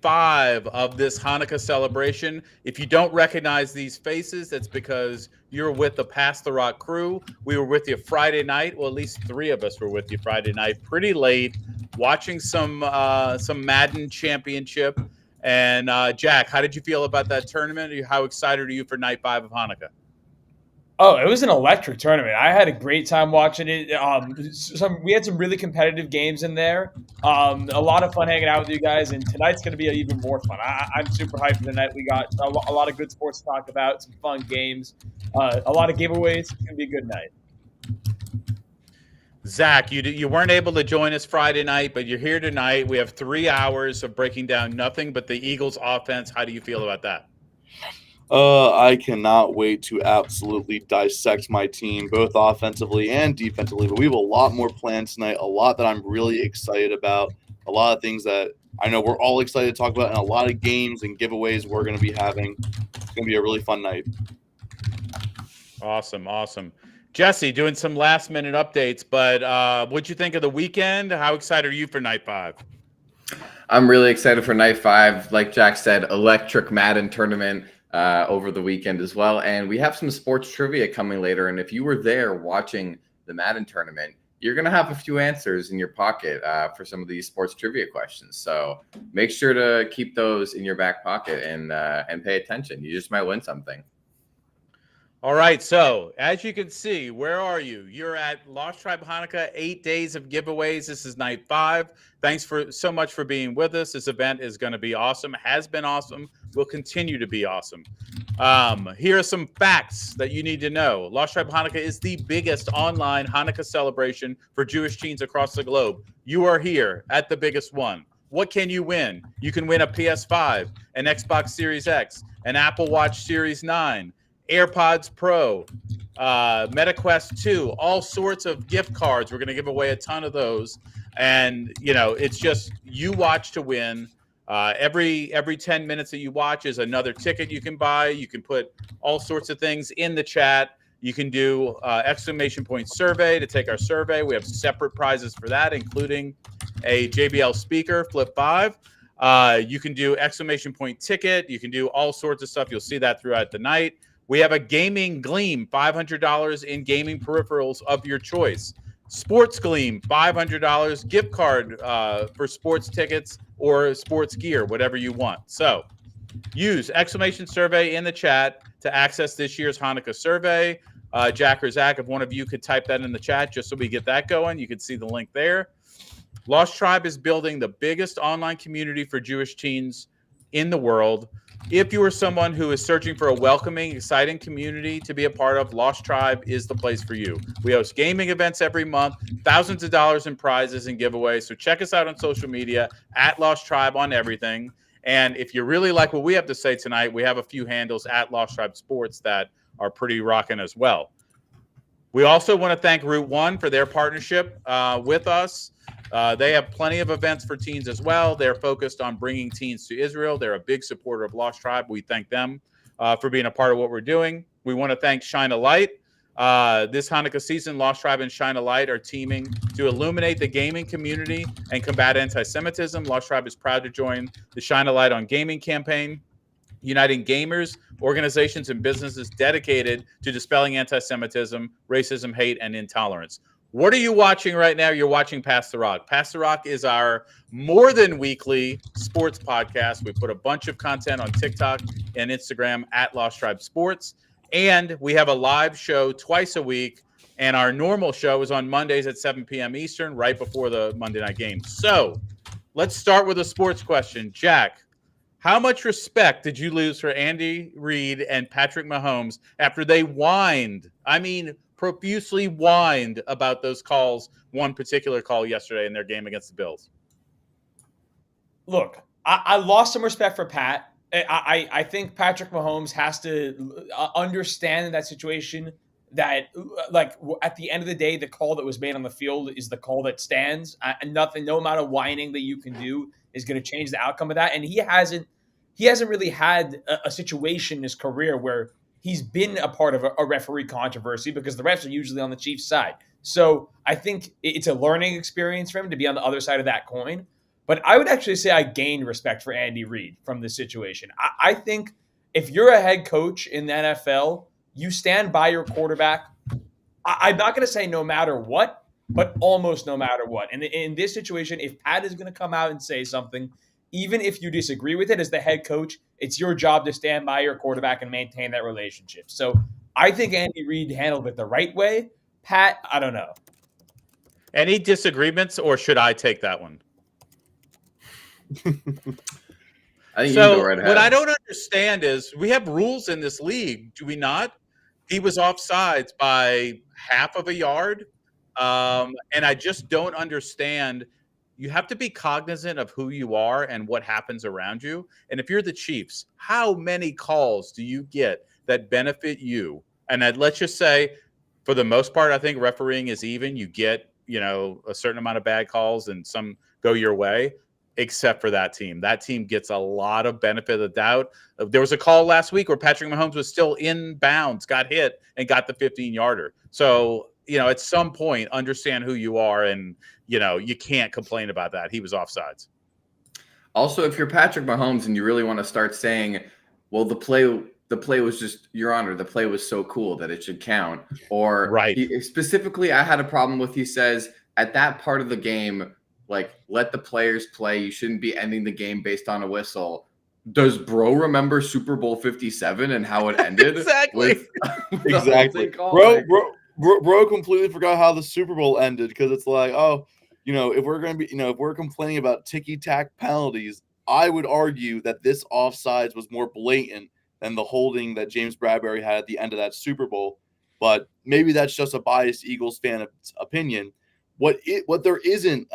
5 of this Hanukkah celebration. If you don't recognize these faces, that's because you're with the Pass the Rock crew. We were with you Friday night. Well, at least 3 of us were with you Friday night, pretty late, watching some Madden Championship. And Jack, how did you feel about that tournament? How excited are you for night 5 of Hanukkah? Oh, it was an electric tournament. I had a great time watching it. We had some really competitive games in there. A lot of fun hanging out with you guys, and tonight's going to be even more fun. I'm super hyped for the night. We got a lot of good sports to talk about, some fun games, a lot of giveaways. It's going to be a good night. Zach, you weren't able to join us Friday night, but you're here tonight. We have 3 hours of breaking down nothing but the Eagles' offense. How do you feel about that? I cannot wait to absolutely dissect my team, both offensively and defensively. But we have a lot more planned tonight, a lot that I'm really excited about, a lot of things that I know we're all excited to talk about, and a lot of games and giveaways we're going to be having. It's going to be a really fun night. Awesome. Jesse, doing some last minute updates, but what'd you think of the weekend? How excited are you for night 5? I'm really excited for night 5. Like Jack said, electric Madden tournament over the weekend as well. And we have some sports trivia coming later. And if you were there watching the Madden tournament, you're going to have a few answers in your pocket for some of these sports trivia questions. So make sure to keep those in your back pocket and pay attention. You just might win something. All right, so as you can see, where are you? You're at Lost Tribe Hanukkah, 8 days of giveaways. This is night 5. Thanks so much for being with us. This event is going to be awesome, has been awesome, will continue to be awesome. Here are some facts that you need to know. Lost Tribe Hanukkah is the biggest online Hanukkah celebration for Jewish teens across the globe. You are here at the biggest one. What can you win? You can win a PS5, an Xbox Series X, an Apple Watch Series 9, AirPods Pro, MetaQuest 2, all sorts of gift cards. We're going to give away a ton of those. And, it's just you watch to win. Every 10 minutes that you watch is another ticket you can buy. You can put all sorts of things in the chat. You can do exclamation point survey to take our survey. We have separate prizes for that, including a JBL speaker, Flip 5. You can do exclamation point ticket. You can do all sorts of stuff. You'll see that throughout the night. We have a Gaming Gleam, $500 in gaming peripherals of your choice. Sports Gleam, $500 gift card for sports tickets or sports gear, whatever you want. So use exclamation survey in the chat to access this year's Hanukkah survey. Jack or Zach, if one of you could type that in the chat just so we get that going, you can see the link there. Lost Tribe is building the biggest online community for Jewish teens in the world. If you are someone who is searching for a welcoming, exciting community to be a part of, Lost Tribe is the place for you. We host gaming events every month, thousands of dollars in prizes and giveaways. So check us out on social media, at Lost Tribe on everything. And if you really like what we have to say tonight, we have a few handles at Lost Tribe Sports that are pretty rocking as well. We also want to thank Route 1 for their partnership with us. They have plenty of events for teens as well. They're focused on bringing teens to Israel. They're a big supporter of Lost Tribe. We thank them for being a part of what we're doing. We want to thank Shine a Light. This Hanukkah season, Lost Tribe and Shine a Light are teaming to illuminate the gaming community and combat anti-Semitism. Lost Tribe is proud to join the Shine a Light on Gaming campaign, uniting gamers, organizations, and businesses dedicated to dispelling anti-Semitism, racism, hate, and intolerance. What are you watching right now? You're watching Pass the Rock. Pass the Rock is our more than weekly sports podcast. We put a bunch of content on TikTok and Instagram at Lost Tribe Sports. And we have a live show twice a week. And our normal show is on Mondays at 7 p.m. Eastern, right before the Monday night game. So let's start with a sports question. Jack, how much respect did you lose for Andy Reid and Patrick Mahomes after they profusely whined about those calls, one particular call yesterday in their game against the Bills? Look, I lost some respect for Pat. I think Patrick Mahomes has to understand in that situation that, like, at the end of the day, the call that was made on the field is the call that stands. And nothing, no amount of whining that you can do is going to change the outcome of that. And he hasn't really had a situation in his career where he's been a part of a referee controversy, because the refs are usually on the Chiefs' side. So I think it's a learning experience for him to be on the other side of that coin. But I would actually say I gained respect for Andy Reid from this situation. I think if you're a head coach in the NFL, you stand by your quarterback. I'm not going to say no matter what, but almost no matter what. And in this situation, if Pat is going to come out and say something, even if you disagree with it as the head coach, it's your job to stand by your quarterback and maintain that relationship. So I think Andy Reid handled it the right way. Pat, I don't know. Any disagreements, or should I take that one? I think you So go right ahead. what I don't understand is we have rules in this league, do we not? He was offsides by half of a yard. And I just don't understand. You have to be cognizant of who you are and what happens around you. And if you're the Chiefs, how many calls do you get that benefit you? And let's just say, for the most part, I think refereeing is even. You get, a certain amount of bad calls and some go your way, except for that team. That team gets a lot of benefit of the doubt. There was a call last week where Patrick Mahomes was still in bounds, got hit, and got the 15-yarder. So, at some point, understand who you are, and, you can't complain about that. He was offsides. Also, if you're Patrick Mahomes and you really want to start saying, well, the play was just, Your Honor, the play was so cool that it should count. Or right. Specifically, I had a problem with, he says, at that part of the game, like, let the players play. You shouldn't be ending the game based on a whistle. Does bro remember Super Bowl 57 and how it ended? Exactly. Exactly. Bro completely forgot how the Super Bowl ended, because it's like, if we're going to be, if we're complaining about ticky-tack penalties, I would argue that this offsides was more blatant than the holding that James Bradbury had at the end of that Super Bowl. But maybe that's just a biased Eagles fan opinion. What there isn't,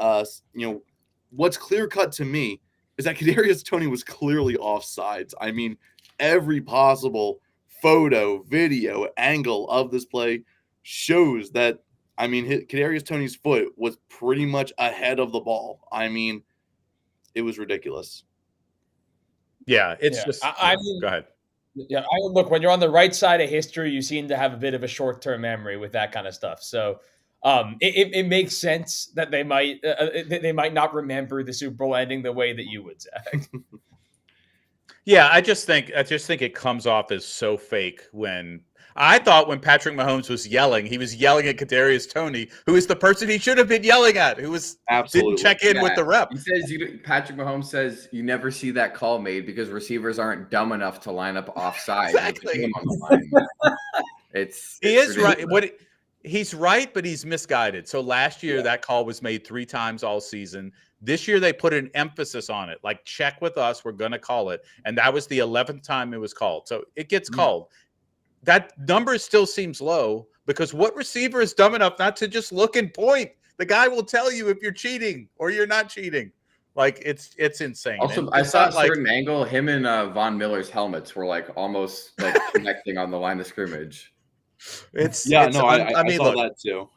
what's clear cut to me is that Kadarius Toney was clearly offsides. I mean, every possible photo, video, angle of this play shows that, Kadarius Toney's foot was pretty much ahead of the ball. I mean, it was ridiculous. Yeah, just. I mean, go ahead. Yeah, look, when you're on the right side of history, you seem to have a bit of a short-term memory with that kind of stuff. So it makes sense that they might not remember the Super Bowl ending the way that you would, Zach. Yeah, I just think it comes off as so fake when Patrick Mahomes was yelling, he was yelling at Kadarius Toney, who is the person he should have been yelling at, who didn't check in with the rep. He says Patrick Mahomes says you never see that call made because receivers aren't dumb enough to line up offside. Exactly. On the line. He is right. He's right, but he's misguided. So last year that call was made 3 times all season. This year they put an emphasis on it, like, check with us, we're going to call it. And that was the 11th time it was called. So it gets called. That number still seems low, because what receiver is dumb enough not to just look and point? The guy will tell you if you're cheating or you're not cheating. Like, it's insane. Also, I saw a certain angle. Him and Von Miller's helmets were like almost like connecting on the line of scrimmage. I saw that too.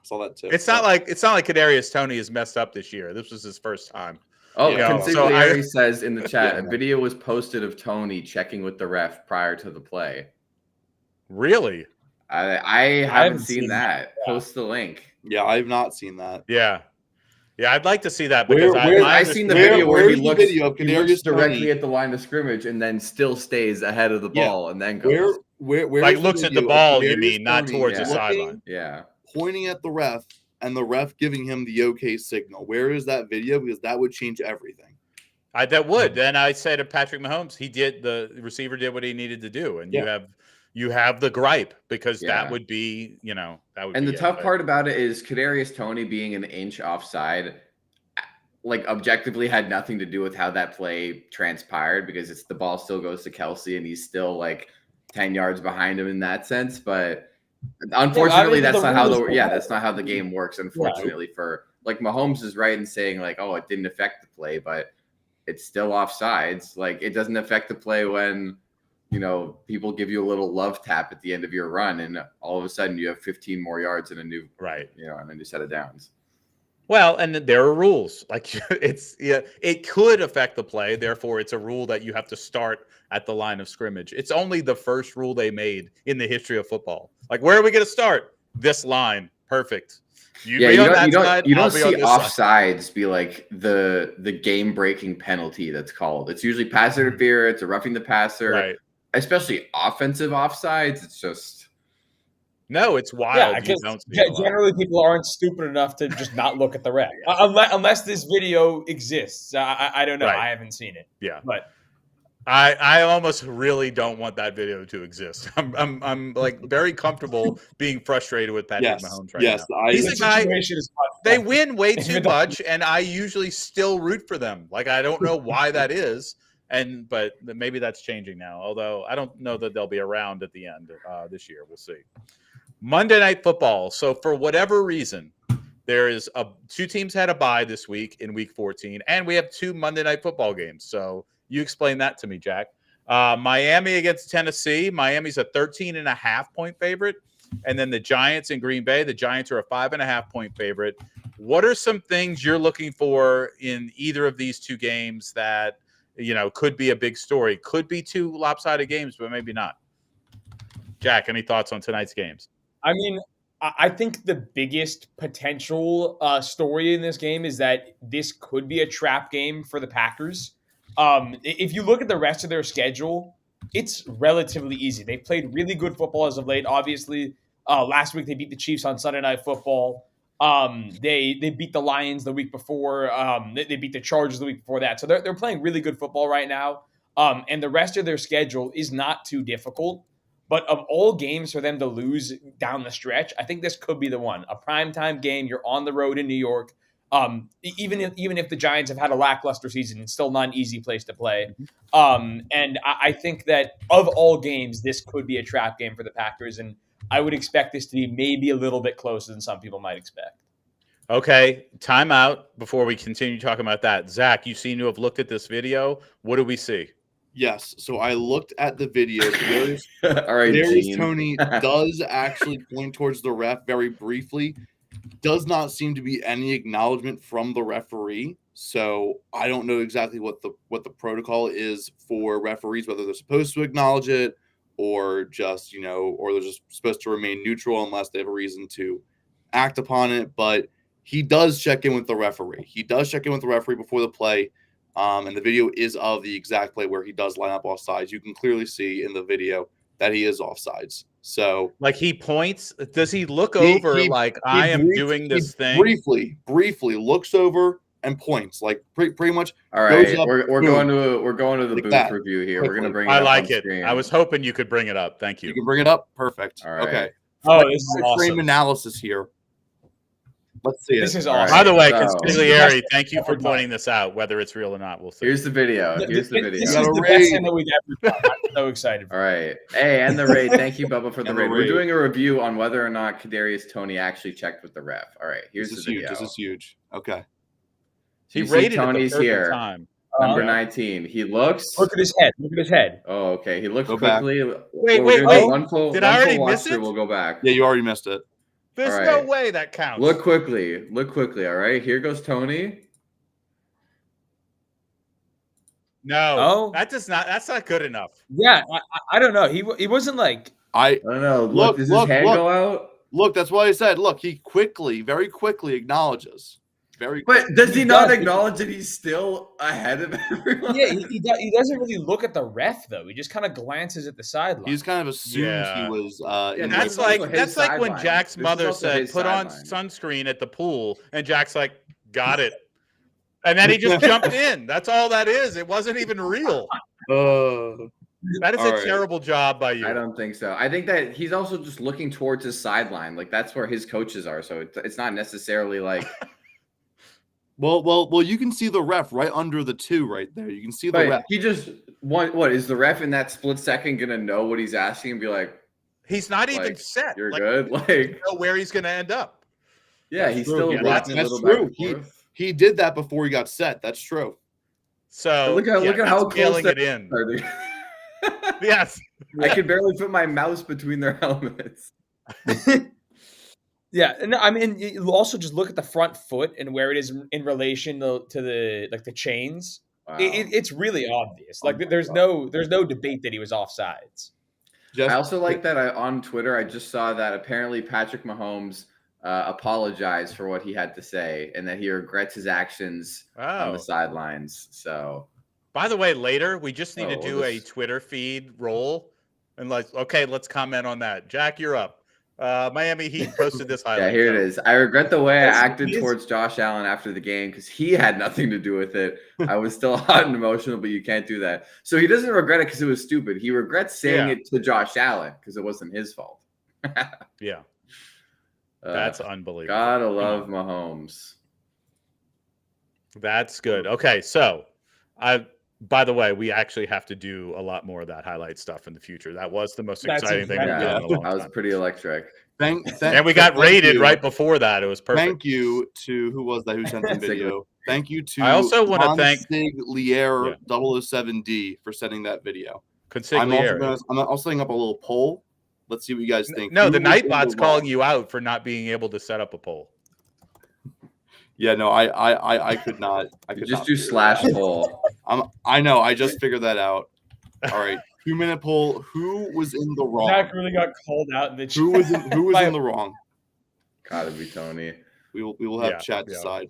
It's not like Kadarius Toney is messed up this year. This was his first time. Oh, Consigliere says in the chat, a video was posted of Toney checking with the ref prior to the play. Really? I haven't seen that. Yeah. Post the link. Yeah, I've not seen that. Yeah, I'd like to see that, because I've seen the video where he looks directly at the line of scrimmage and then still stays ahead of the ball and then goes. Where like looks at the ball, you mean, not towards the sideline. Yeah. Pointing at the ref and the ref giving him the okay signal. Where is that video? Because that would change everything. That would. Then I say to Patrick Mahomes, the receiver did what he needed to do. And you have the gripe, because that would be, that would be. And the tough part about it is Kadarius Toney being an inch offside, like, objectively had nothing to do with how that play transpired, because the ball still goes to Kelsey and he's still like 10 yards behind him in that sense. But unfortunately, that's not how the game works. Unfortunately, for like, Mahomes is right in saying like, oh, it didn't affect the play, but it's still offsides. Like, it doesn't affect the play when, people give you a little love tap at the end of your run, and all of a sudden you have 15 more yards and a new and a new set of downs. Well, and there are rules. Like, it could affect the play. Therefore, it's a rule that you have to start at the line of scrimmage. It's only the first rule they made in the history of football. Like, where are we going to start? This line. Perfect. You Yeah, be you on don't that you don't side, you I'll don't be on see this side. offsides be like the game breaking penalty that's called. It's usually pass interference or roughing the passer, Right. especially offensive offsides. It's just No, it's Yeah, wild. You because don't see it a lot. generally people aren't stupid enough to just not look at the ref, unless this video exists. I don't know. Right. I haven't seen it. Yeah. But I almost really don't want that video to exist. I'm like very comfortable being frustrated with Patrick Mahomes right yes, now. He's the a guy. situation is They win way If too it doesn't- much, and I usually still root for them. Like I don't know why that is, but maybe that's changing now. Although I don't know that they'll be around at the end this year. We'll see. Monday Night Football. So for whatever reason, there is two teams had a bye this week in Week 14, and we have two Monday Night Football games. So you explain that to me, Jack. Miami against Tennessee. Miami's a 13.5-point favorite. And then the Giants in Green Bay. The Giants are a 5.5-point favorite. What are some things you're looking for in either of these two games that, could be a big story? Could be two lopsided games, but maybe not. Jack, any thoughts on tonight's games? I mean, I think the biggest potential story in this game is that this could be a trap game for the Packers. If you look at the rest of their schedule, it's relatively easy. They've played really good football as of late. Obviously, last week they beat the Chiefs on Sunday Night Football. They beat the Lions the week before. They beat the Chargers the week before that. So they're playing really good football right now. And the rest of their schedule is not too difficult. But of all games for them to lose down the stretch, I think this could be the one. A primetime game. You're on the road in New York. Even if the Giants have had a lackluster season, it's still not an easy place to play. And I think that of all games, this could be a trap game for the Packers. And I would expect this to be maybe a little bit closer than some people might expect. Okay, time out before we continue talking about that. Zach, you seem to have looked at this video. What do we see? Yes. So I looked at the video. all right, Gene. Tony does actually point towards the ref very briefly. Does not seem to be any acknowledgement from the referee. So I don't know exactly what the protocol is for referees, whether they're supposed to acknowledge it or just, or they're just supposed to remain neutral unless they have a reason to act upon it. But he does check in with the referee. He does check in with the referee before the play. And the video is of the exact play where he does line up offsides. You can clearly see in the video that he is offsides. So, like he points, does he look over like I am doing this thing? Briefly looks over and points like pretty much. All right, up, we're going to the like booth that. review here. Quickly. We're going to bring it I up like on it. screen. I was hoping you could bring it up. Thank you. You can bring it up. Perfect. All right. Okay. Oh, this is awesome. Frame analysis here. Let's see. This is All awesome. By the way, So- consigliere, thank you for pointing this out. Whether it's real or not, we'll see. Here's the video. This You is got a the raid. best thing that we've ever done. I'm so excited. All right. Hey, and the raid. Thank you, Bubba, for the And the raid. We're raid. doing a review on whether or not Kadarius Toney actually checked with the ref. All right. Here's This is the huge. video. This is huge. Okay. He You see rated Tony's it the perfect here. time. Number Yeah. 19. He looks. Look at his head. Look at his head. Oh, okay. He looks Go back. quickly. Wait, We're gonna do wait. One full, Did one I already full miss watch through, it? We'll go back. Yeah, you already missed it. There's All no right. way that counts. Look quickly. Look quickly. All right. Here goes Tony. No, Oh. that's not good enough. Yeah, I don't know. He wasn't like. I I don't know. Look, Does look, his hand look. go out? look. That's why I said. Look, he very quickly acknowledges. But does he He not does. acknowledge that he's still ahead of everyone? Yeah, he doesn't really look at the ref though. He just kind of glances at the sideline. He's kind of assumed Yeah. he was. Yeah, In this That's is the- like also his when sideline. Jack's This is mother also said, his "Put on sideline." sunscreen at the pool," and Jack's like, "Got it," and then he just jumped in. That's all that is. It wasn't even real. That is All a right. terrible job by you. I don't think so. I think that he's also just looking towards his sideline. Like that's where his coaches are. So it's not necessarily like. Well. You can see the ref right under the 2 right there. You can see the But ref. he just what is the ref in that split second gonna know what he's asking and be like, He's not even Like, set. "You're Like, good"? Like, know where he's going to end up. yeah, he's true. still Yeah, walking a that's little true. back and forth. He did that before he got set. That's true. So Look at how that's close mailing that- it in. Yes. I can barely put my mouse between their helmets. Yeah, and I mean, you also just look at the front foot and where it is in relation to the chains. Wow. It's really obvious. Like there's no debate that he was offsides. Just I also like that on Twitter, I just saw that apparently Patrick Mahomes apologize for what he had to say and that he regrets his actions on the Oh, sidelines. So, by the way, later we just need to oh, do a Twitter feed roll, and let's comment on that. Jack, you're up. Miami Heat posted this highlight. yeah, here it is. I regret the way I acted He's- towards Josh Allen after the game because he had nothing to do with it. I was still hot and emotional, but you can't do that. So he doesn't regret it because it was stupid. He regrets saying Yeah. it to Josh Allen because it wasn't his fault. Yeah, that's unbelievable. Gotta Come love on. Mahomes. That's good. Okay, so by the way, we actually have to do a lot more of that highlight stuff in the future. That was the most That's exciting thing we've exactly- done in a long That was time. pretty electric. And we got thank rated you. right before that. It was perfect. Thank you to who was that who sent the video. Thank you to I also want to thank Lier 007D for sending that video. Consigliere. I'm also setting up a little poll. Let's see what you guys think. No, Who the was in Nightbot's wrong? calling you out for not being able to set up a poll. Yeah, no, I could not. I could Just not do figure slash that out. poll. I know. I just figured that out. All right, 2-minute poll. Who was in the wrong? Jack really got called out in the chat. Who was in the wrong? Gotta be Tony. We will have Yeah, chat yeah. decide.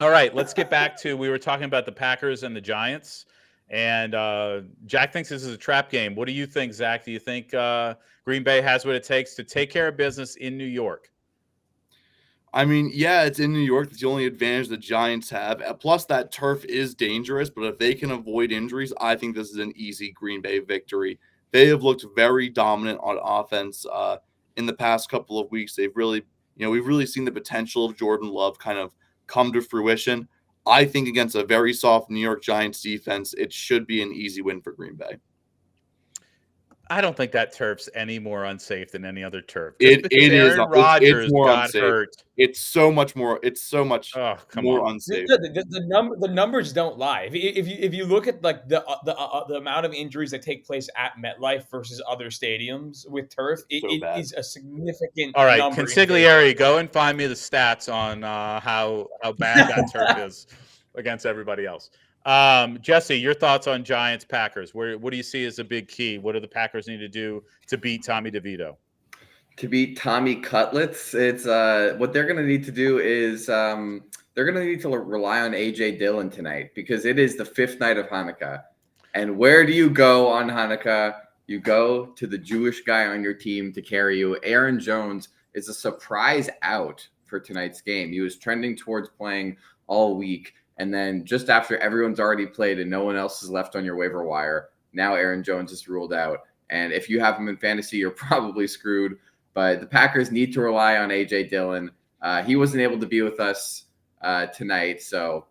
All right, let's get back to we were talking about the Packers and the Giants, and Jack thinks this is a trap game. What do you think, Zach? Do you think Green Bay has what it takes to take care of business in New York? I mean, yeah, it's in New York. That's the only advantage the Giants have. Plus, that turf is dangerous, but if they can avoid injuries, I think this is an easy Green Bay victory. They have looked very dominant on offense in the past couple of weeks. They've really, we've really seen the potential of Jordan Love kind of come to fruition. I think against a very soft New York Giants defense, it should be an easy win for Green Bay. I don't think that turf's any more unsafe than any other turf. It is. Aaron Rodgers it's more got unsafe. hurt. It's so much more. It's so much Oh, come more on. unsafe. The numbers don't lie. If you look at like the amount of injuries that take place at MetLife versus other stadiums with turf, it is a significant. All right, number Consigliere, go and find me the stats on how bad that turf is against everybody else. Jesse, your thoughts on Giants Packers? What do you see as a big key? What do the Packers need to do to beat Tommy DeVito? To beat Tommy Cutlets, it's what they're going to need to do is they're going to need to rely on AJ Dillon tonight because it is the 5th night of Hanukkah. And where do you go on Hanukkah? You go to the Jewish guy on your team to carry you. Aaron Jones is a surprise out for tonight's game. He was trending towards playing all week. And then just after everyone's already played and no one else is left on your waiver wire, now Aaron Jones is ruled out. And if you have him in fantasy, you're probably screwed. But the Packers need to rely on A.J. Dillon. He wasn't able to be with us tonight, so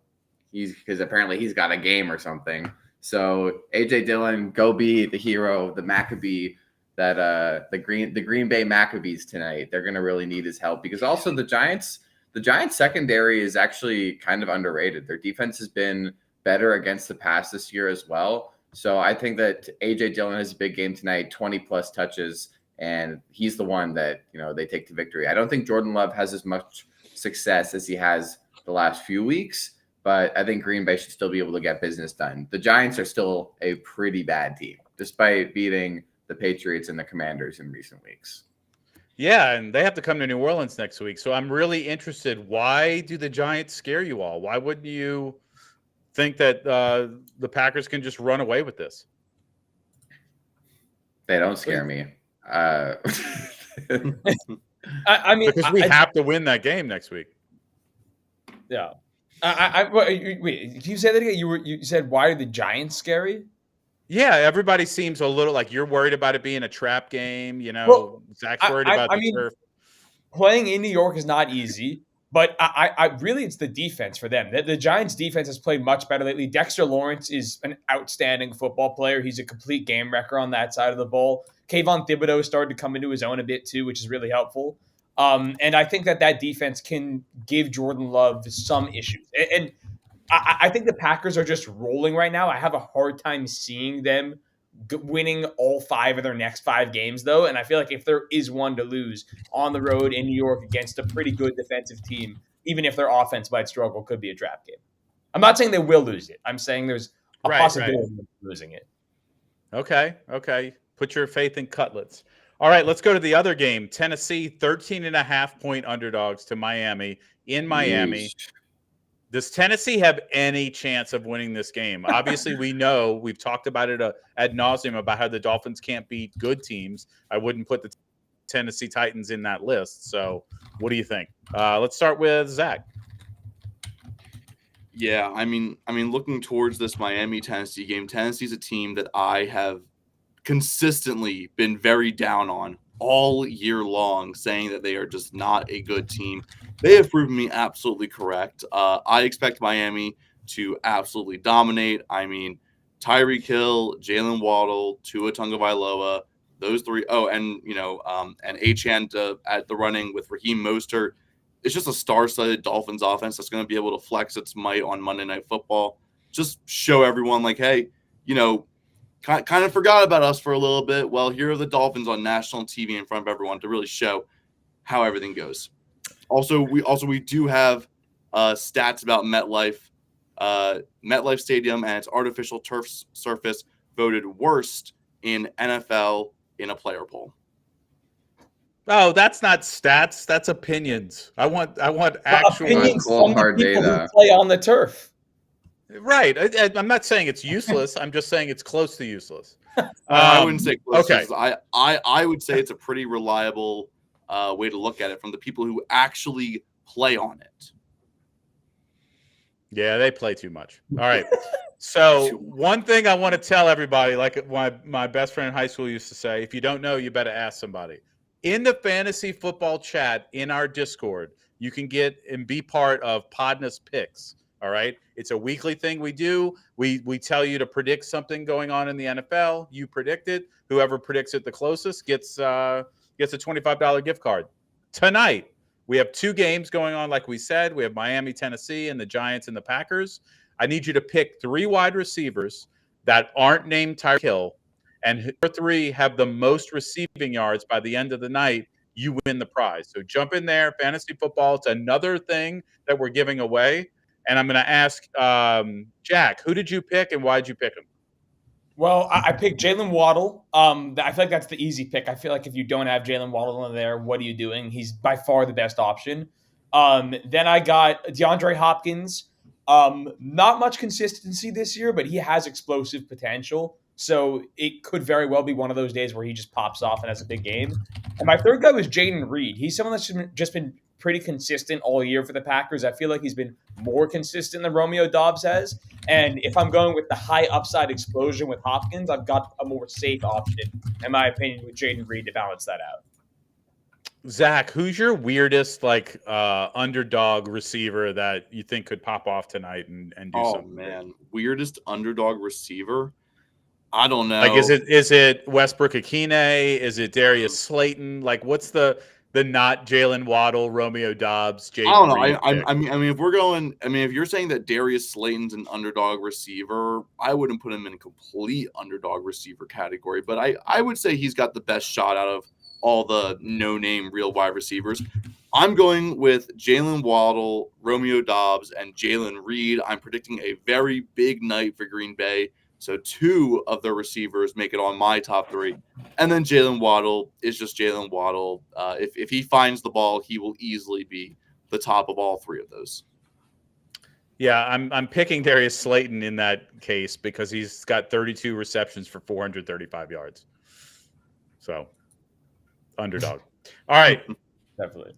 because apparently he's got a game or something. So A.J. Dillon, go be the hero, the Maccabee, that the Green Bay Maccabees tonight. They're going to really need his help because also the Giants secondary is actually kind of underrated. Their defense has been better against the pass this year as well. So I think that A.J. Dillon has a big game tonight, 20-plus touches, and he's the one that, they take to victory. I don't think Jordan Love has as much success as he has the last few weeks, but I think Green Bay should still be able to get business done. The Giants are still a pretty bad team, despite beating the Patriots and the Commanders in recent weeks. Yeah, and they have to come to New Orleans next week. So I'm really interested. Why do the Giants scare you all? Why wouldn't you think that the Packers can just run away with this? They don't scare me. I mean, because we have to win that game next week. Yeah. Wait, can you say that again? You said, why are the Giants scary? Yeah, everybody seems a little like you're worried about it being a trap game. Well, Zach's worried about the turf. Playing in New York is not easy, but I really it's the defense for them. The Giants' defense has played much better lately. Dexter Lawrence is an outstanding football player. He's a complete game wrecker on that side of the ball. Kayvon Thibodeau started to come into his own a bit too, which is really helpful. And I think that defense can give Jordan Love some issues. And I think the Packers are just rolling right now. I have a hard time seeing them winning all 5 of their next 5 games, though. And I feel like if there is one to lose on the road in New York against a pretty good defensive team, even if their offense might struggle, could be a trap game. I'm not saying they will lose it. I'm saying there's a possibility of losing it. Okay. Put your faith in Cutlets. All right, let's go to the other game. Tennessee, 13.5-point underdogs to Miami in Miami. Yeesh. Does Tennessee have any chance of winning this game? Obviously, we know we've talked about it ad nauseum about how the Dolphins can't beat good teams. I wouldn't put the Tennessee Titans in that list. So, what do you think? Let's start with Zach. Yeah, I mean, looking towards this Miami-Tennessee game, Tennessee's a team that I have consistently been very down on all year long, saying that they are just not a good team. They have proven me absolutely correct. I expect Miami to absolutely dominate. I mean, Tyreek Hill, Jalen Waddle, Tua Tagovailoa, those three. Oh, and and Achane at the running with Raheem Mostert. It's just a star-studded Dolphins offense that's going to be able to flex its might on Monday Night Football. Just show everyone, like, hey, kind of forgot about us for a little bit. Well, here are the Dolphins on national TV in front of everyone to really show how everything goes. Also, we do have stats about MetLife Stadium and its artificial turf surface voted worst in NFL in a player poll. Oh, that's not stats. That's opinions. I want actual opinions cold, from hard the people data. who play on the turf. Right. I'm not saying it's useless. I'm just saying it's close to useless. I wouldn't say close. Okay. I would say it's a pretty reliable way to look at it from the people who actually play on it. Yeah, they play too much. All right. So one thing I want to tell everybody, like my best friend in high school used to say, if you don't know, you better ask somebody. In the fantasy football chat in our Discord, you can get and be part of Podness Picks. All right. It's a weekly thing we do. We tell you to predict something going on in the NFL. You predict it. Whoever predicts it the closest gets a $25 gift card. Tonight, we have two games going on, like we said. We have Miami, Tennessee, and the Giants and the Packers. I need you to pick three wide receivers that aren't named Tyreek Hill, and whoever three have the most receiving yards by the end of the night, you win the prize. So jump in there. Fantasy football, it's another thing that we're giving away. And I'm going to ask Jack, who did you pick and why did you pick him? Well, I picked Jalen Waddle. I feel like that's the easy pick. I feel like if you don't have Jalen Waddle in there, what are you doing? He's by far the best option. Then I got DeAndre Hopkins. Not much consistency this year, but he has explosive potential. So it could very well be one of those days where he just pops off and has a big game. And my third guy was Jaden Reed. He's someone that's just been pretty consistent all year for the Packers. I feel like he's been more consistent than Romeo Doubs has. And if I'm going with the high upside explosion with Hopkins, I've got a more safe option, in my opinion, with Jaden Reed to balance that out. Zach, who's your weirdest underdog receiver that you think could pop off tonight and do something? Oh man, weirdest underdog receiver? I don't know. Like, is it Westbrook Akine? Is it Darius Slayton? Like, what's the not Jalen Waddle, Romeo Doubs, Jaden I don't know. Reed I mean, if we're going, if you're saying that Darius Slayton's an underdog receiver, I wouldn't put him in a complete underdog receiver category. But I would say he's got the best shot out of all the no-name real wide receivers. I'm going with Jalen Waddle, Romeo Doubs, and Jalen Reed. I'm predicting a very big night for Green Bay. So two of the receivers make it on my top three. And then Jalen Waddle is just Jalen Waddle. If he finds the ball, he will easily be the top of all three of those. Yeah, I'm picking Darius Slayton in that case because he's got 32 receptions for 435 yards. So, underdog. All right. Definitely.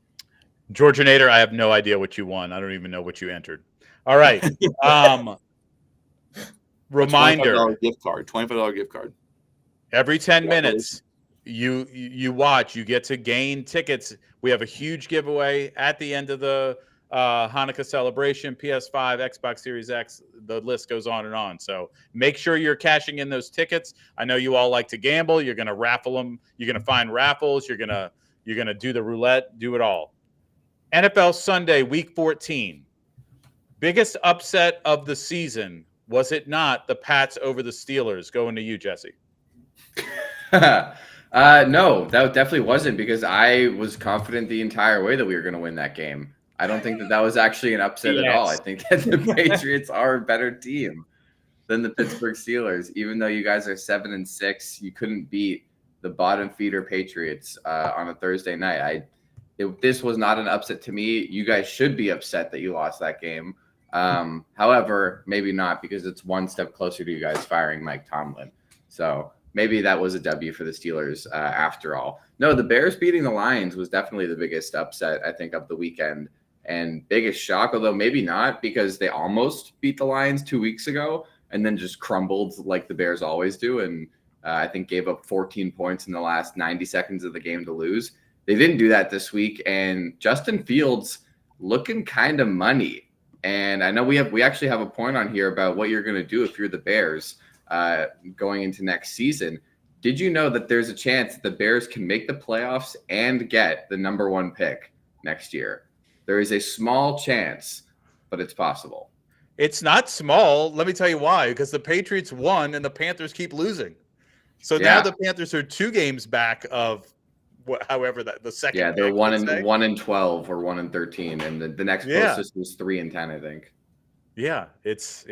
Georgia Nader, I have no idea what you won. I don't even know what you entered. All right. Reminder. $25 gift card. Every 10 minutes, you watch. You get to gain tickets. We have a huge giveaway at the end of the Hanukkah celebration, PS5, Xbox Series X. The list goes on and on. So make sure you're cashing in those tickets. I know you all like to gamble. You're going to raffle them. You're going to find raffles. You're going to do the roulette, do it all. NFL Sunday, Week 14. Biggest upset of the season. Was it not the Pats over the Steelers? Going to you, Jesse. No, that definitely wasn't, because I was confident the entire way that we were going to win that game. I don't think that was actually an upset at all. I think that the Patriots are a better team than the Pittsburgh Steelers. Even though you guys are 7-6, you couldn't beat the bottom feeder Patriots on a Thursday night. This was not an upset to me. You guys should be upset that you lost that game. However, maybe not, because it's one step closer to you guys firing Mike Tomlin. So maybe that was a W for the Steelers after all. No, the Bears beating the Lions was definitely the biggest upset, I think, of the weekend, and biggest shock, although maybe not, because they almost beat the Lions 2 weeks ago and then just crumbled like the Bears always do, and I think gave up 14 points in the last 90 seconds of the game to lose. They didn't do that this week, and Justin Fields looking kind of money. And I know we actually have a point on here about what you're going to do if you're the Bears going into next season. Did you know that there's a chance that the Bears can make the playoffs and get the number 1 pick next year? There is a small chance, but it's possible. It's not small. Let me tell you why. Because the Patriots won and the Panthers keep losing. So now the Panthers are 2 games back of however that the second. Yeah, they're 1-12 or 1-13, and the next closest was 3-10, I think. Yeah, it's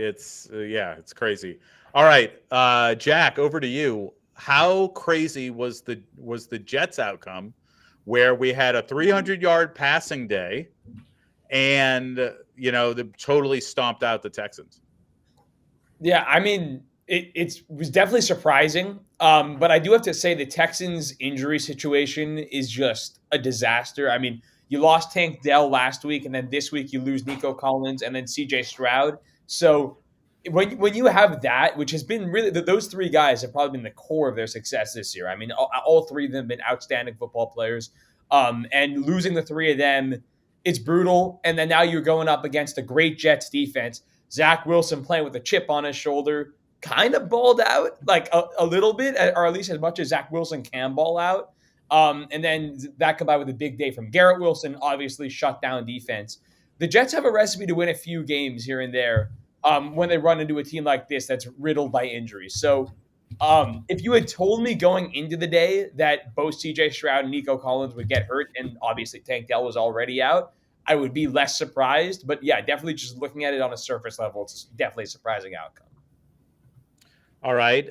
crazy. All right, Jack, over to you. How crazy was the Jets outcome, where we had a 300-yard passing day, and they totally stomped out the Texans? Yeah, I mean, it was definitely surprising. But I do have to say the Texans' injury situation is just a disaster. I mean, you lost Tank Dell last week, and then this week you lose Nico Collins and then CJ Stroud. So when you have that, which has been really, those 3 guys have probably been the core of their success this year. I mean, all 3 of them have been outstanding football players. And losing the 3 of them, it's brutal. And then now you're going up against a great Jets defense. Zach Wilson playing with a chip on his shoulder, kind of balled out, like a little bit, or at least as much as Zach Wilson can ball out. And then that combined with a big day from Garrett Wilson, obviously shut down defense. The Jets have a recipe to win a few games here and there when they run into a team like this that's riddled by injuries. So if you had told me going into the day that both CJ Stroud and Nico Collins would get hurt, and obviously Tank Dell was already out, I would be less surprised. But yeah, definitely just looking at it on a surface level, it's definitely a surprising outcome. All right,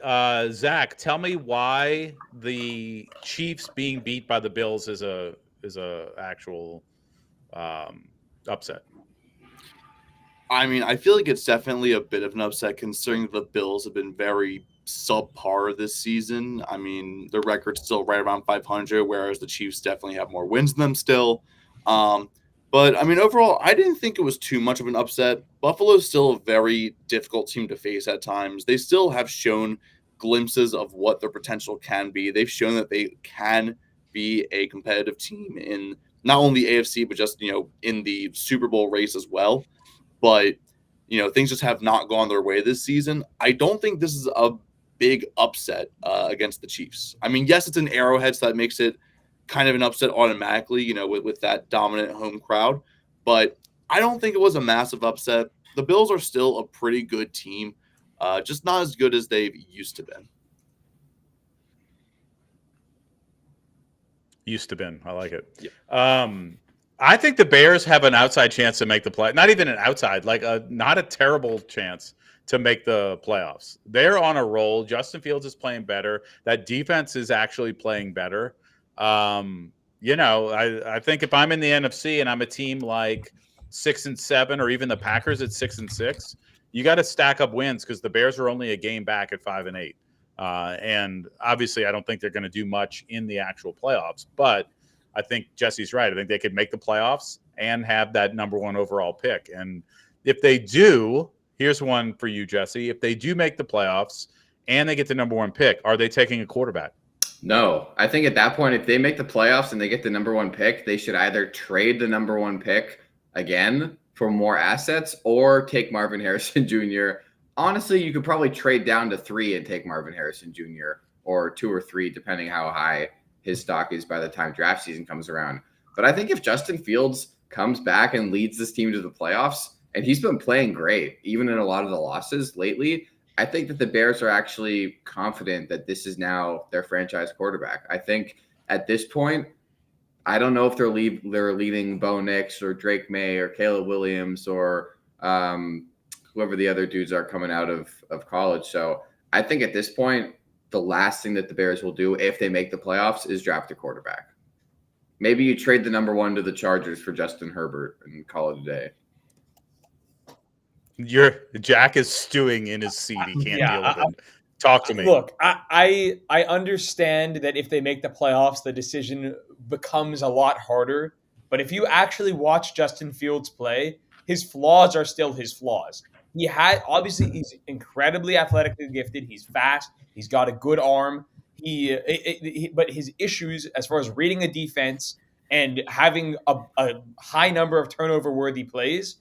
Zach, tell me why the Chiefs being beat by the Bills is a actual upset. I mean, I feel like it's definitely a bit of an upset considering the Bills have been very subpar this season. I mean, their record's still right around 500, whereas the Chiefs definitely have more wins than them still. But, I mean, overall, I didn't think it was too much of an upset. Buffalo's still a very difficult team to face at times. They still have shown glimpses of what their potential can be. They've shown that they can be a competitive team in not only the AFC, but just, in the Super Bowl race as well. But, things just have not gone their way this season. I don't think this is a big upset against the Chiefs. I mean, yes, it's an Arrowhead, so that makes it kind of an upset automatically, with that dominant home crowd. But I don't think it was a massive upset. The Bills are still a pretty good team, just not as good as they've used to been. Used to been. I like it. Yeah. I think the Bears have an outside chance to make the play. Not even an outside, not a terrible chance to make the playoffs. They're on a roll. Justin Fields is playing better. That defense is actually playing better. I think if I'm in the NFC and I'm a team like 6-7, or even the Packers at 6-6, you got to stack up wins, because the Bears are only a game back at 5-8. And obviously I don't think they're going to do much in the actual playoffs, but I think Jesse's right. I think they could make the playoffs and have that number 1 overall pick. And if they do, here's one for you, Jesse. If they do make the playoffs and they get the number 1 pick, are they taking a quarterback? No, I think at that point, if they make the playoffs and they get the number 1 pick, they should either trade the number 1 pick again for more assets or take Marvin Harrison Jr. Honestly, you could probably trade down to 3 and take Marvin Harrison Jr. or 2 or 3, depending how high his stock is by the time draft season comes around. But I think if Justin Fields comes back and leads this team to the playoffs, and he's been playing great, even in a lot of the losses lately, I think that the Bears are actually confident that this is now their franchise quarterback. I think at this point, I don't know if they're leaving Bo Nix or Drake May or Caleb Williams or whoever the other dudes are coming out of college. So I think at this point, the last thing that the Bears will do if they make the playoffs is draft a quarterback. Maybe you trade the number 1 to the Chargers for Justin Herbert and call it a day. Jack is stewing in his seat. He can't deal with it. Talk to me. Look, I understand that if they make the playoffs, the decision becomes a lot harder. But if you actually watch Justin Fields play, his flaws are still his flaws. Obviously he's incredibly athletically gifted. He's fast. He's got a good arm. But his issues as far as reading a defense and having a high number of turnover-worthy plays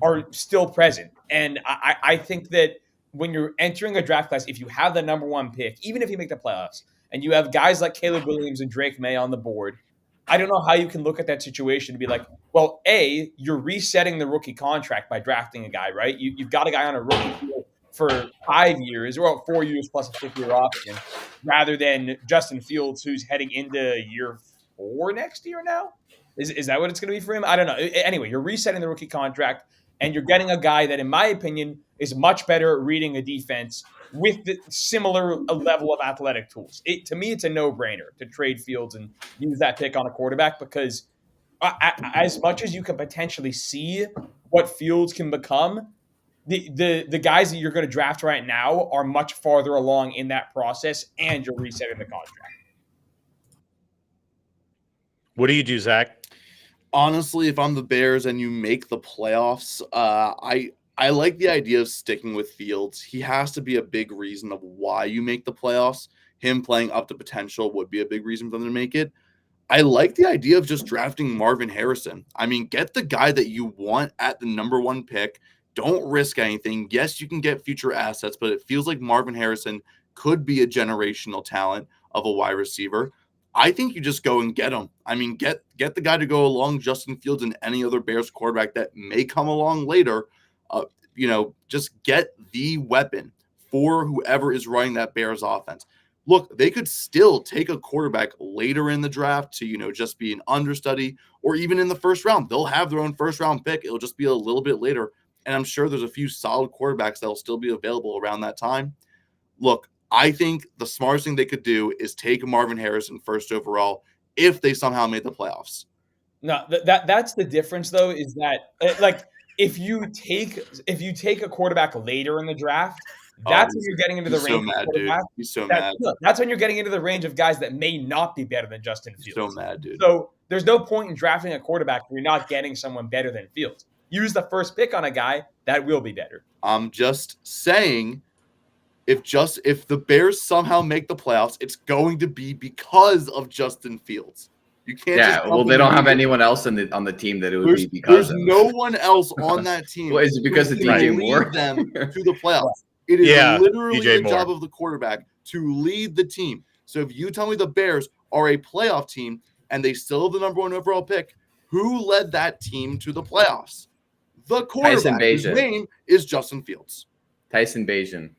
are still present. And I think that when you're entering a draft class, if you have the number 1 pick, even if you make the playoffs, and you have guys like Caleb Williams and Drake May on the board, I don't know how you can look at that situation and be like, well, A, you're resetting the rookie contract by drafting a guy, right? You've got a guy on a rookie deal for 5 years, or 4 years plus a 5th-year option, rather than Justin Fields, who's heading into year 4 next year now? Is that what it's going to be for him? I don't know. Anyway, you're resetting the rookie contract, and you're getting a guy that, in my opinion, is much better at reading a defense with the similar level of athletic tools. To me, it's a no-brainer to trade Fields and use that pick on a quarterback, because as much as you can potentially see what Fields can become, the guys that you're going to draft right now are much farther along in that process, and you're resetting the contract. What do you do, Zach? Honestly, if I'm the Bears and you make the playoffs, I like the idea of sticking with Fields. He has to be a big reason of why you make the playoffs. Him playing up to potential would be a big reason for them to make it. I like the idea of just drafting Marvin Harrison. I mean, get the guy that you want at the number 1 pick. Don't risk anything. Yes, you can get future assets, but it feels like Marvin Harrison could be a generational talent of a wide receiver. I think you just go and get him. I mean, get the guy to go along Justin Fields and any other Bears quarterback that may come along later. Just get the weapon for whoever is running that Bears offense. Look, they could still take a quarterback later in the draft to, just be an understudy, or even in the first round. They'll have their own first round pick. It'll just be a little bit later. And I'm sure there's a few solid quarterbacks that will still be available around that time. Look, I think the smartest thing they could do is take Marvin Harrison first overall if they somehow made the playoffs. No, that's the difference, though, is that if you take a quarterback later in the draft, that's when you're getting into the range. So mad, dude. He's so mad. That's when you're getting into the range of guys that may not be better than Justin Fields. So mad, dude. So there's no point in drafting a quarterback where you're not getting someone better than Fields. Use the first pick on a guy that will be better. I'm just saying, if the Bears somehow make the playoffs, it's going to be because of Justin Fields. You can't. Yeah, well, they don't have anyone else on the team that it would be because there's no one else on that team. Well, is it because of DJ Moore? Them to the playoffs. It is literally the job of the quarterback to lead the team. So if you tell me the Bears are a playoff team and they still have the number 1 overall pick, who led that team to the playoffs? The quarterback. His name is Justin Fields. Tyson Bagent.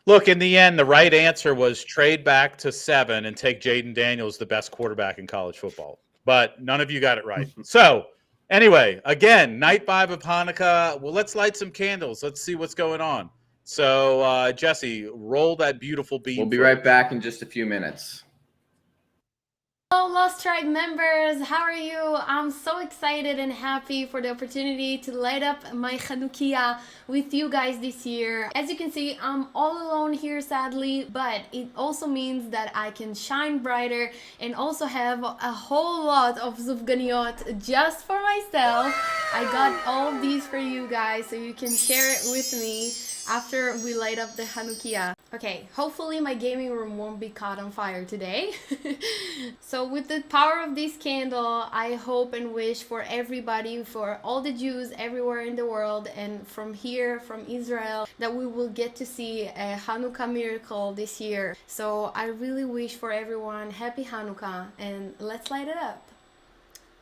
Look, in the end, the right answer was trade back to 7 and take Jaden Daniels, the best quarterback in college football. But none of you got it right. So, anyway, again, night 5 of Hanukkah. Well, let's light some candles. Let's see what's going on. So, Jesse, roll that beautiful beat. We'll be right back in just a few minutes. Hello, Lost Tribe members. How are you? I'm so excited and happy for the opportunity to light up my Hanukkah with you guys this year. As you can see, I'm all alone here, sadly, but it also means that I can shine brighter and also have a whole lot of zufganiyot just for myself. I got all of these for you guys so you can share it with me after we light up the Hanukkah. Okay, hopefully my gaming room won't be caught on fire today. So with the power of this candle, I hope and wish for everybody, for all the Jews everywhere in the world, and from here, from Israel, that we will get to see a Hanukkah miracle this year. So I really wish for everyone happy Hanukkah, and let's light it up.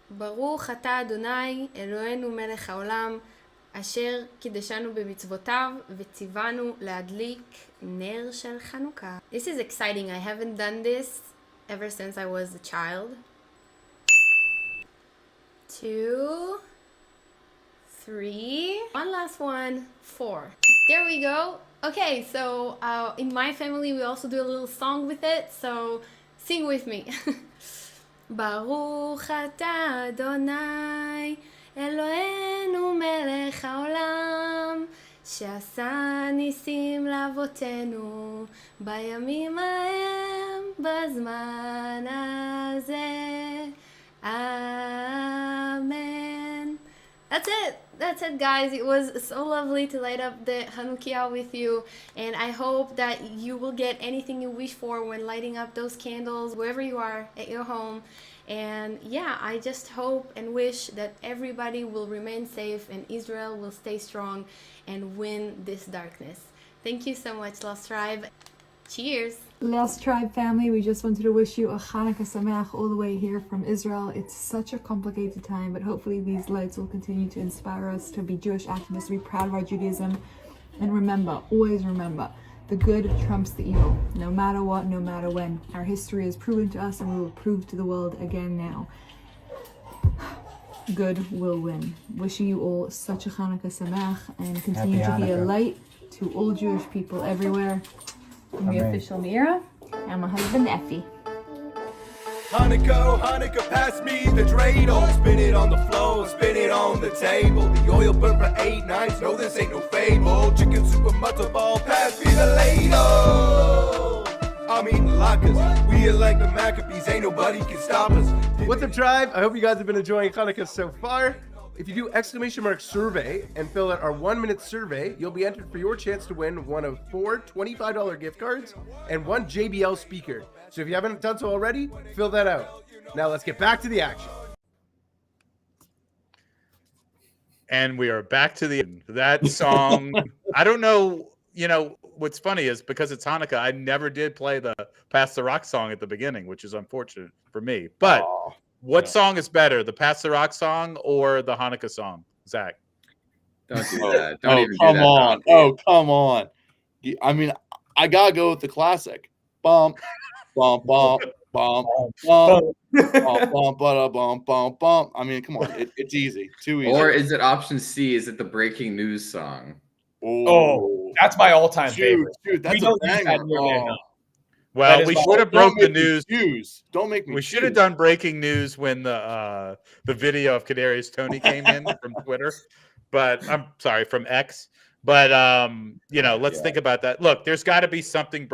Baruch atah Adonai, Eloheinu melech haolam, אשר קידשנו במצוותיו וציוונו להדליק נר של חנוכה. This is exciting. I haven't done this ever since I was a child. 2, 3, one last one, 4. There we go. Okay, so in my family we also do a little song with it, so sing with me. Baruch atah Adonai Eloheinu melech haolam שעשה ניסים לאבותינו בימים ההם בזמן הזה. Amen. That's it, guys. It was so lovely to light up the Hanukkah with you, and I hope that you will get anything you wish for when lighting up those candles wherever you are at your home. And yeah, I just hope and wish that everybody will remain safe and Israel will stay strong and win this darkness. Thank you so much, Lost Tribe. Cheers. Lost Tribe family, we just wanted to wish you a Hanukkah Sameach all the way here from Israel. It's such a complicated time, but hopefully these lights will continue to inspire us to be Jewish activists, to be proud of our Judaism. And remember, always remember, the good trumps the evil, no matter what, no matter when. Our history is proven to us and we will prove to the world again now. Good will win. Wishing you all such a Hanukkah Sameach and continue to be a light to all Jewish people everywhere. I'm the official Mira, and my husband Effie. Hanukkah, Hanukkah, pass me the dreidel. Spin it on the floor, spin it on the table. The oil burn for 8 nights, no this ain't no fable. Chicken soup and matzo ball, pass me the ladle. I'm eating latkes, we are like the Maccabees, ain't nobody can stop us. What's up, tribe? I hope you guys have been enjoying Hanukkah so far. If you do !survey and fill out our 1-minute survey, you'll be entered for your chance to win one of 4 $25 gift cards and 1 JBL speaker. So if you haven't done so already, fill that out. Now let's get back to the action. And we are back to the that song. I don't know, what's funny is because it's Hanukkah, I never did play the Pass the Rock song at the beginning, which is unfortunate for me. But what song is better, the Pass the Rock song or the Hanukkah song, Zach? Don't do that. Don't even come do that. on. Oh, come on. I mean, I gotta go with the classic. Bump, bump, bump, bump, bump, bump, bump, bump, bump, bump. I mean, come on. It's easy. Too easy. Or is it option C? Is it the breaking news song? Oh, that's my all-time favorite. Dude, that's We a don't use that banger. nearly enough. Well, we should have broke the news. Don't make me. We should have done breaking news when the video of Kadarius Toney came in from Twitter, but I'm sorry, from X. But let's think about that. Look, there's got to be something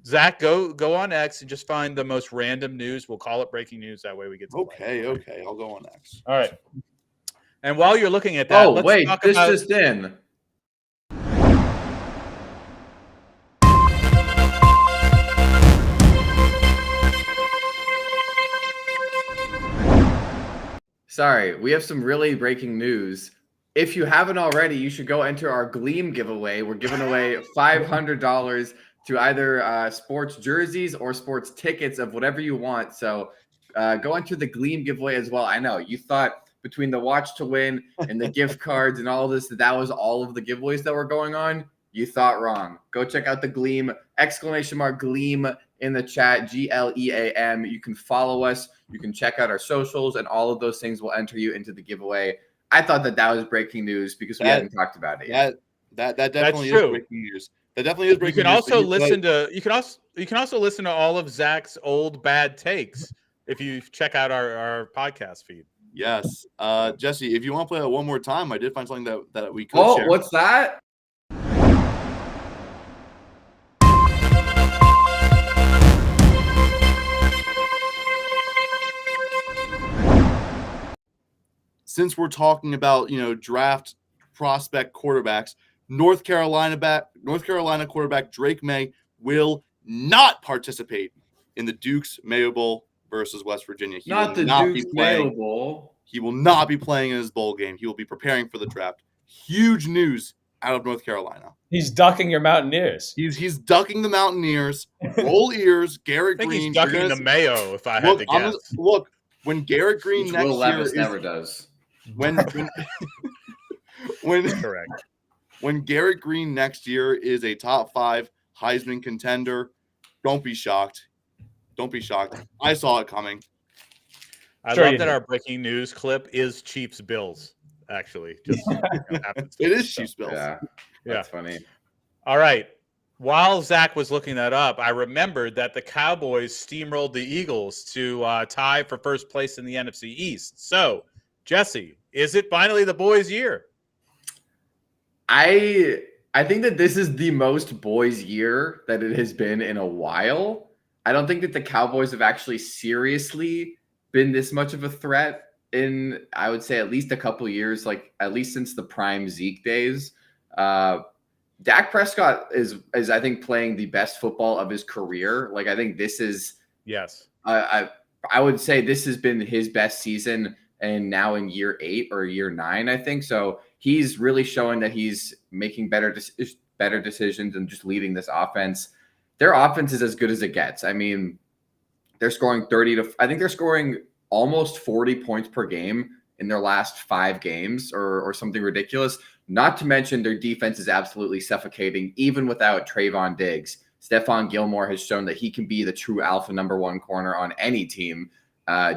Zach, go on X and just find the most random news. We'll call it breaking news. That way we get to Okay, I'll go on X. All right. And while you're looking at that, let's wait, talk this about... just in. Sorry, we have some really breaking news. If you haven't already, you should go enter our Gleam giveaway. We're giving away $500 to either sports jerseys or sports tickets of whatever you want. So go enter the Gleam giveaway as well. I know you thought between the watch to win and the gift cards and all this that was all of the giveaways that were going on. You thought wrong. Go check out the Gleam, !Gleam in the chat, GLEAM. You can follow us. You can check out our socials, and all of those things will enter you into the giveaway. I thought that was breaking news because we hadn't talked about it yet. That definitely is breaking news. That definitely is breaking news. You can also listen to all of Zach's old bad takes if you check out our podcast feed. Yes, Jesse, if you want to play that one more time, I did find something that we could share. What's that? Since we're talking about draft prospect quarterbacks, North Carolina quarterback Drake May will not participate in the Duke's Mayo Bowl versus West Virginia. Duke's Mayo Bowl. He will not be playing in his bowl game. He will be preparing for the draft. Huge news out of North Carolina. He's ducking your Mountaineers. He's ducking the Mountaineers. Roll ears, Garrett I think Green. He's ducking the Mayo, if I had to guess. Look, when Garrett Green Which next Will Levis year never does. When correct. When Garrett Green next year is a top 5 Heisman contender, don't be shocked. Don't be shocked. I saw it coming. I love that our breaking news clip is Chiefs Bills. Actually, just it is Chiefs Bills. Yeah, that's funny. All right. While Zach was looking that up, I remembered that the Cowboys steamrolled the Eagles to tie for first place in the NFC East. So, Jesse, is it finally the boys' year? I think that this is the most boys' year that it has been in a while. I don't think that the Cowboys have actually seriously been this much of a threat in, I would say, at least a couple years, like at least since the prime Zeke days. Dak Prescott is I think playing the best football of his career. Like I think this is Yes. I would say this has been his best season, and now in year 8 or year 9, I think. So he's really showing that he's making better decisions and just leading this offense. Their offense is as good as it gets. I mean, they're scoring I think they're scoring almost 40 points per game in their last 5 games or something ridiculous. Not to mention their defense is absolutely suffocating, even without Trayvon Diggs. Stephon Gilmore has shown that he can be the true alpha number 1 corner on any team,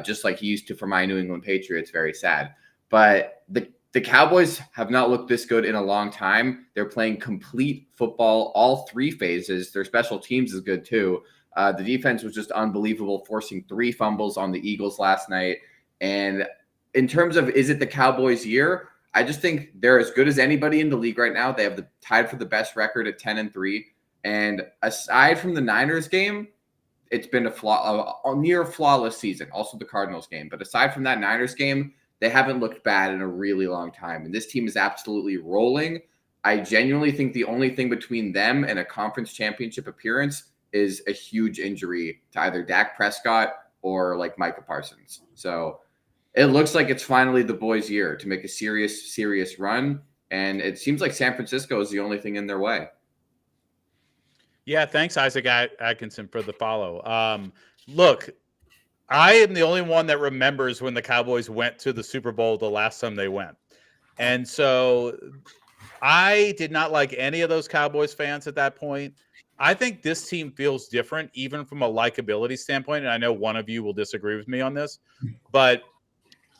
just like he used to for my New England Patriots. Very sad. But the Cowboys have not looked this good in a long time. They're playing complete football, all 3 phases. Their special teams is good too. The defense was just unbelievable, forcing 3 fumbles on the Eagles last night. And in terms of, is it the Cowboys' year? I just think they're as good as anybody in the league right now. They have tied for the best record at 10-3. And aside from the Niners game, it's been a near flawless season. Also the Cardinals game. But aside from that Niners game, they haven't looked bad in a really long time. And this team is absolutely rolling. I genuinely think the only thing between them and a conference championship appearance is a huge injury to either Dak Prescott or like Micah Parsons. So it looks like it's finally the boys' year to make a serious run. And it seems like San Francisco is the only thing in their way. Yeah, thanks, Isaac Atkinson, for the follow. Look, I am the only one that remembers when the Cowboys went to the Super Bowl the last time they went. And so I did not like any of those Cowboys fans at that point. I think this team feels different, even from a likability standpoint. And I know one of you will disagree with me on this, but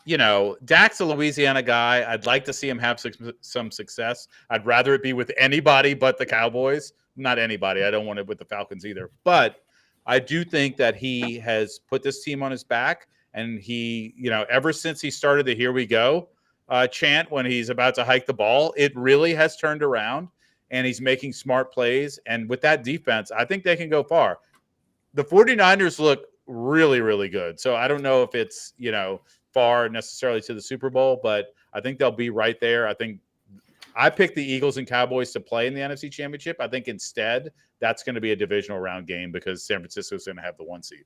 you know, Dak's a Louisiana guy. I'd like to see him have some success. I'd rather it be with anybody but the Cowboys. Not anybody. I don't want it with the Falcons either. But I do think that he has put this team on his back. And he, you know, ever since he started the "Here we go" chant when he's about to hike the ball, it really has turned around. And he's making smart plays. And with that defense, I think they can go far. The 49ers look really, really good. So I don't know if it's, you know, far necessarily to the Super Bowl, but I think they'll be right there. I picked the Eagles and Cowboys to play in the NFC Championship. I think instead that's going to be a divisional round game because San Francisco is going to have the 1 seed.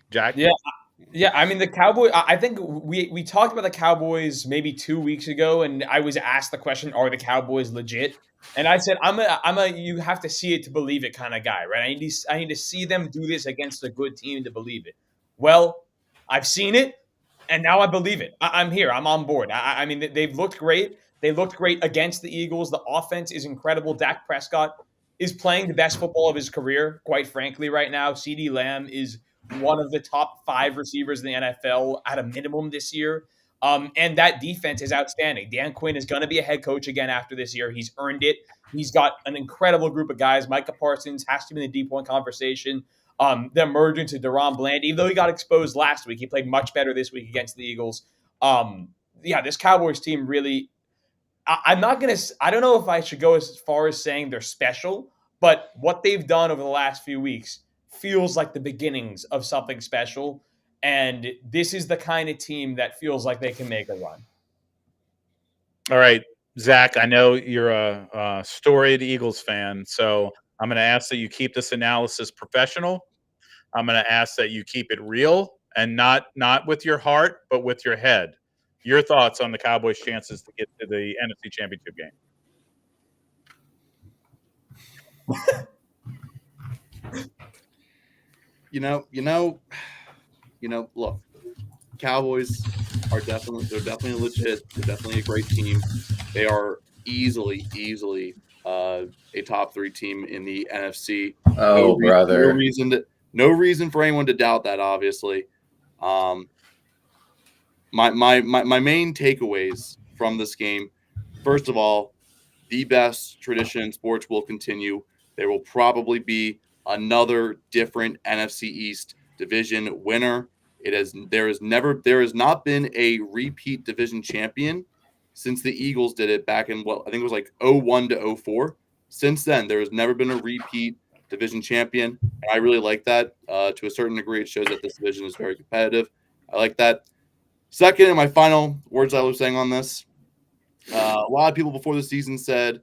Jack? Yeah. I mean, the Cowboys. I think we talked about the Cowboys maybe 2 weeks ago, and I was asked the question, "Are the Cowboys legit?" And I said, "I'm a you have to see it to believe it kind of guy, right? I need to see them do this against a good team to believe it." Well, I've seen it. And now I believe it. I'm here. I'm on board. I mean, they've looked great. They looked great against the Eagles. The offense is incredible. Dak Prescott is playing the best football of his career, quite frankly, right now. CeeDee Lamb is one of the top 5 receivers in the NFL at a minimum this year. And that defense is outstanding. Dan Quinn is going to be a head coach again after this year. He's earned it. He's got an incredible group of guys. Micah Parsons has to be in the deep one conversation. The emergence of Deron Bland, even though he got exposed last week, he played much better this week against the Eagles. This Cowboys team really, I don't know if I should go as far as saying they're special, but what they've done over the last few weeks feels like the beginnings of something special. And this is the kind of team that feels like they can make a run. All right, Zach, I know you're a storied Eagles fan, so I'm going to ask that you keep this analysis professional. I'm going to ask that you keep it real and not with your heart, but with your head. Your thoughts on the Cowboys' chances to get to the NFC Championship game? Look, Cowboys are definitely legit. They're definitely a great team. They are easily a top 3 team in the NFC. Oh, brother. No reason for anyone to doubt that, obviously. My main takeaways from this game, first of all, the best tradition in sports will continue. There will probably be another different NFC East division winner. There has not been a repeat division champion since the Eagles did it back in I think it was like 01 to 04. Since then, there has never been a repeat division champion. And I really like that. To a certain degree, it shows that this division is very competitive. I like that. Second, and my final words I was saying on this, a lot of people before the season said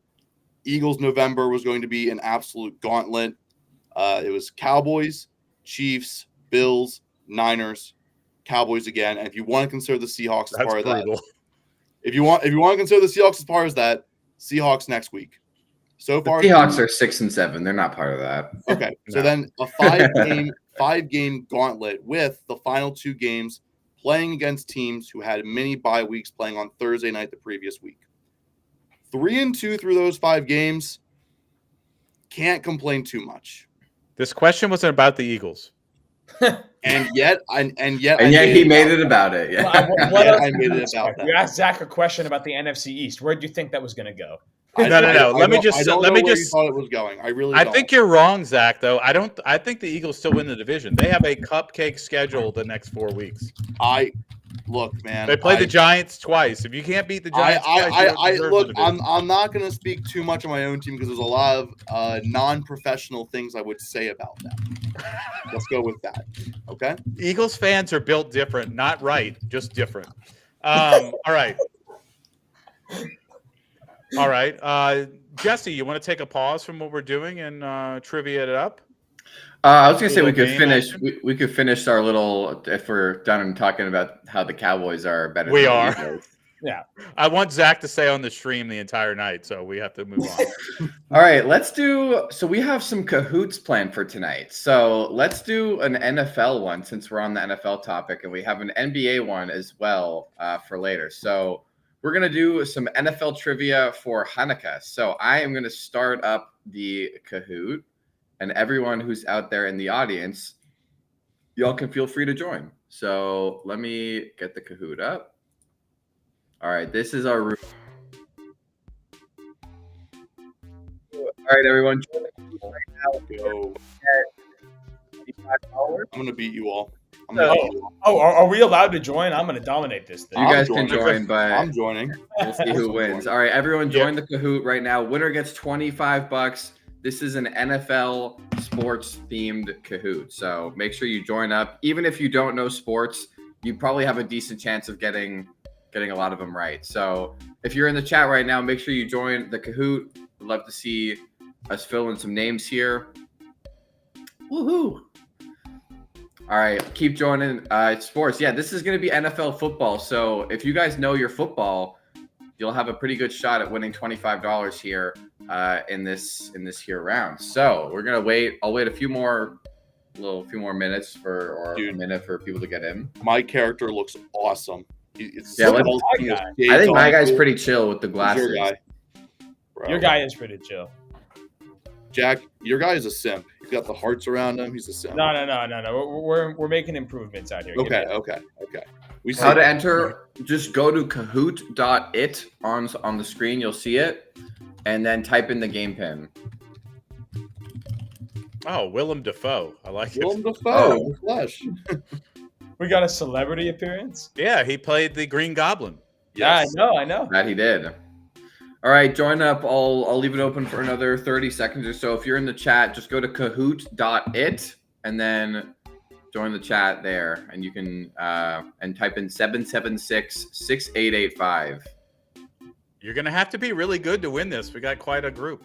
Eagles November was going to be an absolute gauntlet. It was Cowboys, Chiefs, Bills, Niners, Cowboys again. And if you want to consider the Seahawks as part of that, if you want to consider the Seahawks as part of that, Seahawks next week. So far, the Seahawks are 6 and 7. They're not part of that. Okay, so No. then a five game gauntlet with the final 2 games playing against teams who had mini bye weeks playing on Thursday night the previous week. 3-2 through those 5 games. Can't complain too much. This question wasn't about the Eagles. And yet he made it about it. Yeah. What else I did made you it about expect? that. You asked Zach a question about the NFC East. Where do you think that was going to go? No. Let me just thought it was going. I really I don't. think you're wrong, Zach, though. I think the Eagles still win the division. They have a cupcake schedule the next 4 weeks. Look, man. They play the Giants twice. If you can't beat the Giants twice, you don't deserve the division. I'm not going to speak too much on my own team because there's a lot of non-professional things I would say about them. Let's go with that. Okay. Eagles fans are built different, not right, just different. All right. All right. Jesse, you want to take a pause from what we're doing and trivia it up? I was going to say we could Game finish. action? We could finish our little. If we're done and talking about how the Cowboys are better. We than the are. Eagles. Yeah. I want Zach to stay on the stream the entire night, so we have to move on. All right, let's do. So we have some cahoots planned for tonight. So let's do an NFL one since we're on the NFL topic, and we have an NBA one as well for later. So we're gonna do some NFL trivia for Hanukkah. So I am gonna start up the Kahoot, and everyone who's out there in the audience, y'all can feel free to join. So let me get the Kahoot up. All right, this is our room. All right, everyone, join the Kahoot right now. Go. $25. I'm gonna beat you all. Are we allowed to join? I'm going to dominate this thing. You guys I'm can joining. join, but I'm joining. we'll see who wins. All right, everyone, join the Kahoot right now. Winner gets $25. This is an NFL sports themed Kahoot, so make sure you join up. Even if you don't know sports, you probably have a decent chance of getting a lot of them right. So if you're in the chat right now, make sure you join the Kahoot. We'd love to see us fill in some names here. Woohoo! All right, keep joining sports. Yeah, this is going to be NFL football. So if you guys know your football, you'll have a pretty good shot at winning $25 here in this here round. So we're gonna wait. I'll wait a few more minutes a minute for people to get in. My character looks awesome. I think my guy's pretty chill with the glasses. Your guy. Bro. Your guy is pretty chill. Jack, your guy is a simp. He's got the hearts around him. He's a simp. No. We're making improvements out here. Okay. We How see- to enter? Just go to kahoot.it on the screen. You'll see it, and then type in the game pin. Oh, Willem Dafoe. I like it. Willem Dafoe in the flesh. We got a celebrity appearance. Yeah, he played the Green Goblin. Yes. Yeah, I know. That he did. All right, join up. I'll leave it open for another 30 seconds or so. If you're in the chat, just go to kahoot.it and then join the chat there, and you can and type in 776-6885. You're going to have to be really good to win this. We got quite a group.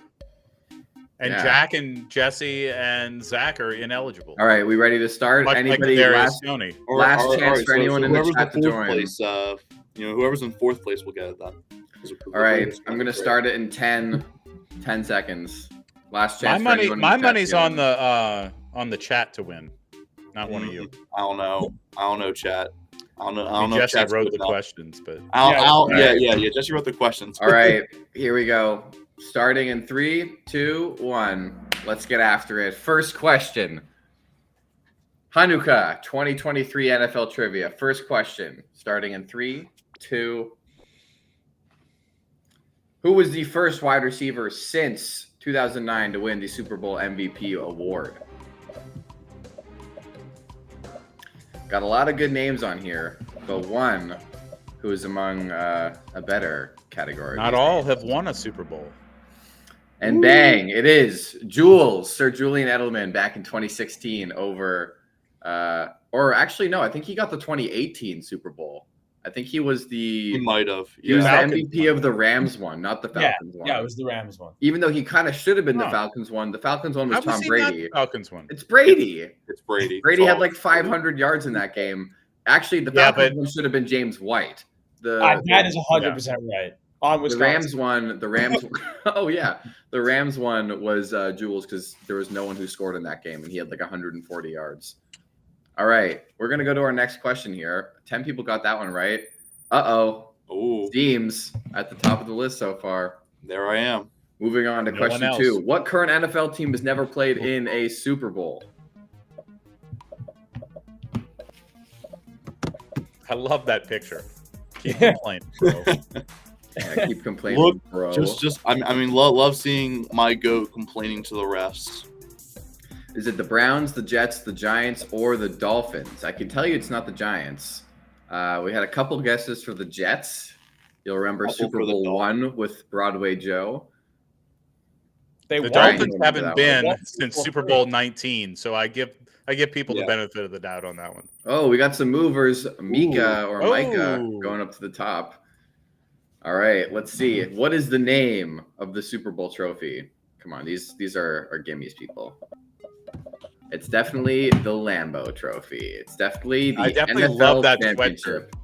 And Yeah. Jack and Jesse and Zach are ineligible. All right, we ready to start? Much Anybody like last Tony. Last chance for anyone in the whoever's chat to fourth join. Place, whoever's in fourth place will get it then. All right, I'm going to start it in 10 seconds. Last chance for anyone in My the chat money's to on join. the chat to win, not one of you. I don't know, chat. I don't know. Jesse Chat's wrote good the enough. questions, but Yeah. Jesse wrote the questions. All right, here we go. Starting in 3, 2, 1. Let's get after it. First question. Hanukkah 2023 NFL trivia. First question. Starting in 3, 2. Who was the first wide receiver since 2009 to win the Super Bowl MVP award? Got a lot of good names on here, but one who is among a better category. Not all have won a Super Bowl. And bang, it is Jules, Sir Julian Edelman, back in 2016 over, or actually, no, I think he got the 2018 Super Bowl. I think he was He might have. he was the Falcons MVP of the Rams one, not the Falcons one. Yeah, it was the Rams one. Even though he kind of should have been the Huh. Falcons one. The Falcons one was How was Tom he not Brady. the Falcons one? It's Brady. It's Brady. Brady It's had all- like 500 yards in that game. Actually, the Yeah, Falcons but- one should have been James White. That is 100% right. On The Wisconsin. Rams. Oh yeah, the Rams one was Jules because there was no one who scored in that game, and he had like 140 yards. All right, we're gonna go to our next question here. 10 people got that one right. Ooh, Steams at the top of the list so far. there I am. Moving on to No one question else. 2. What current NFL team has never played in a Super Bowl? I love that picture. Keep complaining, bro. I keep complaining, Look, bro. I mean, love seeing my goat complaining to the refs. Is it the Browns, the Jets, the Giants, or the Dolphins? I can tell you it's not the Giants. We had a couple guesses for the Jets. You'll remember Couple Super for the Bowl 1 with Broadway Joe. They The won. Dolphins remember haven't that been one. since Super Bowl 19, so I give people Yeah. the benefit of the doubt on that one. Oh, we got some movers. Mika or Micah Oh. going up to the top. All right, let's see. What is the name of the Super Bowl trophy? Come on, these are gimmies, people. It's definitely the Lambeau Trophy. It's definitely the I definitely NFL love that championship.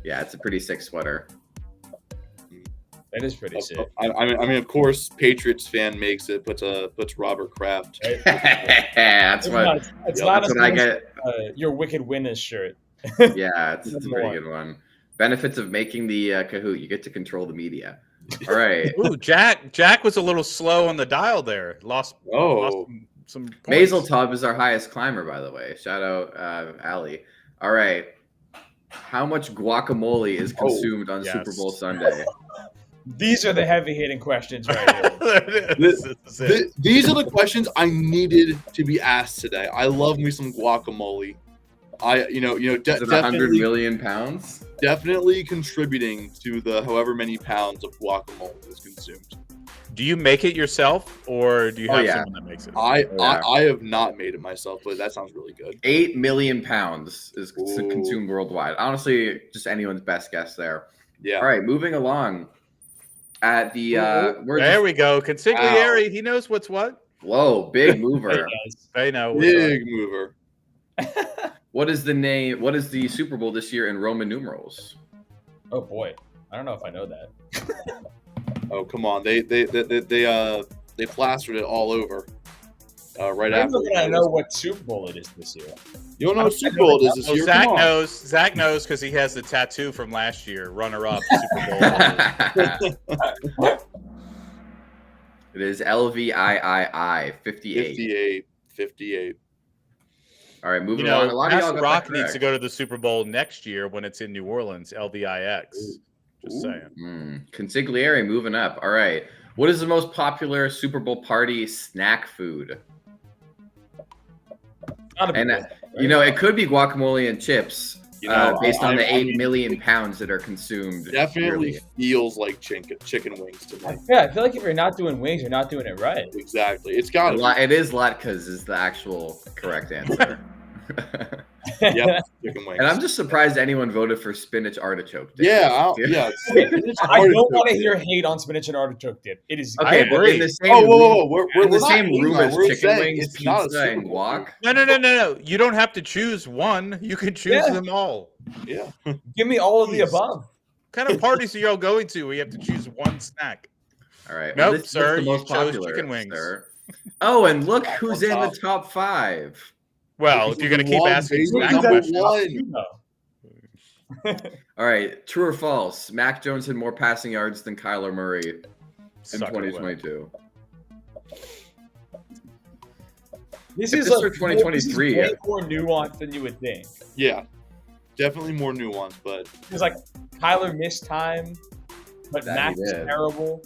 Yeah, it's a pretty sick sweater. That is pretty sick. I mean, of course, Patriots fan makes it. Puts Robert Kraft. That's what. It's Yep, not That's as what I nice get. as, your Wicked Winners shirt. Yeah, it's a pretty good one. Benefits of making the Kahoot: you get to control the media. All right, Ooh, Jack was a little slow on the dial there. Lost some points. Mazel Tov is our highest climber, by the way. Shout out, Ali. All right, how much guacamole is consumed on yes. Super Bowl Sunday? These are the heavy hitting questions right here. This is it. These are the questions I needed to be asked today. I love me some guacamole. Is it 100 million pounds? Definitely contributing to the however many pounds of guacamole is consumed. Do you make it yourself, or do you Oh, have yeah. someone that makes it? I have not made it myself, but that sounds really good. 8 million pounds is Ooh. consumed worldwide. Honestly, just anyone's best guess there. Yeah. All right, moving along. At the There we go. Consigliere, he knows what's what. Whoa, big mover. Hey, guys. They know. what's up. Big mover. What is the name? What is the Super Bowl this year in Roman numerals? Oh boy, I don't know if I know that. Oh, come on. They plastered it all over. Right I'm after. looking at know what Super Bowl it is this year. You don't know what Super Bowl it is this Oh, year? Zach Come on. knows. Zach knows because he has the tattoo from last year, runner-up Super Bowl. It is LVIII 58. 58. All right, moving You on. A know, lot of y'all Castle got Rock that needs to correct. go to the Super Bowl next year when it's in New Orleans. LVIX. Just saying. Consigliere moving up. All right. What is the most popular Super Bowl party snack food? Not a big And deal. it could be guacamole and chips, based on the I 8 mean, million pounds that are consumed. Definitely yearly. feels like chicken wings to me. Yeah, I feel like if you're not doing wings, you're not doing it right. Exactly. It's got to It is latkes is the actual correct answer. be. Yep, chicken wings. And I'm just surprised anyone voted for spinach artichoke dip. Yeah, it's I hard don't to- want to hear hate on spinach and artichoke dip. It is Okay, I but agree. in the same Oh, whoa, whoa, room, whoa. in We're the not same hating room on it. as We're chicken saying wings, it's not a pizza, Super and Bowl. guac. No. You don't have to choose one. You can choose Yeah. them all. Yeah. give me all of the Jeez. above. What kind of parties are y'all going to where you have to choose one snack? All right. Nope, this is sir, the you most chose popular, chicken wings. sir. Oh, and look who's in the top. top 5. Well, if you're going to keep One, asking baby, snack number questions, one. All right, true or false? Mac Jones had more passing yards than Kyler Murray in suck it away. 2022. This If is this a were 2023, way more nuanced than you would think. Yeah. Definitely more nuanced, but Because like Kyler missed time. But That Mac he is did. terrible.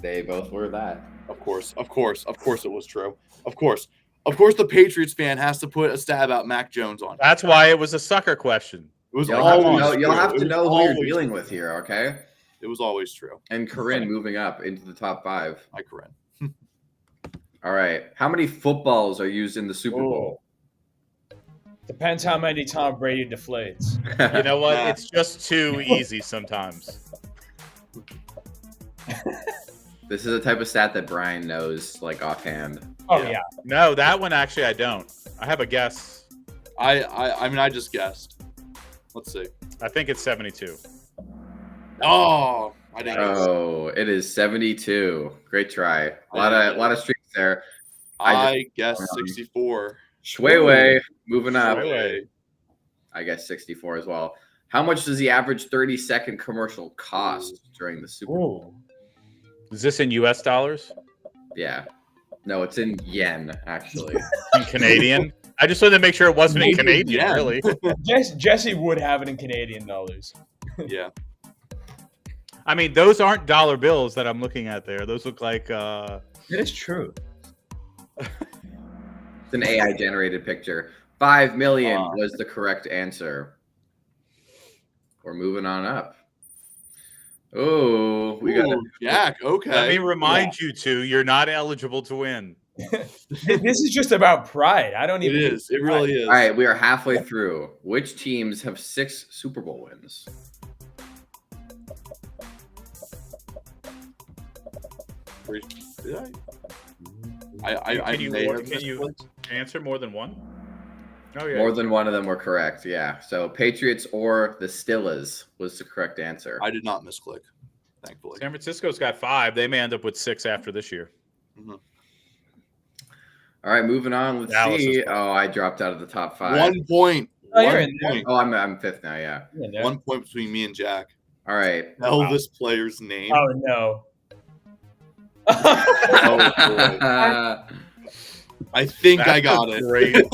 They both were that. Of course it was true. Of course the Patriots fan has to put a stab out Mac Jones on. That's why it was a sucker question. It was You'll have to always know, true. you'll have It to was know who you're always dealing true. with here, okay? It was always true. And Corinne moving up into the top 5. Hi, Corinne. All right. How many footballs are used in the Super Bowl? Depends how many Tom Brady deflates. You know what? Nah. It's just too easy sometimes. This is a type of stat that Brian knows, like offhand. Oh Yeah. yeah. No, that one actually I don't. I have a guess. I mean I just guessed. Let's see. I think it's 72. Oh, I didn't guess. Oh, it is 72. Great try. A lot of streaks there. I guess 64. Shway moving up. Shway. I guess 64 as well. How much does the average 30-second commercial cost during the Super Bowl? Is this in US dollars? Yeah. No, it's in yen, actually. In Canadian? I just wanted to make sure it wasn't in Canadian, Yeah. really. Jesse would have it in Canadian dollars. Yeah. I mean, those aren't dollar bills that I'm looking at there. Those look like That is true. It's an AI generated picture. 5 million was the correct answer. We're moving on up. Oh, we got Ooh, Jack. Okay. Let me remind you two, you're not eligible to win. This is just about pride. I don't It even. is. It really is. All right, we are halfway through. Which teams have 6 Super Bowl wins? Did I Can you, may more- have can you misclicked. answer more than one? Oh, yeah. More than one of them were correct. Yeah. So Patriots or the Steelers was the correct answer. I did not misclick, thankfully. San Francisco's got 5. They may end up with 6 after this year. All right, moving on. Let's Dallas see. is- Oh, I dropped out of the top 5. 1 point. Oh, you're 1 in there. point. Oh, I'm 5th now. Yeah. Yeah. 1 point between me and Jack. All right. Tell this player's name. Oh no. Oh, boy. I think I That's got a it. great-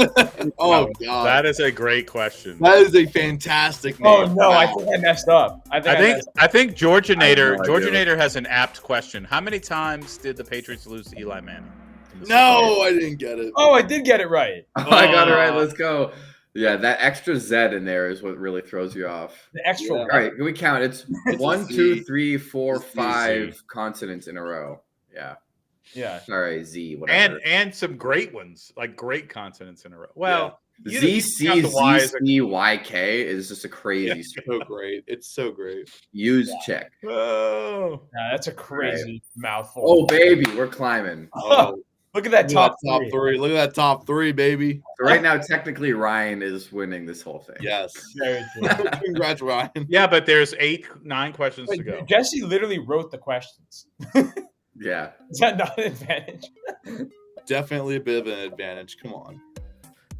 Oh god, That is a great question. that is a fantastic name. Oh no, I Wow. think I messed up. I think Georgia Nader, no Georgia idea. Nader has an apt question. How many times did the Patriots lose to Eli Manning? No, I didn't get it. Oh, I did get it right. Oh, I got it right. Let's go. Yeah, that extra Z in there is what really throws you off. The extra. Yeah. All right, can we count? It's It's 1, a 2, Z. 3, 4, It's a Z. 5 consonants in a row. Yeah. Yeah. Sorry, Z. Whatever. And some great ones, like great consonants in a row. Well, you Z you C count the Y Z as a- C Y K is just a crazy So great. It's so great. use check. Oh, Nah, that's a crazy mouthful. Oh baby, we're climbing. Oh, Look at that look at top, that top three. three. Look at that top 3, baby. So right now, technically, Ryan is winning this whole thing. Yes. Very true. Congrats, Ryan. yeah, but there's 9 questions to Wait, go. Jesse literally wrote the questions. Yeah. Is that not an advantage? Definitely a bit of an advantage. Come on.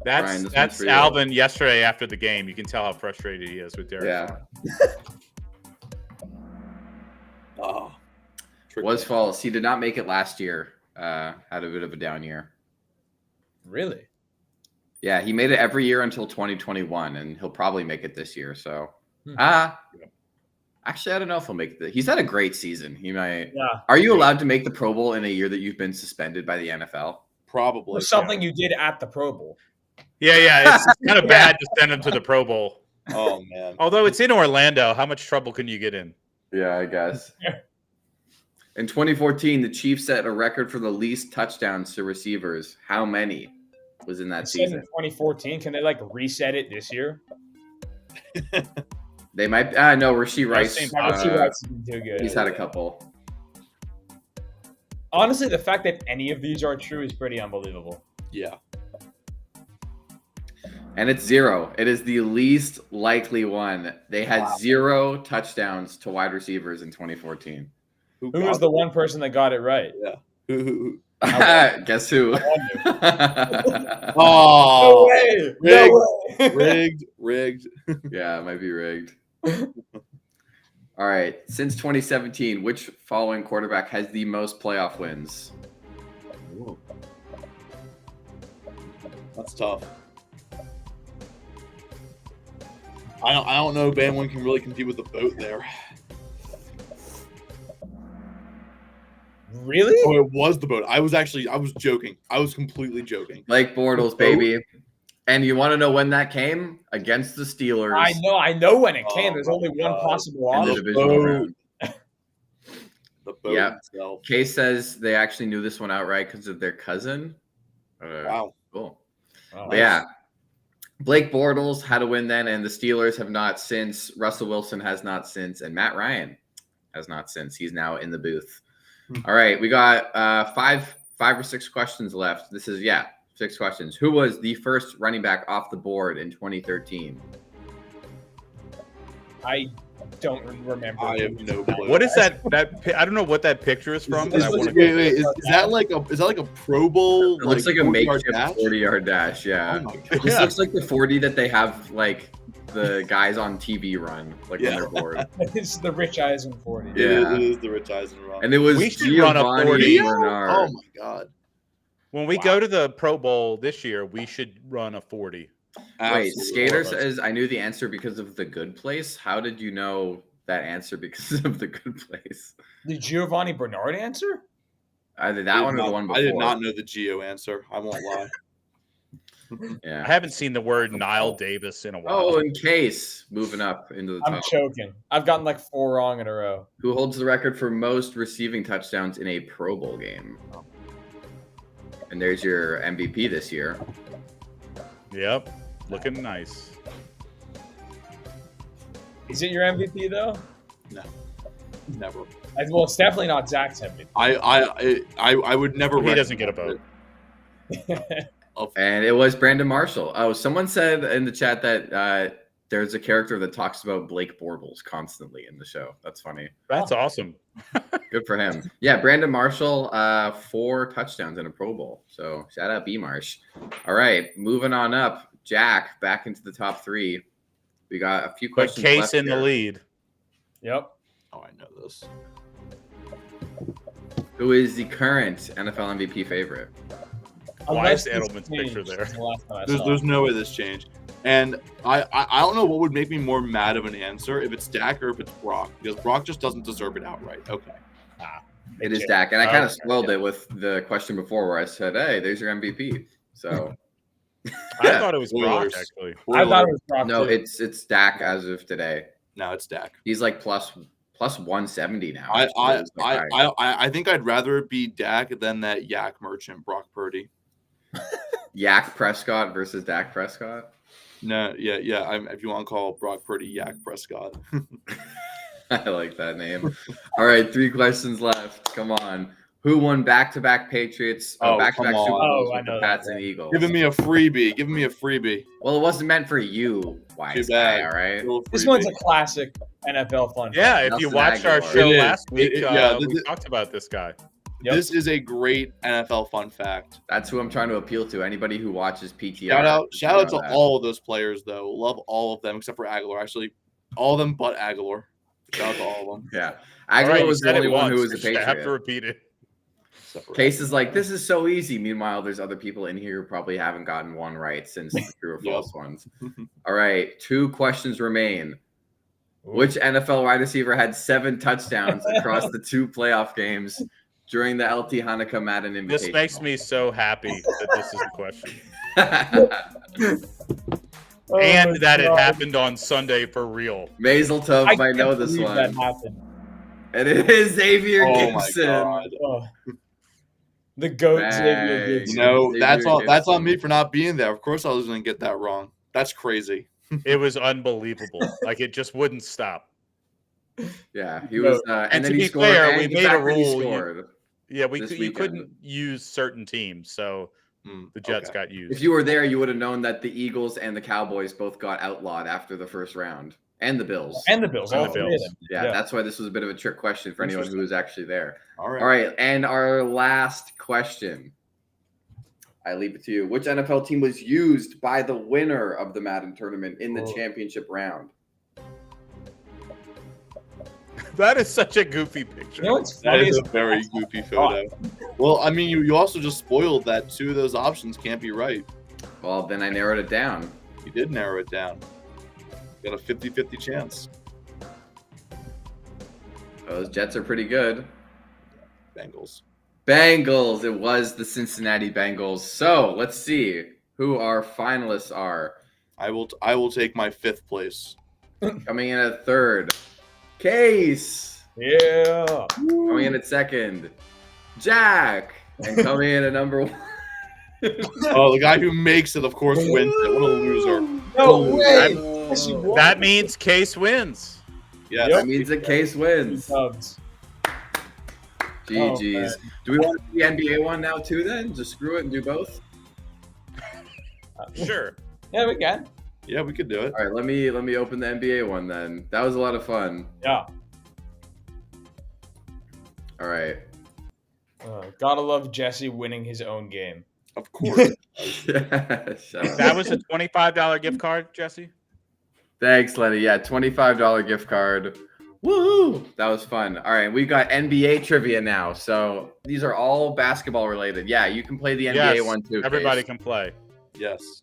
That's Ryan, this one's that's for you. Alvin yesterday after the game. You can tell how frustrated he is with Derek. Yeah. Oh. Was false. He did not make it last year. Had a bit of a down year. Really? Yeah, he made it every year until 2021, and he'll probably make it this year. So, actually, I don't know if he'll make it. He's had a great season. He might. Yeah. Are you allowed to make the Pro Bowl in a year that you've been suspended by the NFL? Probably. Or something you did at the Pro Bowl. Yeah. It's kind of bad to send him to the Pro Bowl. Oh man. Although it's in Orlando, how much trouble can you get in? Yeah, I guess. In 2014, the Chiefs set a record for the least touchdowns to receivers. How many was in that Said in season? 2014. Can they like reset it this year? They might. No, Rasheed Rice. Rasheed Rice isn't too good. He's had a couple. Honestly, the fact that any of these are true is pretty unbelievable. Yeah. And it's 0. It is the least likely one. They had 0 touchdowns to wide receivers in 2014. Who was the one person that got it right? Who? Guess who? Oh. way! Rigged. Yeah, it might be rigged. All right. Since 2017, which following quarterback has the most playoff wins? That's tough. I don't know if anyone can really compete with the boat there. Really? Oh, it was the boat. I was joking. I was completely joking. Blake Bortles, baby. And you want to know when that came? Against the Steelers. I know when it came. Oh There's my only one God. possible in the option. divisional round. The boat Yeah. itself. Case says they actually knew this one outright because of their cousin. Wow. Cool. Oh, But yeah. Blake Bortles had a win then, and the Steelers have not since. Russell Wilson has not since, and Matt Ryan has not since. He's now in the booth. All right, we got five or six questions left. This is 6 questions. Who was the first running back off the board in 2013? I don't remember. I have no clue. What is that? I don't know what that picture is from. But I wanna Wait, is that like a Pro Bowl? It looks like a 40-yard makeshift dash? 40-yard dash. Yeah. Oh my God. This looks like the 40 that they have like the guys on TV run when they're bored. It's the Rich Eisen 40. Yeah. It is the Rich Eisen run. And it was We should run a 40. Giovanni Bernard. Oh my God. When we go to the Pro Bowl this year, we should run a 40. Wait, Absolutely. Skater says I knew the answer because of the good place. How did you know that answer because of the good place? The Giovanni Bernard answer? Either that one or the one before. I did not know the Geo answer. I won't lie. Yeah. I haven't seen the word Nile Davis in a while. Oh, in case moving up into the I'm top. choking. I've gotten like 4 wrong in a row. Who holds the record for most receiving touchdowns in a Pro Bowl game? And there's your MVP this year. Yep, looking nice. Is it your MVP though? Never. Well, it's definitely not Zach's MVP. I would never. He doesn't get a vote. And it was Brandon Marshall. Oh, someone said in the chat that there's a character that talks about Blake Bortles constantly in the show. That's funny. That's awesome. Good for him. Yeah, Brandon Marshall, 4 touchdowns in a Pro Bowl. So shout out B Marsh. All right, moving on up. Jack back into the top 3. We got a few But questions. Case left in the here. lead. Yep. Oh, I know this. Who is the current NFL MVP favorite? Why is Unless it's Edelman's changed picture there? since the last time I saw There's it. no way this changed. And I don't know what would make me more mad of an answer, if it's Dak or if it's Brock, because Brock just doesn't deserve it outright. Okay. It is Dak. And I kind of Okay, spoiled it with the question before where I said, hey, there's your MVP. So I thought it was Brock, Spoilers. actually. I thought it was Brock. no, too. it's Dak as of today. Now it's Dak. He's like plus 170 now. I think I'd rather it be Dak than that yak merchant Brock Purdy. Yak Prescott versus Dak Prescott. No, yeah. If you want to call Brock Purdy Yak Prescott. I like that name. All right, 3 questions left. Come on. Who won back-to-back Patriots? Oh, Back-to-back come Super on. Bowls Oh, I with the know Pats that, and yeah. Eagles? Giving me a freebie. Give me a freebie. Well, it wasn't meant for you, wise Too guy. bad. All right. Little This freebie. one's a classic NFL fun. Yeah, fact. if you Nelson watched our Aguilar. show It is. last week, Yeah, we talked about this guy. Yep. This is a great NFL fun fact. That's who I'm trying to appeal to. Anybody who watches PTR. Shout out to that. all of those players, though. Love all of them except for Aguilar. Actually, all of them but Aguilar. Shout out to all of them. Yeah. All Aguilar right, you was the said it only one who once. was a You should have to Patriot. repeat it. Except for Case is like, this is so easy. Meanwhile, there's other people in here who probably haven't gotten one right since the true or Yep. false ones. All right, 2 questions remain. Which NFL wide receiver had 7 touchdowns across the 2 playoff games during the LT Hanukkah Madden Invitational? This makes me so happy that this is the question. Oh And my that it God. happened on Sunday for real. Mazel Tov I might can't know this believe one. That happened. And it is Xavier Oh my Gibson. God. Oh. The goat Bang. Xavier Gibson. No, Xavier that's on Gibson. me for not being there. Of course, I was going to get that wrong. That's crazy. It was unbelievable. Like it just wouldn't stop. Yeah, he was. And And then to he be scored. fair, and we the made a fact that he rule, scored. Yeah, This you weekend. couldn't use certain teams, so the Jets Okay. got used. If you were there, you would have known that the Eagles and the Cowboys both got outlawed after the first round, and the Bills. And the Bills. And All the 3 of Bills. them. Yeah, that's why this was a bit of a trick question for anyone who was actually there. All right. All right, and our last question. I leave it to you. Which NFL team was used by the winner of the Madden tournament in the Oh. championship round? That is such a goofy picture. You know what's That funny is is a very goofy photo. Well, I mean, you also just spoiled that 2 of those options can't be right. Well, then I narrowed it down. You did narrow it down. You got a 50-50 chance. Those Jets are pretty good. Bengals. Bengals. It was the Cincinnati Bengals. So let's see who our finalists are. I will take my 5th place. Coming in at 3rd, Case. Yeah. Coming in at 2nd, Jack. And coming in at number 1. Oh, the guy who makes it, of course, wins it. What a loser. No way. That means Case wins. Yes. That means that Case wins. Subs. GG's. Do we want the NBA one now too then? Just screw it and do both? Sure. Yeah, we can. Yeah, we could do it. All right, let me open the NBA one then. That was a lot of fun. Yeah. All right. Gotta love Jesse winning his own game. Of course. Shut up. That was a $25 gift card, Jesse. Thanks, Lenny. Yeah, $25 gift card. Woohoo! That was fun. All right, we got NBA trivia now. So these are all basketball related. Yeah, you can play the NBA Yes, one too. everybody Case. can play. Yes.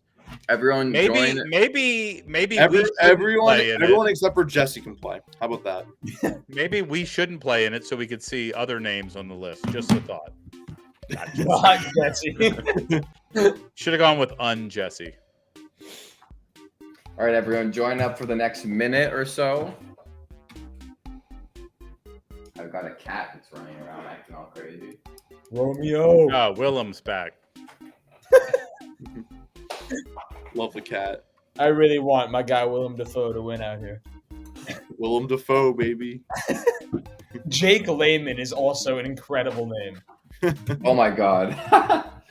Everyone join. Maybe Everyone except for Jesse can play. How about that? Maybe we shouldn't play in it so we could see other names on the list. Just a thought. God, Jesse. Should have gone with un-Jesse. All right, everyone, join up for the next minute or so. I've got a cat that's running around acting all crazy. Romeo. Oh, Willem's back. Love the cat. I really want my guy Willem Dafoe to win out here. Willem Dafoe, baby. Jake Layman is also an incredible name. Oh my god.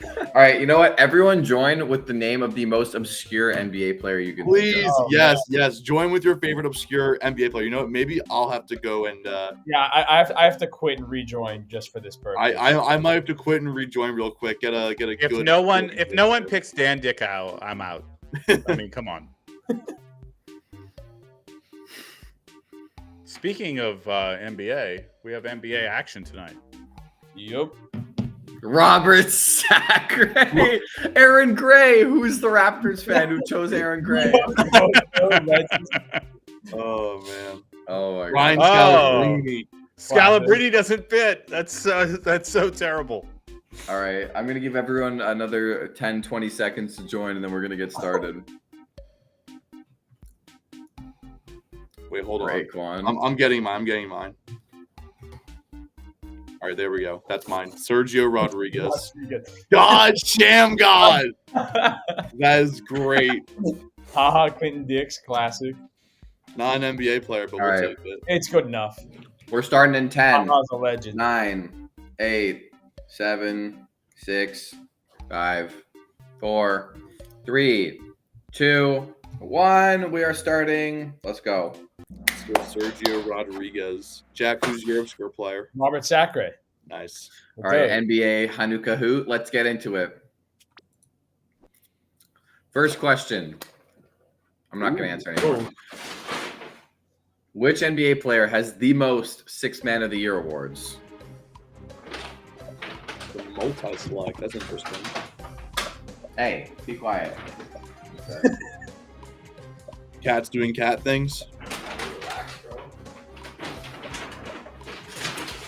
All right, you know what? Everyone join with the name of the most obscure NBA player you can think Please, of. Oh, yes. Join with your favorite obscure NBA player. You know what? Maybe I'll have to go and Yeah, I have to quit and rejoin just for this purpose. I might have to quit and rejoin real quick. Get a If good. no one picks Dan Dickau, I'm out. I mean, come on. Speaking of NBA, we have NBA action tonight. Yep. Robert Sacre. Aaron Gray. Who's the Raptors fan who chose Aaron Gray? Oh man. Oh my god. Ryan Oh. Scalabrine. Scalabrine doesn't fit. That's so terrible. All right, I'm going to give everyone another 10, 20 seconds to join, and then we're going to get started. Wait, hold on. Right, Quan. I'm getting mine. All right, there we go. That's mine. Sergio Rodriguez. God, sham God. That is great. Haha, Clinton Dix, classic. Not an NBA player, but All we'll right. take it. It's good enough. We're starting in 10, Haha's a legend. 9, 8, 7, 6, 5, 4, 3, 2, 1. We are starting. Let's go. Let's go Sergio Rodriguez. Jack, who's your obscure player? Robert Sacre. Nice. All right, NBA Hanukkah hoot. Let's get into it. First question. I'm not going to answer anymore. Which NBA player has the most Sixth Man of the Year awards? The multi-select. That's interesting. Hey, be quiet. Cat's doing cat things.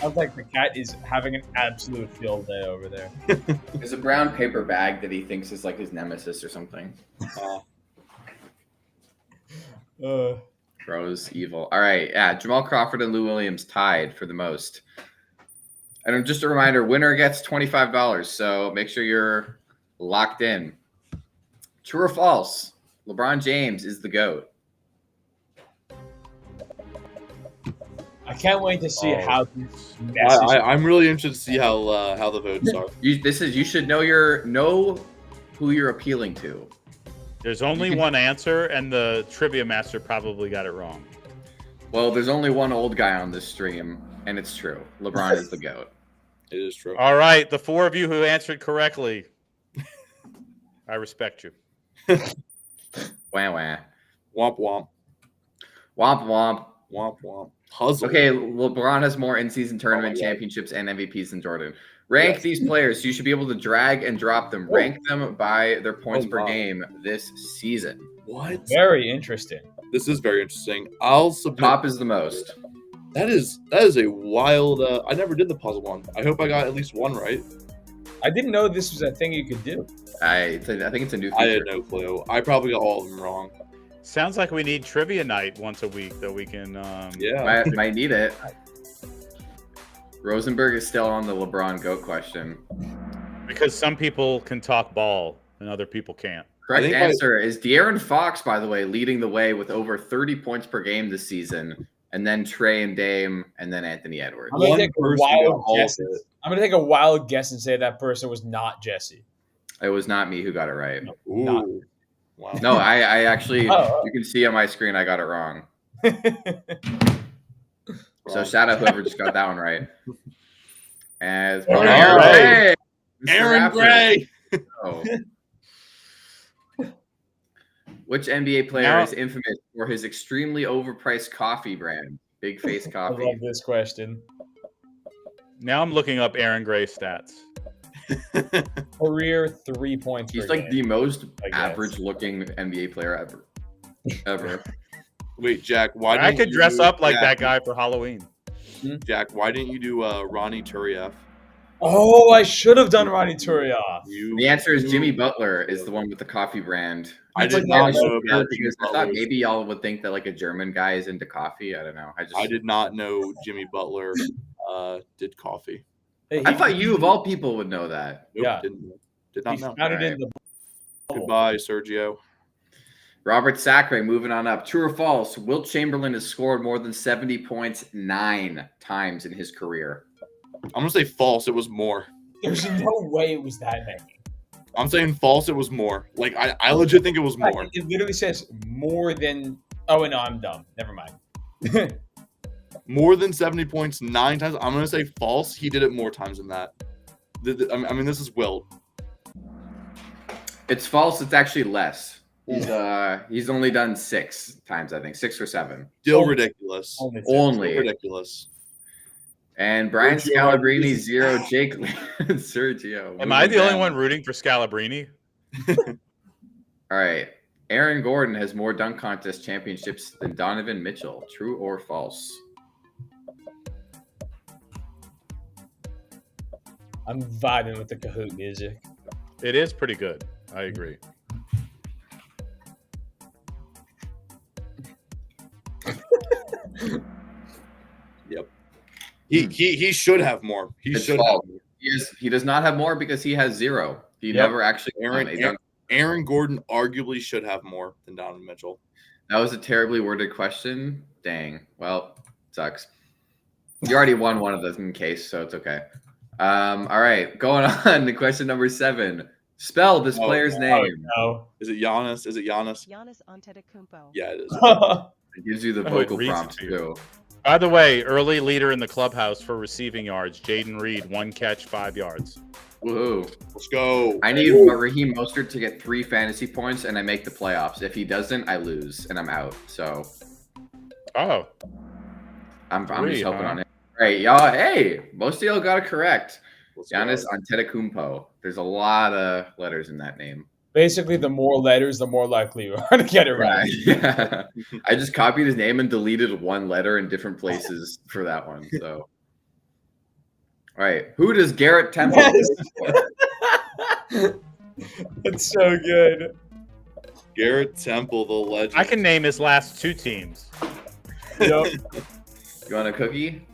Sounds like the cat is having an absolute field day over there. There's a brown paper bag that he thinks is like his nemesis or something. Bro's evil. All right, yeah. Jamal Crawford and Lou Williams tied for the most. And just a reminder, winner gets $25, so make sure you're locked in. True or false? LeBron James is the GOAT. I can't wait to see how this I'm really interested to see how the votes are. You should know who you're appealing to. There's only one answer, and the trivia master probably got it wrong. Well, there's only one old guy on this stream, and it's true. LeBron is the GOAT. It is true. All right, the four of you who answered correctly, I respect you. Wah wah. Womp womp. Womp womp. Womp womp. Puzzle. Okay, LeBron has more in-season tournament championships and MVPs than Jordan. Rank these players. You should be able to drag and drop them. Rank them by their points per game this season. What? Very interesting. This is very interesting. I'll submit. Top is the most. That is a wild. I never did the puzzle one. I hope I got at least one right. I didn't know this was a thing you could do. I think it's a new I feature. had no clue. I probably got all of them wrong. Sounds like we need trivia night once a week that we can. Yeah. Might need it. Rosenberg is still on the LeBron GOAT question. Because some people can talk ball and other people can't. Correct think answer is De'Aaron Fox, by the way, leading the way with over 30 points per game this season, and then Trey and Dame, and then Anthony Edwards. I'm gonna One take a person wild got all guess. of it. I'm gonna take a wild guess and say that person was not Jesse. It was not me who got it right. Ooh. Not- Wow. No, I actually, Oh. you can see on my screen, I got it wrong. So Wrong. shout out whoever just got that one right. And Aaron Gray. Mr. Aaron Raptor. Gray. Oh. Which NBA player Now- is infamous for his extremely overpriced coffee brand? Big Face I Coffee. love this question. Now I'm looking up Aaron Gray stats. Career 3 points. He's per like game. the most I guess. average-looking NBA player ever. Wait, Jack. Why? I didn't could you dress do- up like Jack, that guy for Halloween. Jack, why didn't you do Ronnie Turieff? Oh, I should have done Ronnie Turioff. The answer is Jimmy Butler is the one with the coffee brand. I did But not that was know weird about because Jimmy I thought Butler. maybe y'all would think that like a German guy is into coffee. I don't know. I did not know Jimmy Butler did coffee. Hey, I thought you of all people would know that. Nope, Yeah. did not he know. found it in Alright. the bubble. Goodbye, Sergio. Robert Sacre, moving on up. True or false? Wilt Chamberlain has scored more than 70 points 9 times in his career. I'm gonna say false. It was more. There's no way it was that many. I'm saying false. It was more. Like I legit think it was more. It literally says more than. Oh, no, I'm dumb. Never mind. More than 70 points 9 times. I'm gonna say false. He did it more times than that. I mean, this is Wilt. It's false. It's actually less. He's only done 6 times, I think, 6 or 7. Still Oh. ridiculous. Only two. Still Only. ridiculous. And Brian Sergio Scalabrine, Rodriguez. 0. Jake Sergio. Am I the moving only down. one rooting for Scalabrini? All right. Aaron Gordon has more dunk contest championships than Donovan Mitchell. True or false? I'm vibing with the Kahoot music. It is pretty good. I agree. He should have more. He It's should false. have more. He does not have more because he has 0. He Yep. never actually won Aaron, a dunk. Aaron Gordon arguably should have more than Donovan Mitchell. That was a terribly worded question. Dang. Well, sucks. You already won one of those in case, so it's okay. All right, going on to question number 7. Spell this Oh, player's Oh, name. no. Is it Giannis? Is it Giannis? Giannis Antetokounmpo. Yeah, it is. It gives you the Oh, it vocal reads it prompt to you. too. By the way, early leader in the clubhouse for receiving yards, Jaden Reed, 1 catch, 5 yards. Woohoo! Let's go. I need Raheem Mostert to get 3 fantasy points, and I make the playoffs. If he doesn't, I lose and I'm out. So Oh, I'm just Three, hoping huh? on it. All right, y'all. Hey, most of y'all got it correct. Let's go. Giannis Antetokounmpo. There's a lot of letters in that name. Basically, the more letters, the more likely you are to get it right. Yeah. I just copied his name and deleted 1 letter in different places for that one. So, all right, who does Garrett Temple? Yes. It's so good. Garrett Temple, the legend. I can name his last 2 teams. Yep. You want a cookie?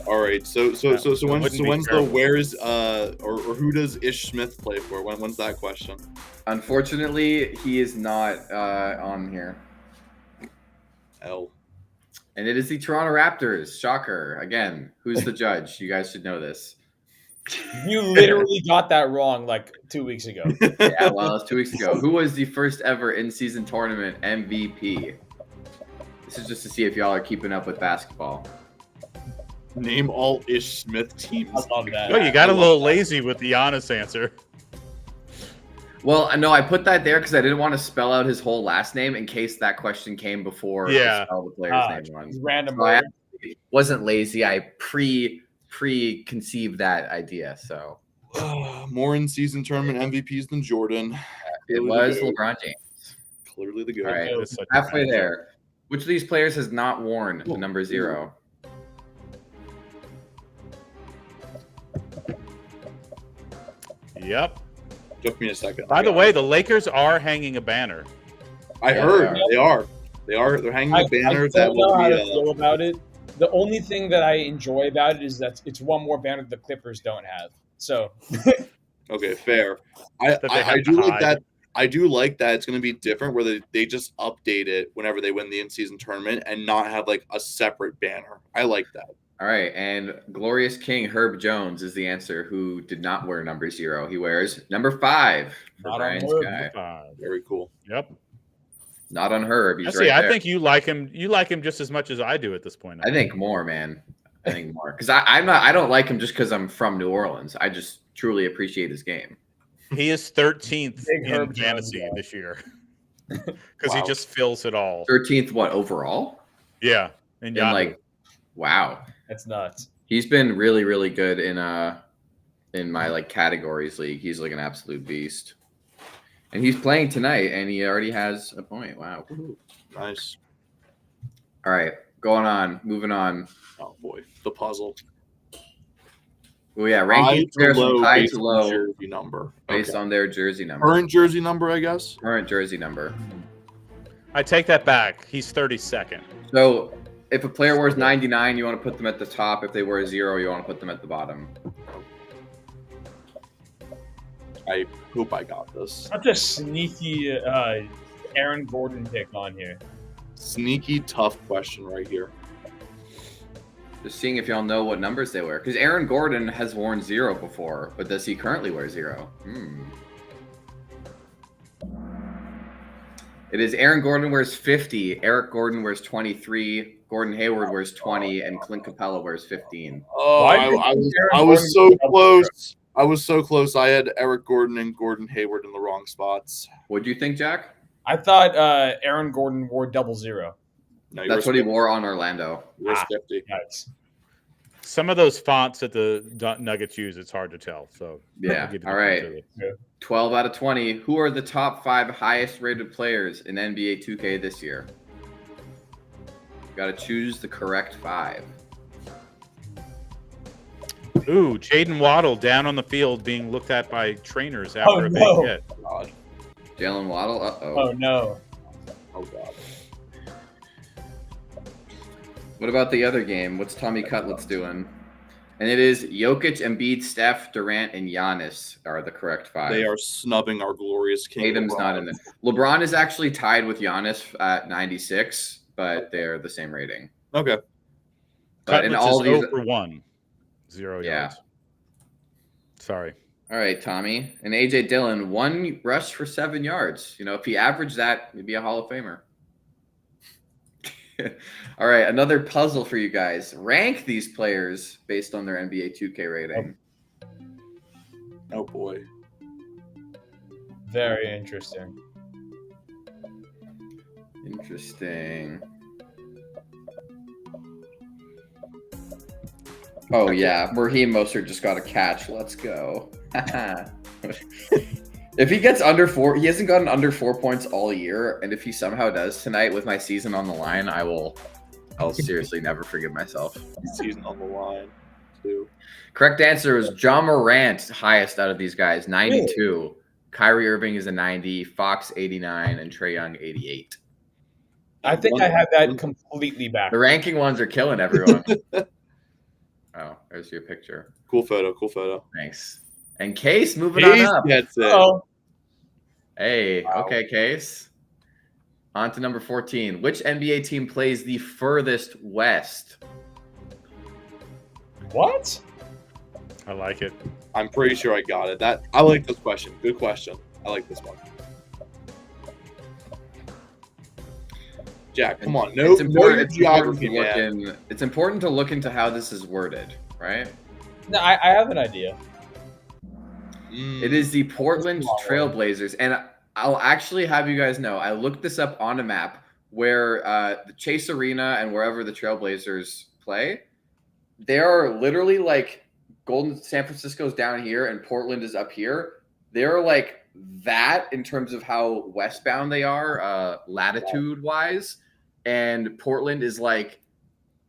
All right. So when's wouldn't be the terrible. where is or who does Ish Smith play for? When's that question? Unfortunately, he is not on here. L. And it is the Toronto Raptors. Shocker. Again, who's the judge? You guys should know this. You literally got that wrong like 2 weeks ago. Yeah, well, it's 2 weeks ago. Who was the first ever in-season tournament MVP? This is just to see if y'all are keeping up with basketball. Name all Ish Smith teams. I love that. Oh, you got a little lazy with the honest answer. Well, no, I put that there because I didn't want to spell out his whole last name in case that question came before Yeah. I spell the player's name once. Random So I word. actually wasn't lazy. I preconceived that idea. So More in-season tournament MVPs than Jordan. it Clearly was the GOAT. LeBron James. Clearly the good. All right. That is such a Halfway bad there. Which of these players has not worn the number 0? Yep. Took me a second. By the way, the Lakers are hanging a banner. I heard they are. They're hanging a banner I that don't know will how be. to feel about it. The only thing that I enjoy about it is that it's one more banner the Clippers don't have. So Okay, fair. That they I have do to like hide. that. I do like that it's going to be different, where they just update it whenever they win the in-season tournament and not have like a separate banner. I like that. All right, and Glorious King Herb Jones is the answer, who did not wear number 0. He wears number 5 for Not on Brian's Herb. guy. Very cool. Yep. Not on Herb. He's See, right I there. think you like him. You like him just as much as I do at this point. I think more, man. I think more because I don't like him just because I'm from New Orleans. I just truly appreciate his game. He is 13th Big in Herb Jones fantasy guy. this year because he Wow. just fills it all. 13th, what overall? Yeah, and And Yahoo. like, wow, that's nuts. he's been really, really good in my like categories league. He's like an absolute beast, and he's playing tonight, and he already has a point. Wow. Nice. All right, moving on. Oh boy, the puzzle. Oh yeah, High ranking to players from low high based to on low jersey number. based Okay. on their jersey number. Current jersey number, I guess. Current jersey number. I take that back. He's 32nd. So if a player wears 99, you want to put them at the top. If they wear 0, you want to put them at the bottom. I hope I got this. Such a sneaky Aaron Gordon pick on here. Sneaky tough question right here. Just seeing if y'all know what numbers they wear. Because Aaron Gordon has worn 0 before, but does he currently wear 0? It is Aaron Gordon wears 50, Eric Gordon wears 23, Gordon Hayward wears 20, and Clint Capella wears 15. Oh, Why I did was Aaron Gordon so go close. I was so close. I had Eric Gordon and Gordon Hayward in the wrong spots. What do you think, Jack? I thought Aaron Gordon wore 00. No, That's what he wore on Orlando. You're 50. Nice. Some of those fonts that the Nuggets use, it's hard to tell. So Yeah. I'll give you All that right. too. 12 out of 20. Who are the top 5 highest rated players in NBA 2K this year? Got to choose the correct 5. Ooh, Jaden Waddle down on the field being looked at by trainers after Oh, a big no. hit. God. Jalen Waddle. Oh no. Oh God. What about the other game? What's Tommy Cutlets doing? And it is Jokic, Embiid, Steph, Durant, and Giannis are the correct 5. They are snubbing our glorious king. Tatum's LeBron. not in there. LeBron is actually tied with Giannis at 96, but they're the same rating. Okay. But in Cutlets all is these, 0 for 1. 0 Yeah. yards. Sorry. all right, Tommy and AJ Dillon, 1 rush for 7 yards. You know, if he averaged that, he'd be a Hall of Famer. All right, another puzzle for you guys. Rank these players based on their NBA 2K rating. Oh boy. Very interesting. Interesting. Oh yeah, Raheem Mostert just got a catch. Let's go. If he gets under 4, he hasn't gotten under 4 points all year, and if he somehow does tonight with my season on the line, I'll seriously never forgive myself. Season on the line, too. Correct answer was John Morant, highest out of these guys, 92. Kyrie Irving is a 90, Fox 89, and Trae Young 88. I think I had that completely back. The ranking ones are killing everyone. Oh, there's your picture. Cool photo. Cool photo. Thanks. And Case moving on Ace up. gets it. Oh, Hey, Wow. okay, Case. On to number 14. Which NBA team plays the furthest west? what? I like it. I'm pretty sure I got it. I like this question. Good question. I like this one. Jack, come on. No, It's important, it's geography, to look man. it's important to look into how this is worded, right? No, I have an idea. It is the Portland Trailblazers, and I'll actually have you guys know, I looked this up on a map where the Chase Arena and wherever the Trailblazers play, they are literally like San Francisco's down here and Portland is up here. They're like that in terms of how westbound they are, latitude-wise. and Portland is like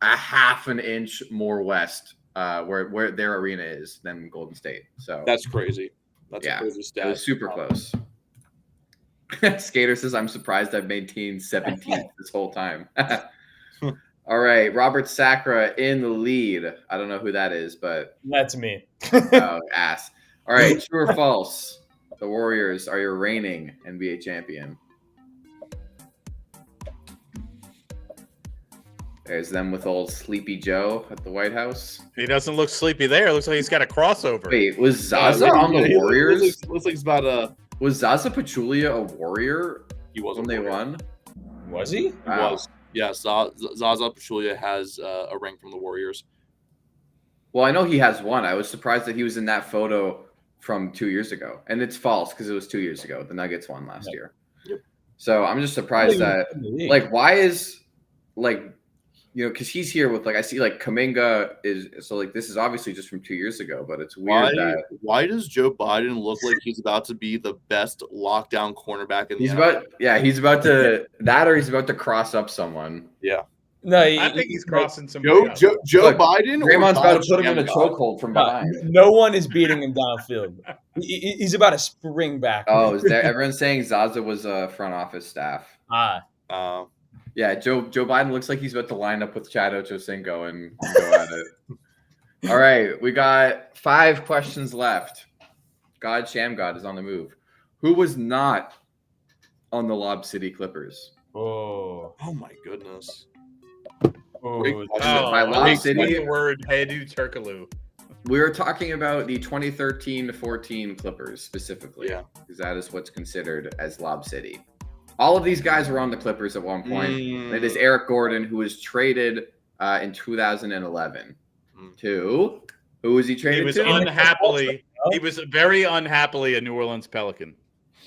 a half an inch more west, where their arena is than Golden State. So That's crazy. That's yeah, a crazy it stat. was super close. Skater says, I'm surprised I've maintained 17th this whole time. All right, Robert Sacra in the lead. I don't know who that is, but That's me. oh, ass. All right, true or false? The Warriors are your reigning NBA champion. There's them with old Sleepy Joe at the White House. He doesn't look sleepy there. It looks like he's got a crossover. Wait, was Zaza on the Warriors? Looks like he's about a. Was Zaza Pachulia a Warrior He was when they won? Was he? He was. Yeah, Zaza Pachulia has a ring from the Warriors. Well, I know he has one. I was surprised that he was in that photo from 2 years ago. And it's false because it was 2 years ago. The Nuggets won last year. Yep. So I'm just surprised that, like, why is, like, you know, because he's here with, like, I see, like, Kuminga is, so, like, this is obviously just from 2 years ago, but it's weird Why does Joe Biden look like he's about to be the best lockdown cornerback in the NFL? He's about to, that or he's about to cross up someone. Yeah. No, I think he's crossing somebody up. Joe Look, Biden? Draymond's or about to put him in a Shamgar? chokehold from behind. no one is beating him downfield. He's about to spring back. Oh, is there, everyone's saying Zaza was a front office staff. Yeah, Joe Biden looks like he's about to line up with Chad Ochocinco and go at it. All right, we got 5 questions left. God Shamgod is on the move. Who was not on the Lob City Clippers? Oh, my goodness. oh, By Lob City, the word Hedu Turkaloo. we were talking about the 2013-14 Clippers specifically. Yeah. Because that is what's considered as Lob City. All of these guys were on the Clippers at one point. It is Eric Gordon, who was traded in 2011 to, who was he traded He was to? unhappily, he was very unhappily a New Orleans Pelican.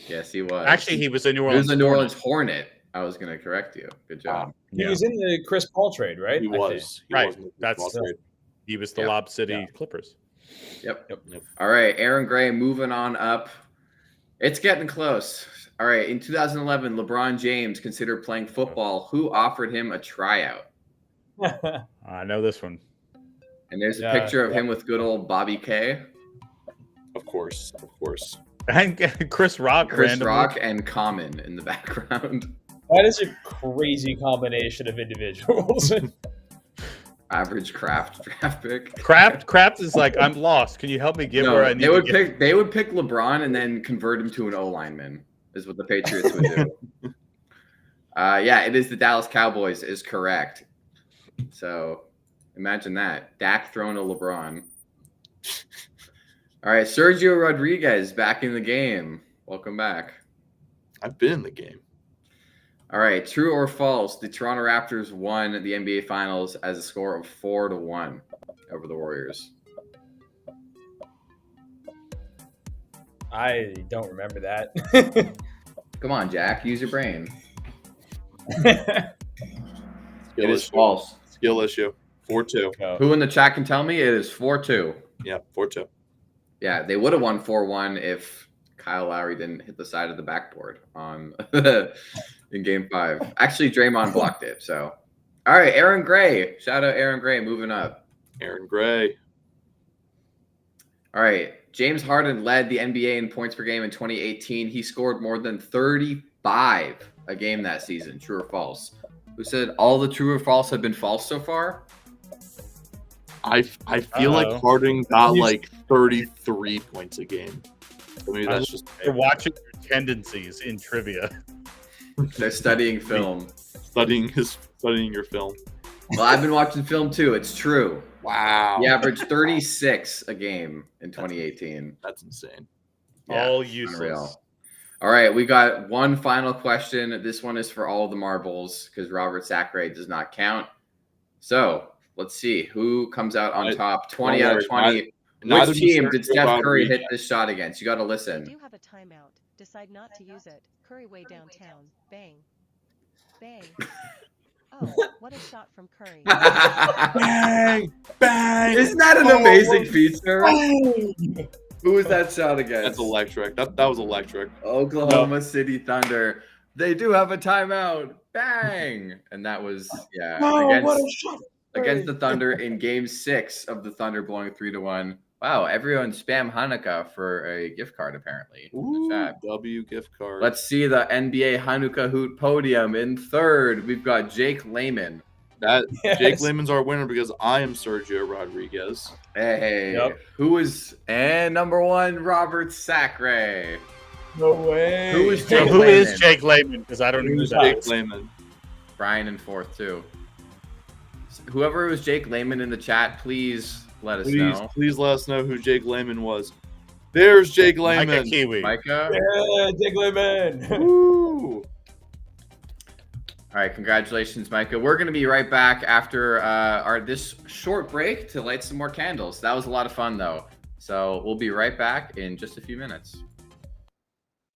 Yes, he was. Actually, he was a New He Orleans was a New Orleans Hornet. I was going to correct you. Good job. he was in the Chris Paul trade, right? He I think. was. He Right. was in the That's- football trade. He was the Yep. Lob City Yeah. Clippers. Yep. All right, Aaron Gray moving on up. It's getting close. All right, in 2011, LeBron James considered playing football. Who offered him a tryout? I know this one. And there's a Yeah, picture of him with good old Bobby K, Of course. And Chris Rock. Chris randomly. Rock, and Common in the background. That is a crazy combination of individuals. Average Kraft draft pick. Kraft is like, I'm lost. Can you help me get where I need they would to get? pick. They would pick LeBron and then convert him to an O lineman. Is what the Patriots would do. Yeah, it is the Dallas Cowboys. Is correct. So imagine that. Dak throwing a LeBron. All right, Sergio Rodriguez back in the game. Welcome back. I've been in the game. All right, true or false? The Toronto Raptors won the NBA Finals as a score of 4-1 over the Warriors. I don't remember that. Come on, Jack. Use your brain. Skill It is issue. false. Skill issue. 4-2. Who in the chat can tell me? It is 4-2. Yeah, 4-2. Yeah, they would have won 4-1 if Kyle Lowry didn't hit the side of the backboard on in Game 5. Actually, Draymond blocked it. So, all right, Aaron Gray. Shout out Aaron Gray moving up. Aaron Gray. All right, James Harden led the NBA in points per game in 2018. He scored more than 35 a game that season. True or false? Who said all the true or false have been false so far? I feel like Harden got like 33 points a game. So maybe that's just You're watching your tendencies in trivia. They're studying film. studying your film. Well, I've been watching film too. It's true. Wow. He averaged 36 a game in 2018. That's insane. Yeah, All useless. unreal. All right, we got one final question. This one is for all the marbles because Robert Sacre does not count. So let's see who comes out on top. 20 out of 20. Which team did Steph Curry hit this shot against? You got to I listen. do have a timeout. Decide not to use it. Curry way downtown. Bang. Bang. Oh, what a shot from Curry. Bang! Bang! Isn't that an amazing feature? Who was that shot against? That's electric. That was electric. Oklahoma City Thunder. They do have a timeout. Bang! And that was Oh, what a shot! against the Thunder in Game 6 of the Thunder blowing 3-1. Wow, everyone spam Hanukkah for a gift card apparently. Ooh, Chat. W gift card. Let's see the NBA Hanukkah Hoot podium. In third, we've got Jake Lehman. That Yes. Jake Lehman's our winner because I am Sergio Rodriguez. Hey, Yep. who is and number one, Robert Sacre. No way. Who is So Jake who is Lehman? Jake Lehman? Because I don't know who Who's that Jake is. Lehman? Brian in fourth too. Whoever was Jake Lehman in the chat, please let us know. Please let us know who Jake Lehman was. There's Jake Micah Lehman. Kiwi. Micah. Yeah, Jake Lehman. Woo! All right, congratulations, Micah. We're going to be right back after this short break to light some more candles. That was a lot of fun, though. So we'll be right back in just a few minutes.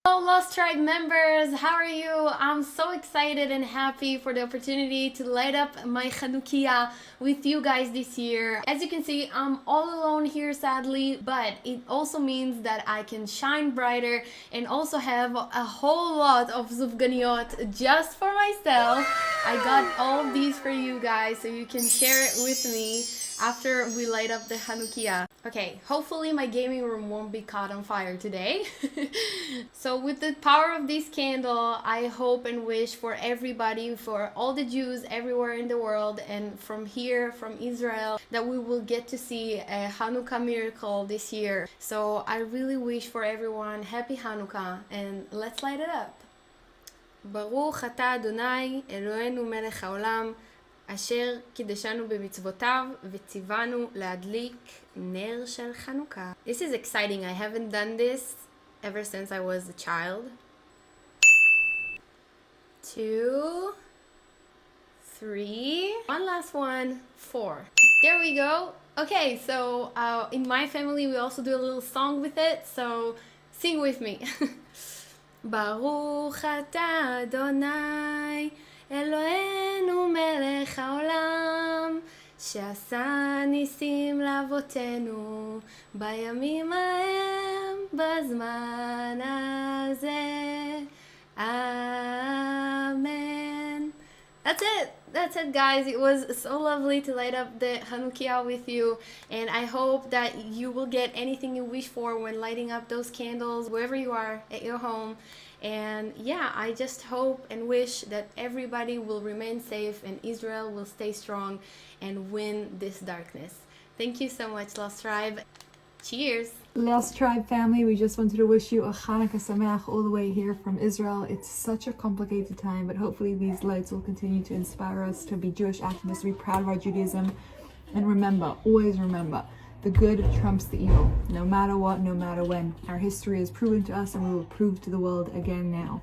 Hello Lost Tribe members, how are you? I'm so excited and happy for the opportunity to light up my Hanukkah with you guys this year. As you can see, I'm all alone here sadly, but it also means that I can shine brighter and also have a whole lot of zufganiyot just for myself. I got all of these for you guys so you can share it with me after we light up the Hanukkah. Okay, hopefully my gaming room won't be caught on fire today. So with the power of this candle, I hope and wish for everybody, for all the Jews everywhere in the world and from here, from Israel, that we will get to see a Hanukkah miracle this year. So I really wish for everyone happy Hanukkah and let's light it up. Baruch אתה אדוני אלוהינו מלך העולם אשר קידשנו במצוותיו וציוונו להדליק נר של חנוכה. This is exciting. I haven't done this ever since I was a child. 2, 3, one last one, 4. There we go. Okay, so in my family we also do a little song with it, so sing with me. ברוך אתה אדוני אלוהינו מלך העולם שעשה ניסים לאבותינו בימים ההם בזמן הזה אמן. That's it guys. It was so lovely to light up the Hanukkah with you, and I hope that you will get anything you wish for when lighting up those candles wherever you are at your home. And yeah, I just hope and wish that everybody will remain safe and Israel will stay strong and win this darkness. Thank you so much, Lost Tribe. Cheers! Lost Tribe family, we just wanted to wish you a Hanukkah Sameach all the way here from Israel. It's such a complicated time, but hopefully these lights will continue to inspire us to be Jewish activists, to be proud of our Judaism. And remember, always remember, the good trumps the evil, no matter what, no matter when. Our history is proven to us and we will prove to the world again now.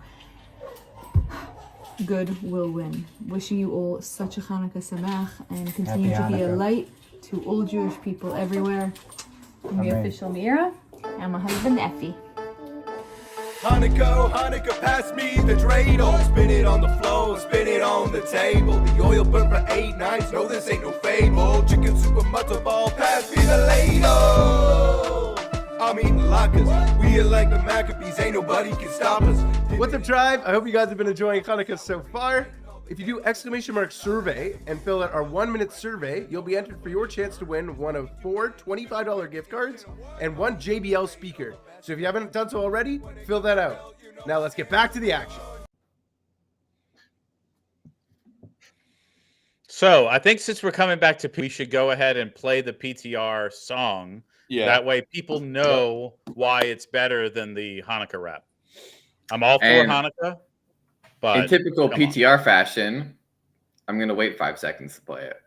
Good will win. Wishing you all such a Hanukkah Sameach and continue to be a light to all Jewish people everywhere. I'm the official Mira, and my husband Effie. Hanukkah, Hanukkah, pass me the dreidel. Spin it on the floor, spin it on the table. The oil burn for 8 nights, no this ain't no fable. Chicken soup and matzo ball, pass me the ladle. I'm eating latkes, we are like the Maccabees, ain't nobody can stop us. What's up, tribe? I hope you guys have been enjoying Hanukkah so far. If you do !survey and fill out our 1-minute survey, you'll be entered for your chance to win one of 4 $25 gift cards and 1 JBL speaker. So if you haven't done so already, fill that out. Now let's get back to the action. So I think since we're coming back to, we should go ahead and play the PTR song. Yeah. That way people know why it's better than the Hanukkah rap. I'm all for And Hanukkah, but in typical come on. PTR fashion, I'm going to wait 5 seconds to play it.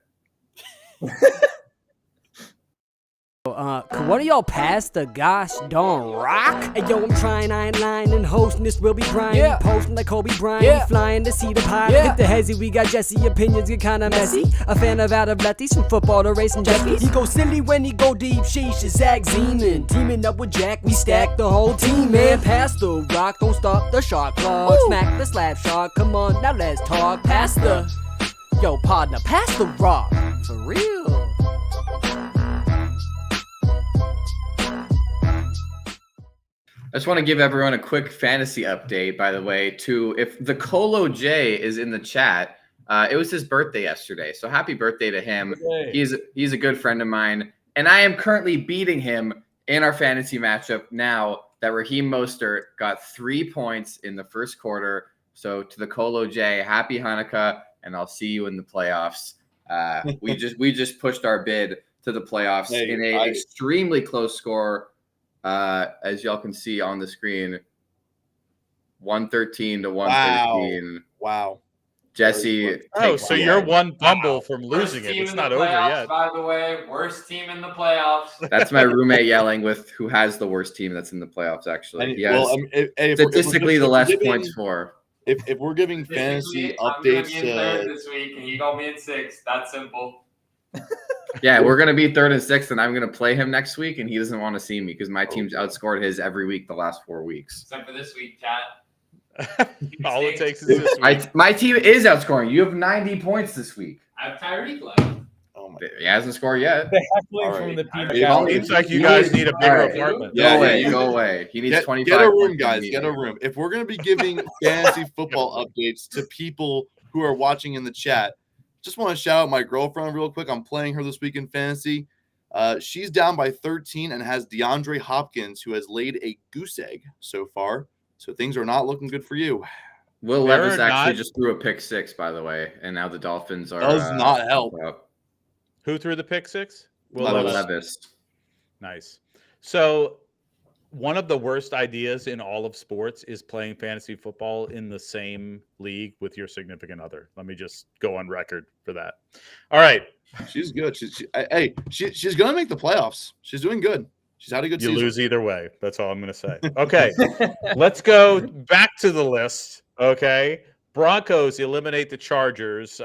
Could one of y'all pass the gosh darn rock? Hey yo, I'm trying, I ain't lying, and hosting this will be Brian. Yeah. Posting like Kobe Bryant, flying to see the pie. Hit the hezzy, we got Jesse, opinions get kinda messy. A fan of out of lefties, from football to racing jet skis. He go silly when he go deep, sheesh, is Zach Zeman. Teaming up with Jack, we stack the whole team, man. Pass the rock, don't stop the shot clock. Ooh. Smack the slap shot, come on, now let's talk. Pass the, yo partner, pass the rock, for real. I just want to give everyone a quick fantasy update, by the way, if the Colo J is in the chat, it was his birthday yesterday. So happy birthday to him. He's a good friend of mine. And I am currently beating him in our fantasy matchup now that Raheem Mostert got 3 points in the first quarter. So to the Colo J, happy Hanukkah, and I'll see you in the playoffs. We just pushed our bid to the playoffs in an extremely close score. As y'all can see on the screen, 113 to 113. Wow. Jesse. So you're one fumble from losing it. It's not over yet. By the way, worst team in the playoffs. That's my roommate yelling with who has the worst team that's in the playoffs, actually. He has statistically the less points for. If we're giving fantasy updates, I'm gonna be in third this week, and he got me in sixth. That's simple. Yeah, we're gonna be third and sixth, and I'm gonna play him next week, and he doesn't want to see me because my team's outscored his every week the last 4 weeks. Except for this week, chat. All it takes is this week. My team is outscoring. You have 90 points this week. I have Tyreek left. oh my, He hasn't scored yet. From the team. It seems like you guys need a bigger apartment. Go away. He needs 25. Get a room, guys. Get a room. If we're gonna be giving fantasy football updates to people who are watching in the chat, just want to shout out my girlfriend real quick. I'm playing her this week in fantasy. She's down by 13 and has DeAndre Hopkins, who has laid a goose egg so far. So things are not looking good for you. Will Levis actually just threw a pick 6, by the way, and now the Dolphins are. Does not help. Who threw the pick 6? Will Levis. Nice. So one of the worst ideas in all of sports is playing fantasy football in the same league with your significant other. Let me just go on record for that. All right. She's good. She's going to make the playoffs. She's doing good. She's had a good season. You lose either way. That's all I'm going to say. Okay. Let's go back to the list. Okay. Broncos eliminate the Chargers.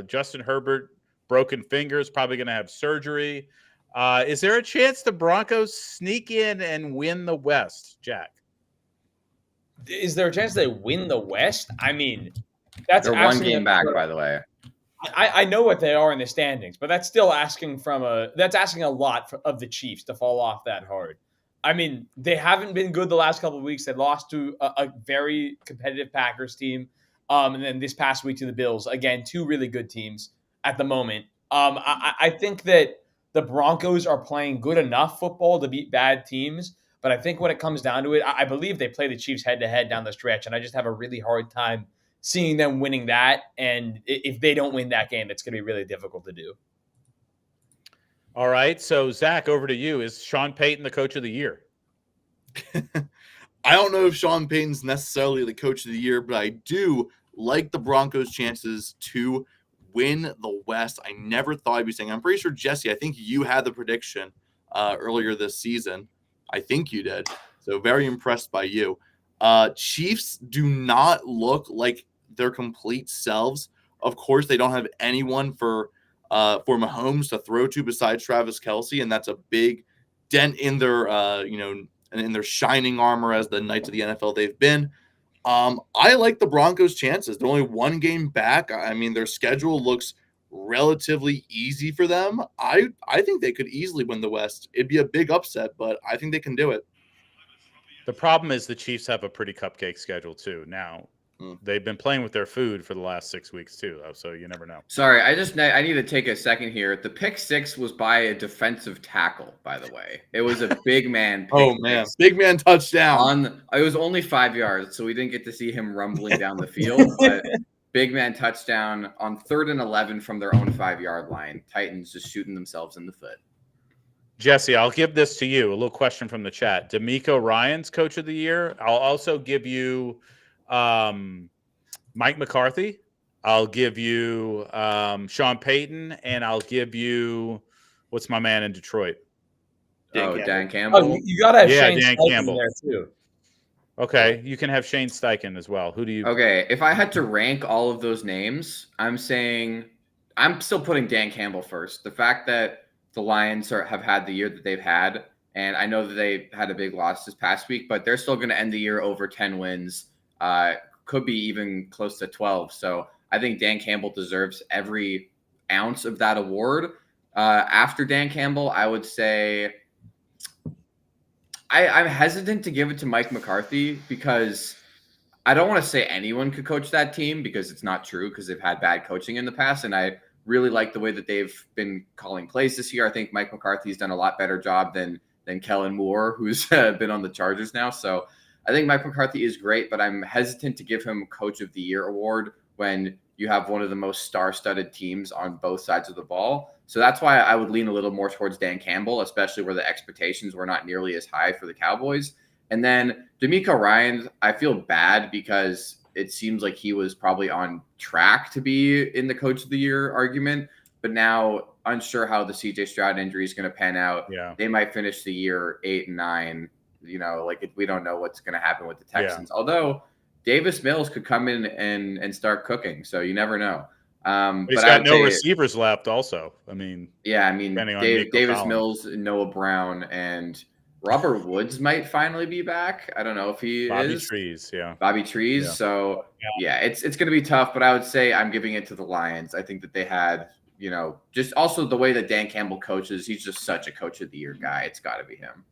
Justin Herbert, broken fingers, probably going to have surgery. Is there a chance the Broncos sneak in and win the West, Jack? Is there a chance they win the West? I mean, that's they're one game back, by the way. I know what they are in the standings, but that's still asking a lot of the Chiefs to fall off that hard. I mean, they haven't been good the last couple of weeks. They lost to a very competitive Packers team, and then this past week to the Bills. Again, 2 really good teams at the moment. I think that the Broncos are playing good enough football to beat bad teams, but I think when it comes down to it, I believe they play the Chiefs head-to-head down the stretch, and I just have a really hard time seeing them winning that. And if they don't win that game, it's going to be really difficult to do. All right. So, Zach, over to you. Is Sean Payton the coach of the year? I don't know if Sean Payton's necessarily the coach of the year, but I do like the Broncos' chances to win the West. I never thought I'd be saying. I'm pretty sure, Jesse, I think you had the prediction earlier this season. I think you did. So very impressed by you. Chiefs do not look like their complete selves. Of course, they don't have anyone for Mahomes to throw to besides Travis Kelce, and that's a big dent in their in their shining armor as the Knights of the NFL they've been. I like the Broncos' chances. They're only 1 game back. I mean, their schedule looks relatively easy for them. I think they could easily win the West. It'd be a big upset, but I think they can do it. The problem is the Chiefs have a pretty cupcake schedule too. Now, they've been playing with their food for the last 6 weeks too, though, so you never know. Sorry, I need to take a second here. The pick 6 was by a defensive tackle, by the way. It was a big man. Oh man, big man touchdown. It was only 5 yards, so we didn't get to see him rumbling down the field. But big man touchdown on 3rd and 11 from their own 5-yard line. Titans just shooting themselves in the foot. Jesse, I'll give this to you. A little question from the chat. D'Amico Ryan's coach of the year. I'll also give you Mike McCarthy. I'll give you Sean Payton, and I'll give you what's my man in Detroit? Dan Campbell. Oh, you gotta have Shane Dan Steichen Campbell there too. Okay, you can have Shane Steichen as well. Who do you? Okay, if I had to rank all of those names, I'm still putting Dan Campbell first. The fact that the Lions have had the year that they've had, and I know that they had a big loss this past week, but they're still going to end the year over 10 wins. Could be even close to 12. So I think Dan Campbell deserves every ounce of that award. After Dan Campbell, I would say I'm hesitant to give it to Mike McCarthy because I don't want to say anyone could coach that team because it's not true because they've had bad coaching in the past. And I really like the way that they've been calling plays this year. I think Mike McCarthy's done a lot better job than Kellen Moore, who's been on the Chargers now. So I think Mike McCarthy is great, but I'm hesitant to give him Coach of the Year award when you have one of the most star-studded teams on both sides of the ball. So that's why I would lean a little more towards Dan Campbell, especially where the expectations were not nearly as high for the Cowboys. And then D'Amico Ryans, I feel bad because it seems like he was probably on track to be in the Coach of the Year argument, but now unsure how the CJ Stroud injury is going to pan out. Yeah. They might finish the year 8-9. We don't know what's going to happen with the Texans. Yeah. Although Davis Mills could come in and start cooking, so you never know. He's got no receivers left also. Davis Mills, Noah Brown, and Robert Woods might finally be back. I don't know if he Bobby is. Bobby Trees. Yeah. So, it's going to be tough, but I would say I'm giving it to the Lions. I think that they had, just also the way that Dan Campbell coaches, he's just such a Coach of the Year guy. It's got to be him.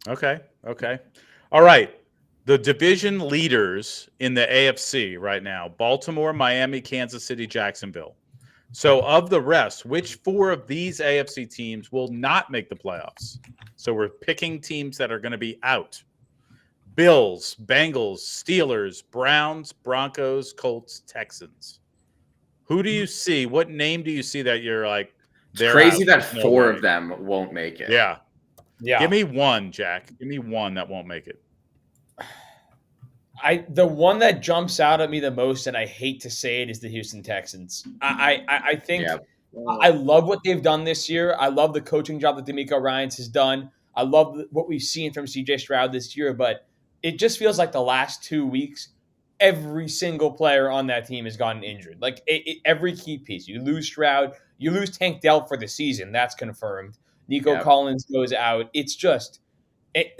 Okay. All right. The division leaders in the AFC right now, Baltimore, Miami, Kansas City, Jacksonville. So of the rest, which 4 of these AFC teams will not make the playoffs? So we're picking teams that are going to be out. Bills, Bengals, Steelers, Browns, Broncos, Colts, Texans. Who do you see? What name do you see that you're like, they're crazy out? That 4 of them won't make it. Yeah. Give me one, Jack. Give me one that won't make it. The one that jumps out at me the most, and I hate to say it, is the Houston Texans. I think I love what they've done this year. I love the coaching job that D'Amico Ryans has done. I love what we've seen from CJ Stroud this year, but it just feels like the last 2 weeks, every single player on that team has gotten injured. Like every key piece. You lose Stroud, you lose Tank Dell for the season. That's confirmed. Nico Collins goes out. It's just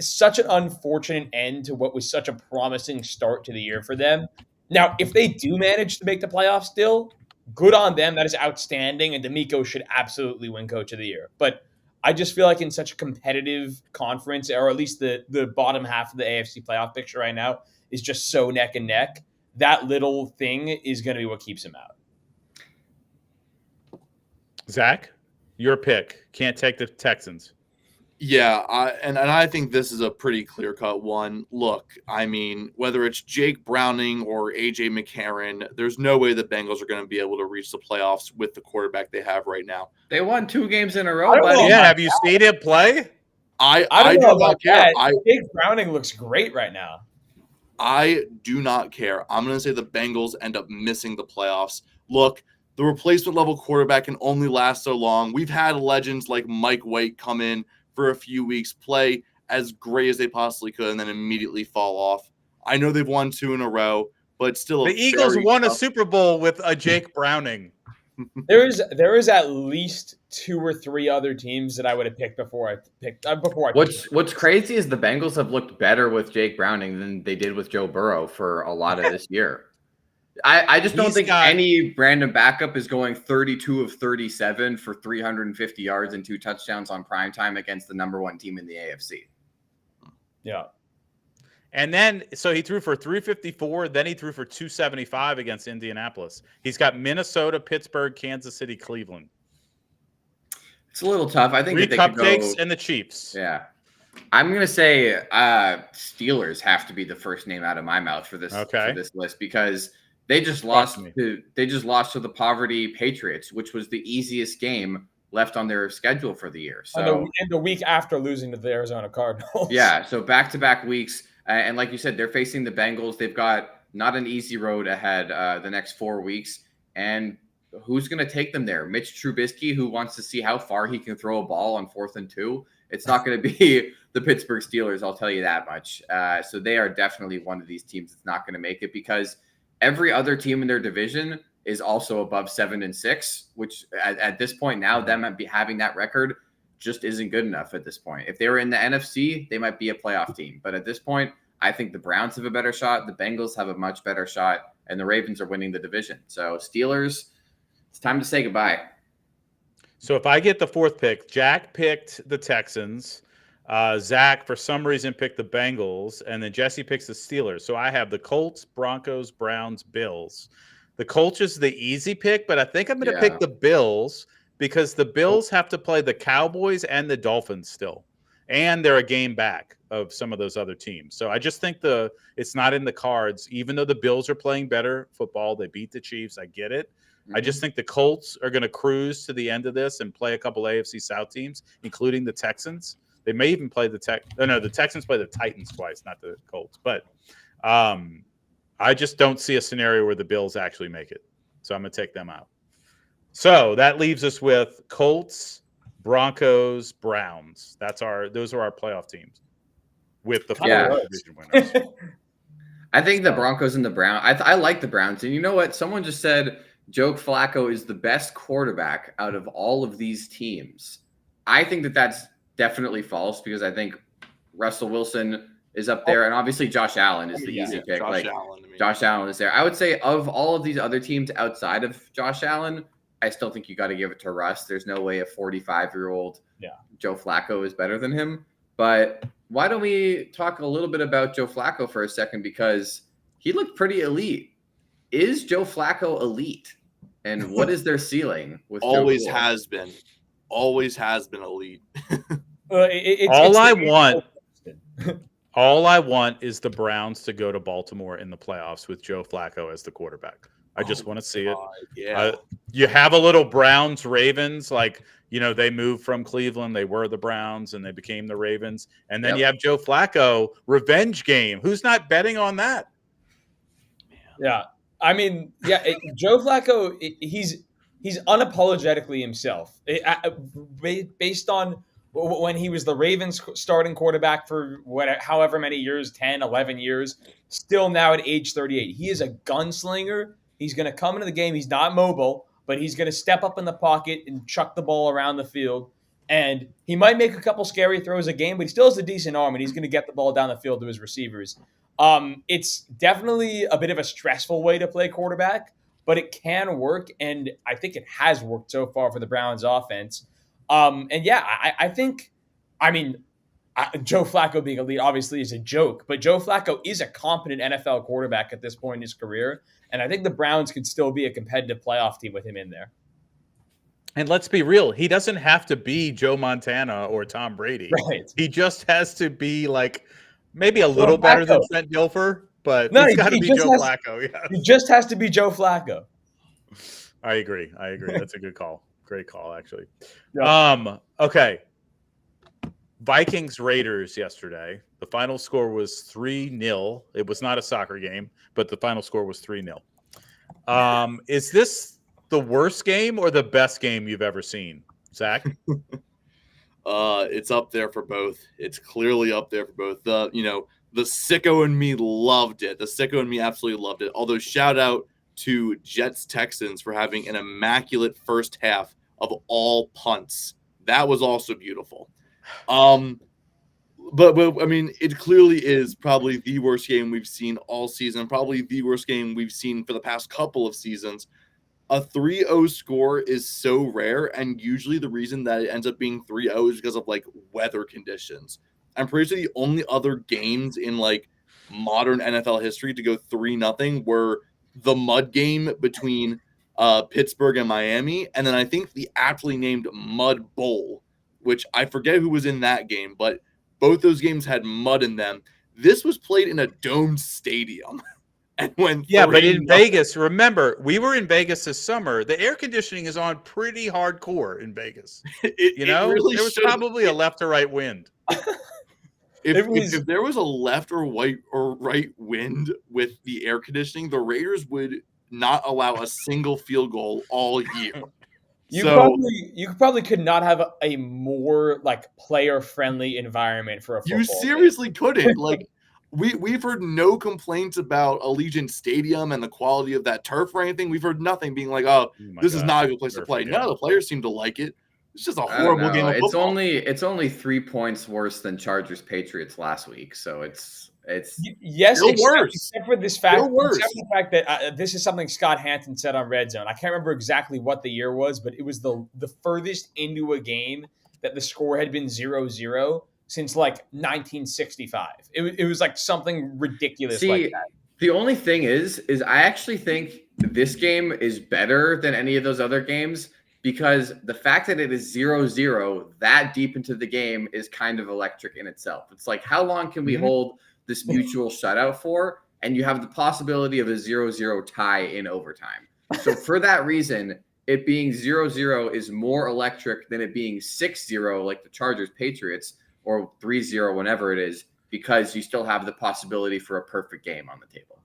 such an unfortunate end to what was such a promising start to the year for them. Now, if they do manage to make the playoffs still, good on them. That is outstanding, and D'Amico should absolutely win Coach of the Year. But I just feel like in such a competitive conference, or at least the bottom half of the AFC playoff picture right now is just so neck and neck. That little thing is going to be what keeps him out. Zach, your pick. Can't take the Texans. Yeah, I think this is a pretty clear-cut one. Look, I mean, whether it's Jake Browning or A.J. McCarron, there's no way the Bengals are going to be able to reach the playoffs with the quarterback they have right now. They won 2 games in a row, buddy. Yeah, have you seen him play? I do not care. Jake Browning looks great right now. I do not care. I'm going to say the Bengals end up missing the playoffs. Look, the replacement-level quarterback can only last so long. We've had legends like Mike White come in for a few weeks, play as great as they possibly could, and then immediately fall off. I know they've won 2 in a row, but still, the Eagles won a Super Bowl with a Jake Browning. There is at least 2 or 3 other teams that I would have picked before I picked. What's crazy is the Bengals have looked better with Jake Browning than they did with Joe Burrow for a lot of this year. I just don't think any random backup is going 32 of 37 for 350 yards and 2 touchdowns on primetime against the number 1 team in the AFC. Yeah. And then, so he threw for 354. Then he threw for 275 against Indianapolis. He's got Minnesota, Pittsburgh, Kansas City, Cleveland. It's a little tough. I think 3 cupcakes and the Chiefs. Yeah. I'm going to say Steelers have to be the first name out of my mouth for this list because they just lost to the poverty Patriots, which was the easiest game left on their schedule for the year. So and the week after losing to the Arizona Cardinals. Yeah, so back-to-back weeks. And like you said, they're facing the Bengals. They've got not an easy road ahead the next 4 weeks. And who's going to take them there? Mitch Trubisky, who wants to see how far he can throw a ball on 4th and 2. It's not going to be the Pittsburgh Steelers, I'll tell you that much. So they are definitely one of these teams that's not going to make it because every other team in their division is also above 7-6, which at this point now, them having that record just isn't good enough at this point. If they were in the NFC, they might be a playoff team. But at this point, I think the Browns have a better shot. The Bengals have a much better shot. And the Ravens are winning the division. So Steelers, it's time to say goodbye. So if I get the 4th pick, Jack picked the Texans. Zach, for some reason, picked the Bengals, and then Jesse picks the Steelers. So I have the Colts, Broncos, Browns, Bills. The Colts is the easy pick, but I think I'm going to pick the Bills because the Bills have to play the Cowboys and the Dolphins still, and they're a game back of some of those other teams. So I just think it's not in the cards, even though the Bills are playing better football. They beat the Chiefs. I get it. I just think the Colts are going to cruise to the end of this and play a couple AFC South teams, including the Texans. They may even play the Texans play the Titans twice, not the Colts. But I just don't see a scenario where the Bills actually make it. So I'm going to take them out. So that leaves us with Colts, Broncos, Browns. Those are our playoff teams with the division winners. I think the Broncos and the Browns. I like the Browns. And you know what? Someone just said Joe Flacco is the best quarterback out of all of these teams. I think that's definitely false because I think Russell Wilson is up there, and obviously Josh Allen is the easy pick. Josh Allen is there. I would say of all of these other teams outside of Josh Allen, I still think you got to give it to Russ. There's no way a 45-year-old Joe Flacco is better than him. But why don't we talk a little bit about Joe Flacco for a second, because he looked pretty elite. Is Joe Flacco elite? And what is their ceiling with Always Joe has been. Always has been elite. All I want is the Browns to go to Baltimore in the playoffs with Joe Flacco as the quarterback. I just want to see it. Yeah. You have a little Browns Ravens, like, they moved from Cleveland. They were the Browns and they became the Ravens. And then you have Joe Flacco revenge game. Who's not betting on that? Yeah. I mean, Joe Flacco, he's unapologetically himself. Based on when he was the Ravens starting quarterback for however many years, 10, 11 years, still now at age 38. He is a gunslinger. He's going to come into the game. He's not mobile, but he's going to step up in the pocket and chuck the ball around the field. And he might make a couple scary throws a game, but he still has a decent arm, and he's going to get the ball down the field to his receivers. It's definitely a bit of a stressful way to play quarterback, but it can work, and I think it has worked so far for the Browns offense. I think Joe Flacco being elite obviously is a joke, but Joe Flacco is a competent NFL quarterback at this point in his career, and I think the Browns could still be a competitive playoff team with him in there. And let's be real, he doesn't have to be Joe Montana or Tom Brady. Right. He just has to be like maybe a little better than Trent Dilfer, but he's got to be Joe Flacco. Yeah. He just has to be Joe Flacco. I agree. That's a good call. Great call, actually. Yeah. Okay. Vikings Raiders yesterday. The final score was 3-0. It was not a soccer game, but the final score was 3-0. Is this the worst game or the best game you've ever seen, Zach? It's up there for both. It's clearly up there for both. The sicko in me loved it. The sicko in me absolutely loved it. Although shout out to Jets Texans for having an immaculate first half of all punts. That was also beautiful. But I mean, it clearly is probably the worst game we've seen all season, probably the worst game we've seen for the past couple of seasons. A 3-0 score is so rare, and usually the reason that it ends up being 3-0 is because of like weather conditions. I'm pretty sure the only other games in like modern NFL history to go 3-0 were the mud game between Pittsburgh and Miami, and then I think the aptly named Mud Bowl, which I forget who was in that game, but both those games had mud in them. This was played in a domed stadium. And when but in Vegas, remember, we were in Vegas this summer. The air conditioning is on pretty hardcore in Vegas. Really there was probably a left or right wind. If there was a left or right wind with the air conditioning, the Raiders would not allow a single field goal all year. You probably could not have a more like player friendly environment for a football. You seriously couldn't. Like we've heard no complaints about Allegiant Stadium and the quality of that turf or anything. We've heard nothing being like, this is not a good place to play. None of the players seem to like it. It's just a horrible game of football. It's only 3 points worse than Chargers Patriots last week. So it's except for this fact. Except for the fact that this is something Scott Hanson said on Red Zone. I can't remember exactly what the year was, but it was the furthest into a game that the score had been 0-0 since like 1965. It was like something ridiculous like See, that. the only thing is I actually think this game is better than any of those other games because the fact that it is 0-0 that deep into the game is kind of electric in itself. It's like, how long can we hold this mutual shutout for? And you have the possibility of a 0-0 tie in overtime. So for that reason, it being 0-0 is more electric than it being 6-0 like the Chargers Patriots or 3-0 whenever it is, because you still have the possibility for a perfect game on the table.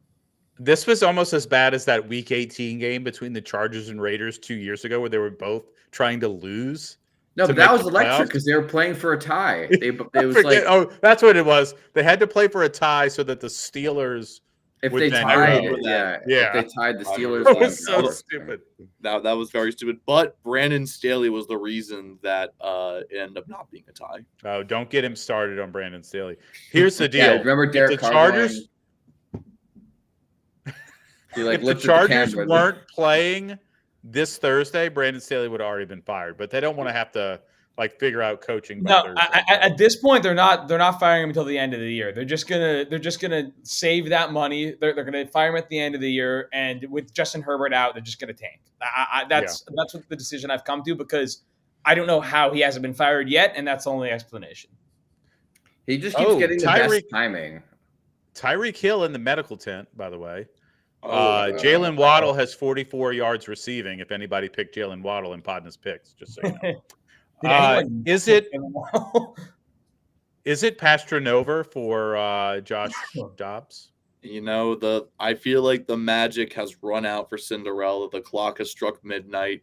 This was almost as bad as that Week 18 game between the Chargers and Raiders 2 years ago, where they were both trying to lose. No, but that was electric because they were playing for a tie. It was like, oh, that's what it was. They had to play for a tie so that the Steelers, if would they then tied, go. yeah, Yeah. if they tied the Steelers, That then was so over. stupid. That was very stupid. But Brandon Staley was the reason that it ended up not being a tie. Oh, don't get him started on Brandon Staley. Here's the deal. Yeah, remember If Derek the Carr Chargers, like, if the looked at the Chargers camera. weren't playing this Thursday, Brandon Staley would have already been fired. But they don't want to have to like figure out coaching by No, Thursday. at this point, they're not firing him until the end of the year. They're just gonna save that money. They're gonna fire him at the end of the year, and with Justin Herbert out, they're just gonna tank. That's what the decision I've come to, because I don't know how he hasn't been fired yet, and that's the only explanation. He just keeps getting the best timing. Tyreek Hill in the medical tent, by the way. Jalen Jalen Waddle has 44 yards receiving. If anybody picked Jalen Waddle in Podna's picks, just so you know. Is it Pastranova for Josh Dobbs? You know, I feel like the magic has run out for Cinderella. The clock has struck midnight.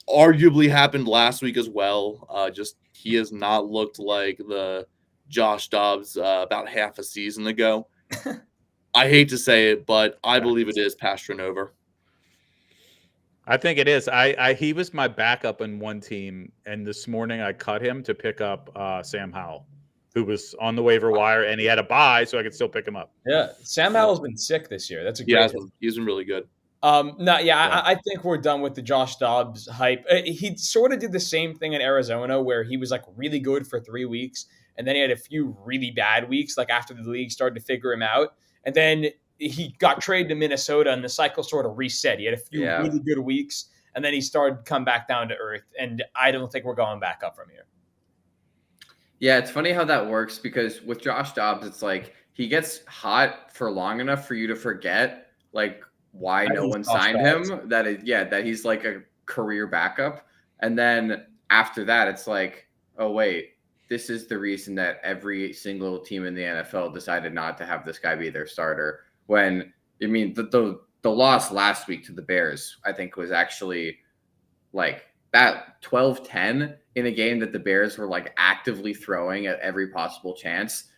Arguably happened last week as well. Just he has not looked like the Josh Dobbs about half a season ago. I hate to say it, but I believe it is Pastranova. I think it is. He was my backup in one team, and this morning I cut him to pick up Sam Howell, who was on the waiver wire, and he had a bye, so I could still pick him up. Yeah, Sam Howell's been sick this year. That's a great. He's been really good. I think we're done with the Josh Dobbs hype. He sort of did the same thing in Arizona, where he was like really good for 3 weeks, and then he had a few really bad weeks, like after the league started to figure him out, and then he got traded to Minnesota, and the cycle sort of reset. He had a few really good weeks, and then he started to come back down to earth, and I don't think we're going back up from here. Yeah, it's funny how that works, because with Josh Dobbs, it's like he gets hot for long enough for you to forget like why no one signed him. That he's like a career backup, and then after that, it's like, oh wait, this is the reason that every single team in the NFL decided not to have this guy be their starter. When I mean the loss last week to the Bears, I think was actually like that 12-10 in a game that the Bears were like actively throwing at every possible chance,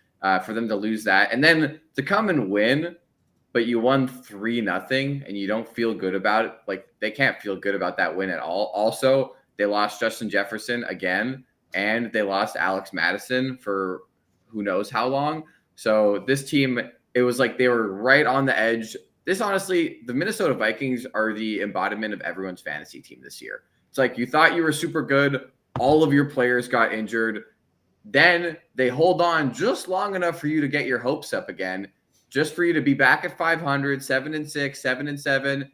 for them to lose that and then to come and win, but you won 3-0 and you don't feel good about it. Like, they can't feel good about that win at all. Also, they lost Justin Jefferson again, and they lost Alex Madison for who knows how long. So this team, it was like they were right on the edge. Honestly, the Minnesota Vikings are the embodiment of everyone's fantasy team this year. It's like you thought you were super good. All of your players got injured. Then they hold on just long enough for you to get your hopes up again, just for you to be back at 500, 7-6, 7-7,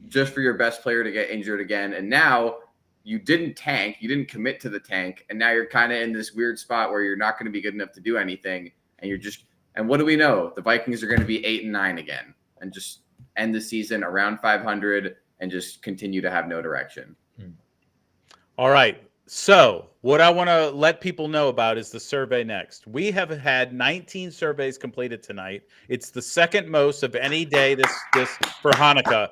just for your best player to get injured again. And now you didn't tank. You didn't commit to the tank. And now you're kind of in this weird spot where you're not going to be good enough to do anything. And what do we know? The Vikings are going to be 8-9 again and just end the season around 500 and just continue to have no direction. All right. So what I want to let people know about is the survey next. We have had 19 surveys completed tonight. It's the second most of any day this for Hanukkah.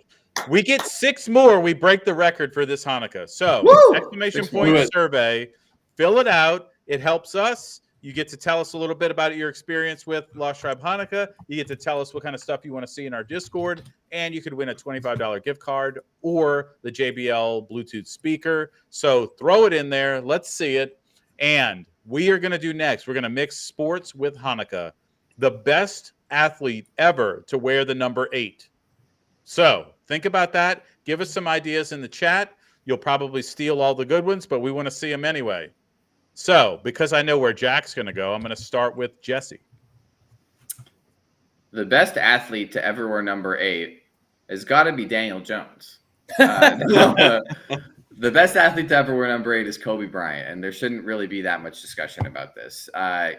We get 6 more. We break the record for this Hanukkah. So exclamation point survey, fill it out. It helps us. You get to tell us a little bit about your experience with Lost Tribe Hanukkah. You get to tell us what kind of stuff you want to see in our Discord. And you could win a $25 gift card or the JBL Bluetooth speaker. So throw it in there. Let's see it. And we are going to do next, we're going to mix sports with Hanukkah. The best athlete ever to wear the number 8. So think about that. Give us some ideas in the chat. You'll probably steal all the good ones, but we want to see them anyway. So, because I know where Jack's going to go, I'm going to start with Jesse. The best athlete to ever wear number 8 has got to be Daniel Jones. The best athlete to ever wear number 8 is Kobe Bryant, and there shouldn't really be that much discussion about this.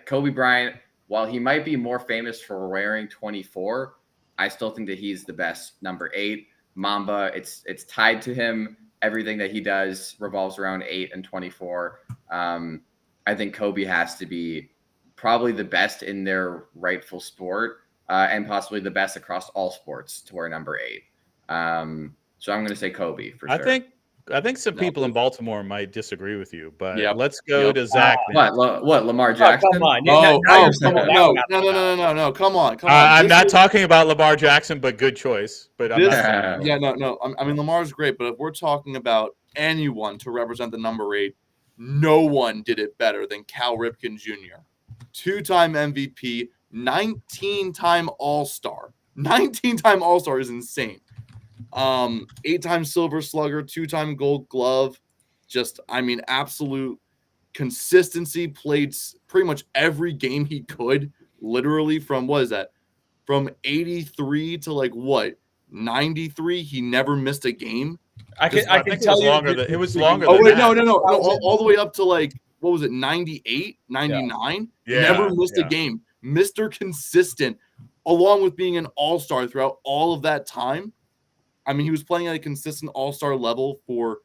Kobe Bryant, while he might be more famous for wearing 24, I still think that he's the best number 8. Mamba, it's tied to him. Everything that he does revolves around 8 and 24. I think Kobe has to be probably the best in their rightful sport, and possibly the best across all sports to wear number 8. So I'm going to say Kobe for sure. I think some people in Baltimore might disagree with you, but Yep. let's go to Zach. What, Lamar Jackson? Oh, come on. No, come on. I'm not talking about Lamar Jackson, but good choice. But I'm not no. I mean, Lamar's great, but if we're talking about anyone to represent the number 8, no one did it better than Cal Ripken Jr. 2-time MVP, 19-time All-Star. 19-time All-Star is insane. 8-time Silver Slugger, 2-time Gold Glove. Just, I mean, absolute consistency. Played pretty much every game he could. Literally from, what is that? From 83 to 93. He never missed a game. I can tell you it was longer. Oh than wait, that. no. All the way up to what was it? 98, 99. Yeah. Never missed a game. Mr. Consistent, along with being an all-star throughout all of that time. I mean, he was playing at a consistent all-star level for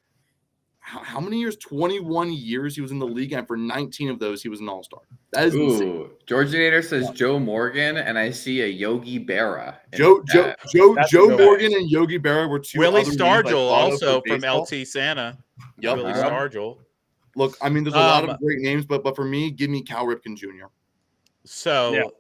how many years? 21 years he was in the league, and for 19 of those, he was an all-star. That is insane. Georginator says Joe Morgan, and I see a Yogi Berra. Joe Morgan and Yogi Berra were two. Willie other names I Stargell, thought of also for from baseball. LT Santa. Yep. Willie Stargell. Look, I mean, there's a lot of great names, but for me, give me Cal Ripken Jr. So,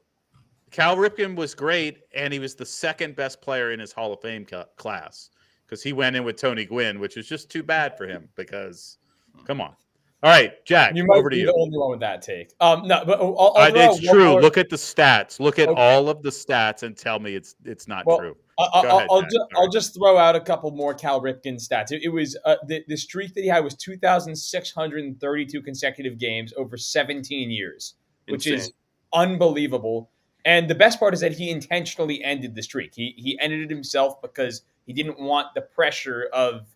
Cal Ripken was great, and he was the second best player in his Hall of Fame class because he went in with Tony Gwynn, which is just too bad for him because, come on. All right, Jack, You might over to be you. the only one with that take. No, but I'll throw It's out one true. more- Look at the stats. Look at Okay. all of the stats and tell me it's not true. I'll just throw out a couple more Cal Ripken stats. It was the streak that he had was 2,632 consecutive games over 17 years, which is unbelievable. And the best part is that he intentionally ended the streak. He ended it himself because he didn't want the pressure of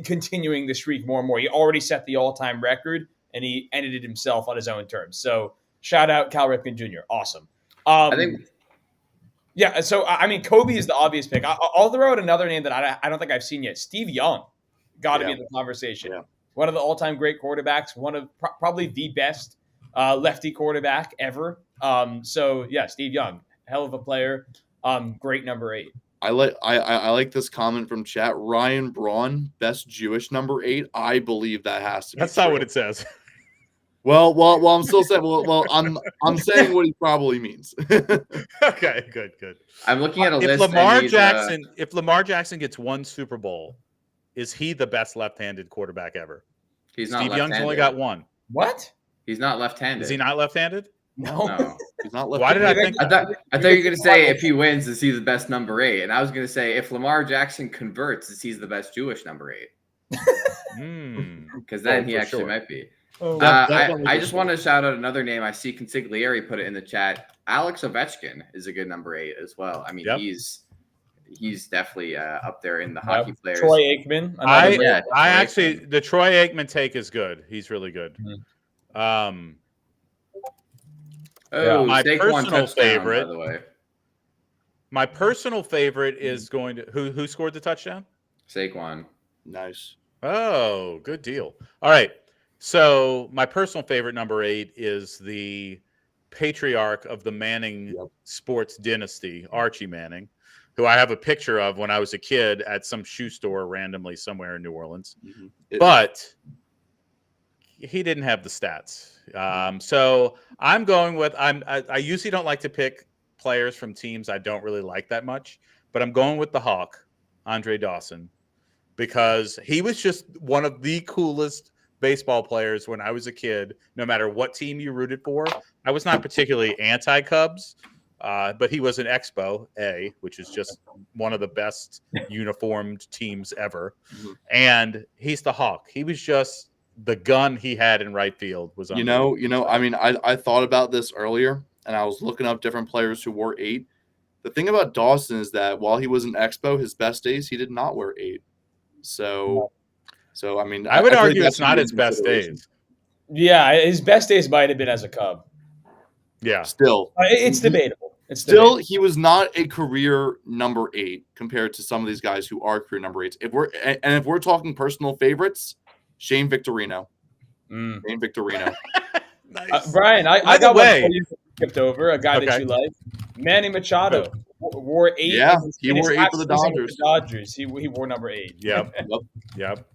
continuing the streak more and more. He already set the all-time record, and he ended it himself on his own terms. So shout out Cal Ripken Jr. Awesome. I think. Yeah, so I mean, Kobe is the obvious pick. I'll throw out another name that I don't think I've seen yet. Steve Young got to be in the conversation. Yeah. One of the all-time great quarterbacks. One of probably the best lefty quarterback ever. So yeah, Steve Young, hell of a player. Great number 8. I like this comment from chat. Ryan Braun, best Jewish number 8. I believe that has to be. That's true. not what it says. Well, I'm still saying. Well, I'm saying what he probably means. Okay, good. I'm looking at a If list. If Lamar Jackson gets one Super Bowl, is he the best left-handed quarterback ever? He's not. Steve left-handed. Young's only got one. What? He's not left-handed. Is he not left-handed? No. He's not. Why did I think? I thought you were going to say if he wins, is he the best number 8? And I was going to say if Lamar Jackson converts, is he the best Jewish number 8? Because then he actually might be. I just want to shout out another name. I see Consigliere put it in the chat. Alex Ovechkin is a good number 8 as well. I mean, he's definitely up there in the hockey players. Troy Aikman. The Troy Aikman take is good. He's really good. Mm-hmm. My Saquon personal touchdown, favorite. by the way. My personal favorite is going to who scored the touchdown? Saquon. Nice. Oh, good deal. All right. So my personal favorite number 8 is the patriarch of the Manning sports dynasty, Archie Manning, who I have a picture of when I was a kid at some shoe store randomly somewhere in New Orleans. Mm-hmm. But he didn't have the stats. So I'm going with I usually don't like to pick players from teams I don't really like that much, but I'm going with the Hawk, Andre Dawson, because he was just one of the coolest baseball players when I was a kid, no matter what team you rooted for. I was not particularly anti-Cubs, but he was an Expo A, which is just one of the best uniformed teams ever. Mm-hmm. And he's the Hawk. He was just the gun he had in right field was I mean, I thought about this earlier, and I was looking up different players who wore 8. The thing about Dawson is that while he was in Expo, his best days, he did not wear 8. So I mean, I would feel like argue that it's should not be his a best consideration. days. Yeah, his best days might have been as a Cub. Yeah. Still, It's debatable. He was not a career number 8 compared to some of these guys who are career number 8s. If we're talking personal favorites, Shane Victorino. Shane Victorino. Nice. Brian, I By the got way- one you skipped over, a guy that Okay. you like. Manny Machado wore 8. Yeah, he in his wore 8 for the last season with Dodgers. the Dodgers. He wore number 8. Yep. Yep.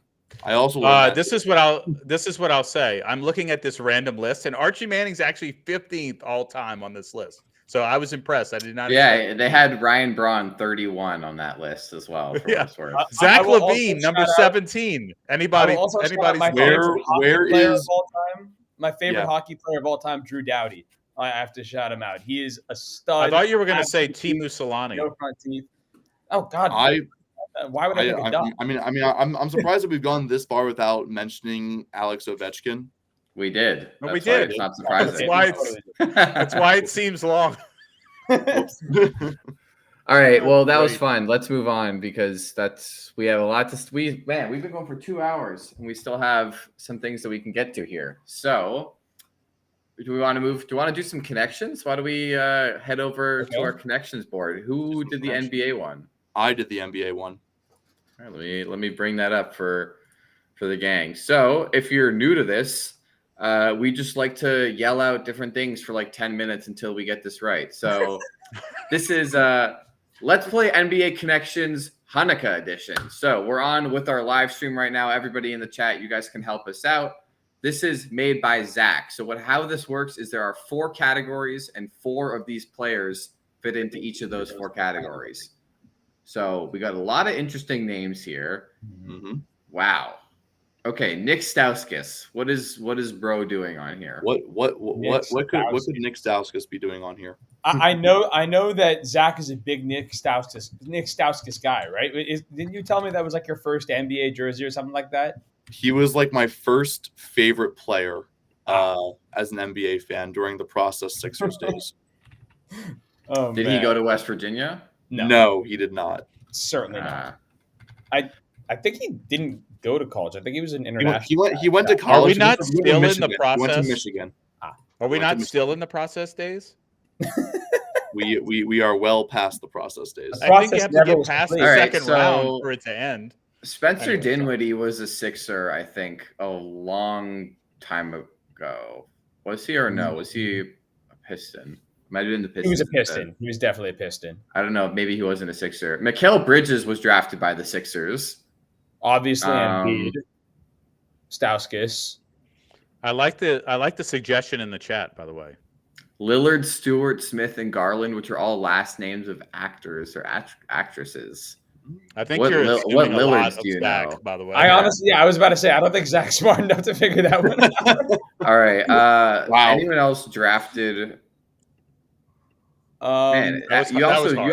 I also learned that. This is what I'll say. I'm looking at this random list, and Archie Manning's actually 15th all time on this list. So I was impressed. I did not. Yeah, they had Ryan Braun 31 on that list as well. For Yeah. what's worth. Zach I will also Levine, number shout out- 17. Anybody's my favorite hockey where player is- of all time? My favorite Yeah. hockey player of all time, Drew Doughty. I have to shout him out. He is a stud. I thought you were going to say Absolute Timu Solani. no front teeth. Oh God! Why would I think of Duck? I'm surprised that we've gone this far without mentioning Alex Ovechkin. We did. No, we That's why did. It's not surprising. That's why it seems long. All right. Well, that was Great. fun. Let's move on because we have a lot to. We've been going for 2 hours and we still have some things that we can get to here. So, do we want to move? Do you want to do some connections? Why do we head over to our connections board? Who did the NBA one? I did the NBA one. All right, let me bring that up for the gang. So, if you're new to this, we just like to yell out different things for like 10 minutes until we get this right. So, this is Let's Play NBA Connections Hanukkah edition. So, we're on with our live stream right now. Everybody in the chat, you guys can help us out. This is made by Zach. So, how this works is there are 4 categories, and 4 of these players fit into each of those 4 categories. So we got a lot of interesting names here. Mm-hmm. Wow. Okay, Nick Stauskas. What is bro doing on here? What could Nick Stauskas be doing on here? I know that Zach is a big Nick Stauskas guy, right? Didn't you tell me that was like your first NBA jersey or something like that? He was like my first favorite player as an NBA fan during the Process Sixers days. Oh, Did he go to West Virginia? No, he did not. Certainly not. I think he didn't go to college. I think he was an international. He went to college. Are we not still in the He went to process? Michigan. Are we not still in the process days? We are well past the process days. I think you have to get past the All right, second so round for it to end. Spencer Dinwiddie was a Sixer, I think, a long time ago. Was he or no? Was he a Piston? Might have been the Pistons. He was a Piston. He was definitely a Piston. I don't know. Maybe he wasn't a Sixer. Mikal Bridges was drafted by the Sixers. Obviously, Embiid, Stauskas. I like the suggestion in the chat, by the way. Lillard, Stewart, Smith, and Garland, which are all last names of actors or actresses. I think What you're Lil- assuming what a lot Lillards of do you Zach, know? by the way. I honestly, I was about to say, I don't think Zach's smart enough to figure that one out. All right. Wow. Anyone else drafted? Man, that was you also harsh.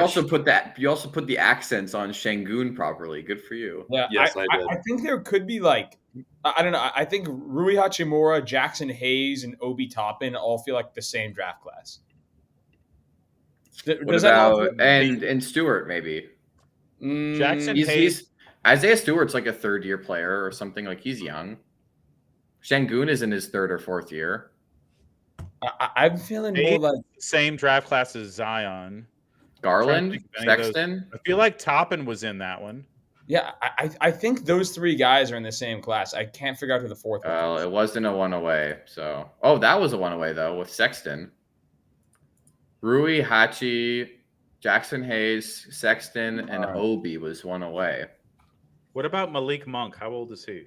you also put the accents on Şengün properly. Good for you. Yeah, Yes, I did. I think there could be like, I don't know. I think Rui Hachimura, Jackson Hayes, and Obi Toppin all feel like the same draft class. What Does that not about and Stewart maybe? Jackson Hayes. He's Isaiah Stewart's like a 3rd-year player or something. Like he's young. Şengün is in his 3rd or 4th year. I'm feeling more Hayes, like same draft class as Zion. Garland, Trying to think of any of those. Sexton. I feel like Toppin was in that one. yeah. I think those 3 guys are in the same class. I can't figure out who the 4th one Well, is. it wasn't a one away. So, that was a one away though with Sexton. Rui, Hachi, Jackson Hayes, Sexton, and Obi was one away. What about Malik Monk? How old is he?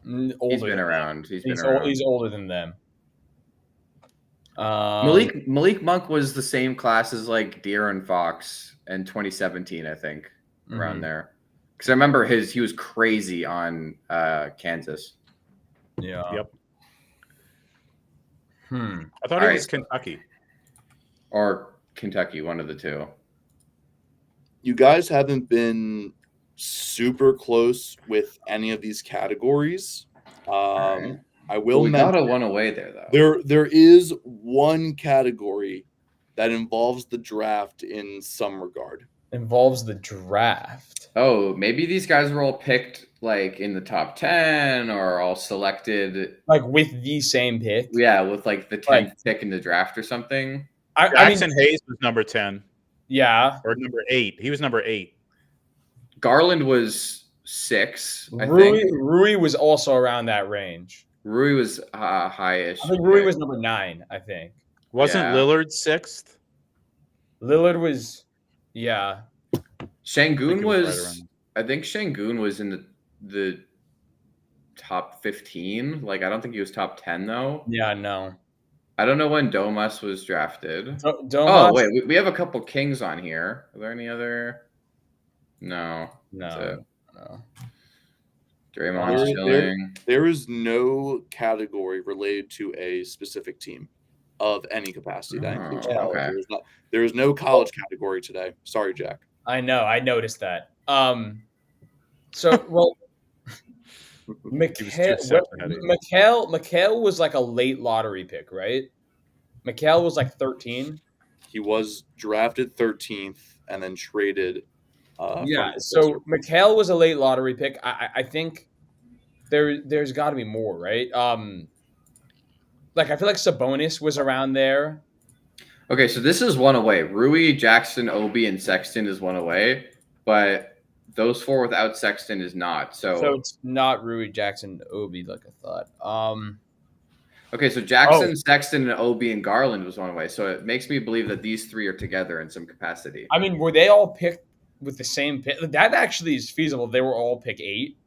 Older He's than been them. around. He's been He's around. He's older than them. Malik Monk was the same class as like De'Aaron Fox in 2017, I think, around there. Because I remember he was crazy on Kansas. Yeah. Yep. Hmm. I thought All he was right. Kentucky. Or Kentucky, one of the two. You guys haven't been super close with any of these categories. right. I will We got a mention one away there, though. there is one category that involves the draft in some regard. Involves the draft. Oh, maybe these guys were all picked like in the top 10 or all selected. Like with the same pick. Yeah, with like the 10th pick in the draft or something. I mean, Jackson Hayes was number 10 yeah. or number 8. He was number 8. Garland was 6. I Rui think Rui was also around that range. Rui was highish. I think Rui was number 9. I think Wasn't Yeah. Lillard 6th? Lillard was, yeah. Shangoon Right was. around. I think Shangoon was in the top 15. Like, I don't think he was top 10 though. Yeah, no. I don't know when Domas was drafted. Domas, Oh wait, we have a couple Kings on here. Are there any other? No. no. Draymond's chilling. There is no category related to a specific team of any capacity. That includes Oh, college. okay. There is no college category today. Sorry, Jack. I know. I noticed that. So well, Mikhail was like a late lottery pick, right? Mikhail was like 13. He was drafted 13th and then traded. Yeah. So Mikhail was a late lottery pick. I think there's got to be more, right? Like I feel like Sabonis was around there. Okay, so this is one away. Rui, Jackson, Obi, and Sexton is one away, but those 4 without Sexton is not. So it's not Rui, Jackson, Obi, like I thought. Okay, so Jackson, Sexton, and Obi and Garland was one away. So it makes me believe that these 3 are together in some capacity. I mean, were they all picked with the same pick? That actually is feasible. They were all pick 8.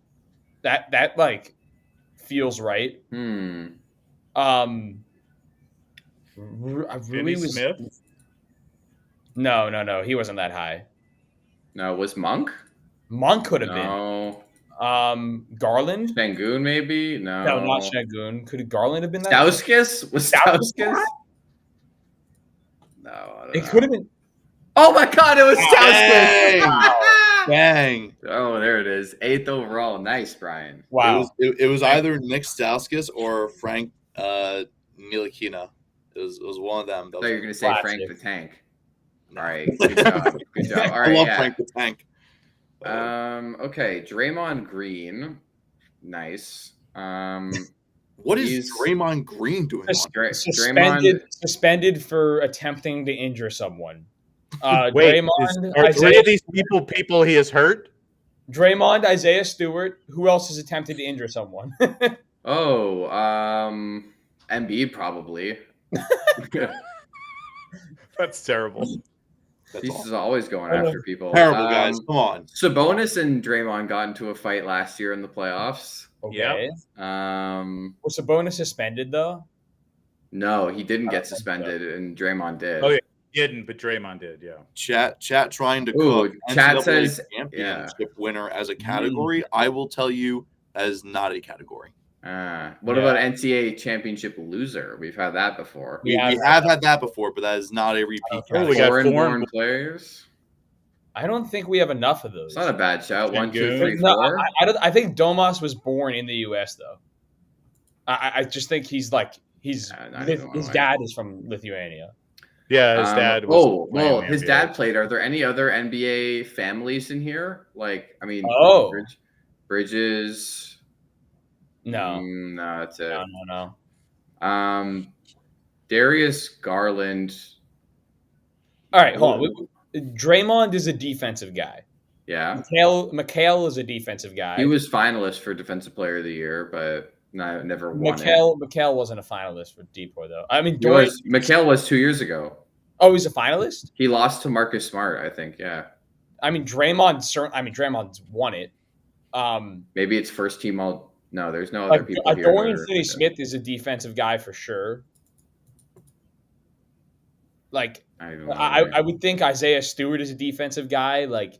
That like feels right. Rui was Smith? No. He wasn't that high. No, was Monk? Monk could have No. been. Garland? Shangoon, maybe? No. No, not Shangoon. Could Garland have been that? Stauskas? Was Stauskas? No, I don't It know. could have been. Oh my god, it was Stauskas! Dang. Oh, there it is. 8th overall. Nice, Brian. Wow. It was either Nick Stauskas or Frank Ntilikina. It was one of them. I thought you were going to say Classic. Frank the Tank. All right. Good job. Good job. All right. I love yeah. Frank the Tank. Okay. Draymond Green. Nice. What is he's- Draymond Green doing? Suspended for attempting to injure someone. Wait, Draymond, are 3 of these people he has hurt? Draymond, Isaiah Stewart. Who else has attempted to injure someone? Oh, Embiid probably. That's terrible. That's He's awesome. always going after people. Terrible, guys. Come on. Sabonis and Draymond got into a fight last year in the playoffs. Okay. Was Sabonis suspended though? No, he didn't get suspended, and Draymond did. Oh, yeah. He didn't, but Draymond did, yeah. Chat trying to Ooh, cook chat NCAA says- championship winner as a category. I will tell you that is not a category. What about NCAA championship loser? We've had that before. We have had that before, but that is not a repeat Oh, we category. got Foreign-born players. I don't think we have enough of those. It's not a bad shout. 1, 2, Shangoon. 3, No, 4. I think Domas was born in the U.S. though. I just think he's not his going away. dad is from Lithuania. Yeah, his dad was. Oh, playing well, in the his NBA. dad played. Are there any other NBA families in here? Like, I mean, Oh. Bridges. No, No, that's it. no. Darius Garland. All right, hold on. Draymond is a defensive guy. Yeah, Mikhail is a defensive guy. he was finalist for Defensive Player of the Year, but never won it. Mikhail wasn't a finalist for Depoy though. I mean, Mikhail was 2 years ago. Oh, he's a finalist. He lost to Marcus Smart, I think. Yeah, I mean, Draymond's won it. maybe it's first team all. No, there's no other Like, people here. Dorian that are- Finney-Smith is a defensive guy for sure. Like, I don't know. I would think Isaiah Stewart is a defensive guy. Like,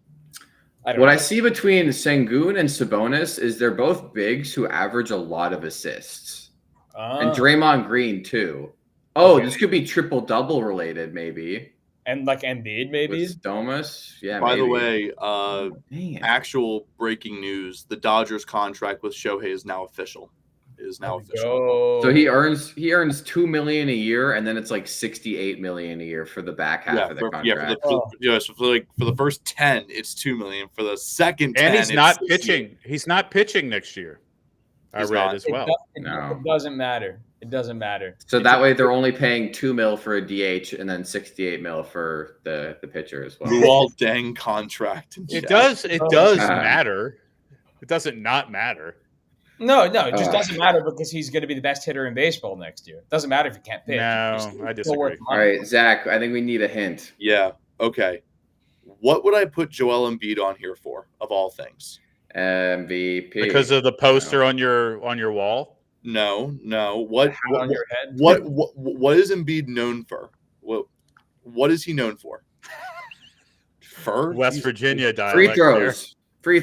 I don't What know. I see between Sengun and Sabonis is they're both bigs who average a lot of assists. And Draymond Green, too. Oh, Okay. this could be triple-double related, maybe. And like Embiid, maybe. With Domas? Yeah, By the maybe. way, Man. actual breaking news: the Dodgers contract with Shohei is now official. is now official. Go. So he earns $2 million a year, and then it's like $68 million a year for the back half of the contract. So for the first 10, it's $2 million. For the second 10, And he's not it's pitching. He's not pitching next year. I read as well. It doesn't matter. It doesn't matter. So that way they're only paying $2 million for a DH and then $68 million for the pitcher as well. Luol Deng contract. It does matter. It doesn't not matter. No, it just doesn't matter because he's going to be the best hitter in baseball next year. It doesn't matter if you can't pitch. No, I disagree. All right, Zach, I think we need a hint. Yeah. Okay. What would I put Joel Embiid on here for, of all things? MVP. Because of the poster on your wall? No. What on your head? What is Embiid known for? What is he known for? For West Virginia dialect. Free throws. Free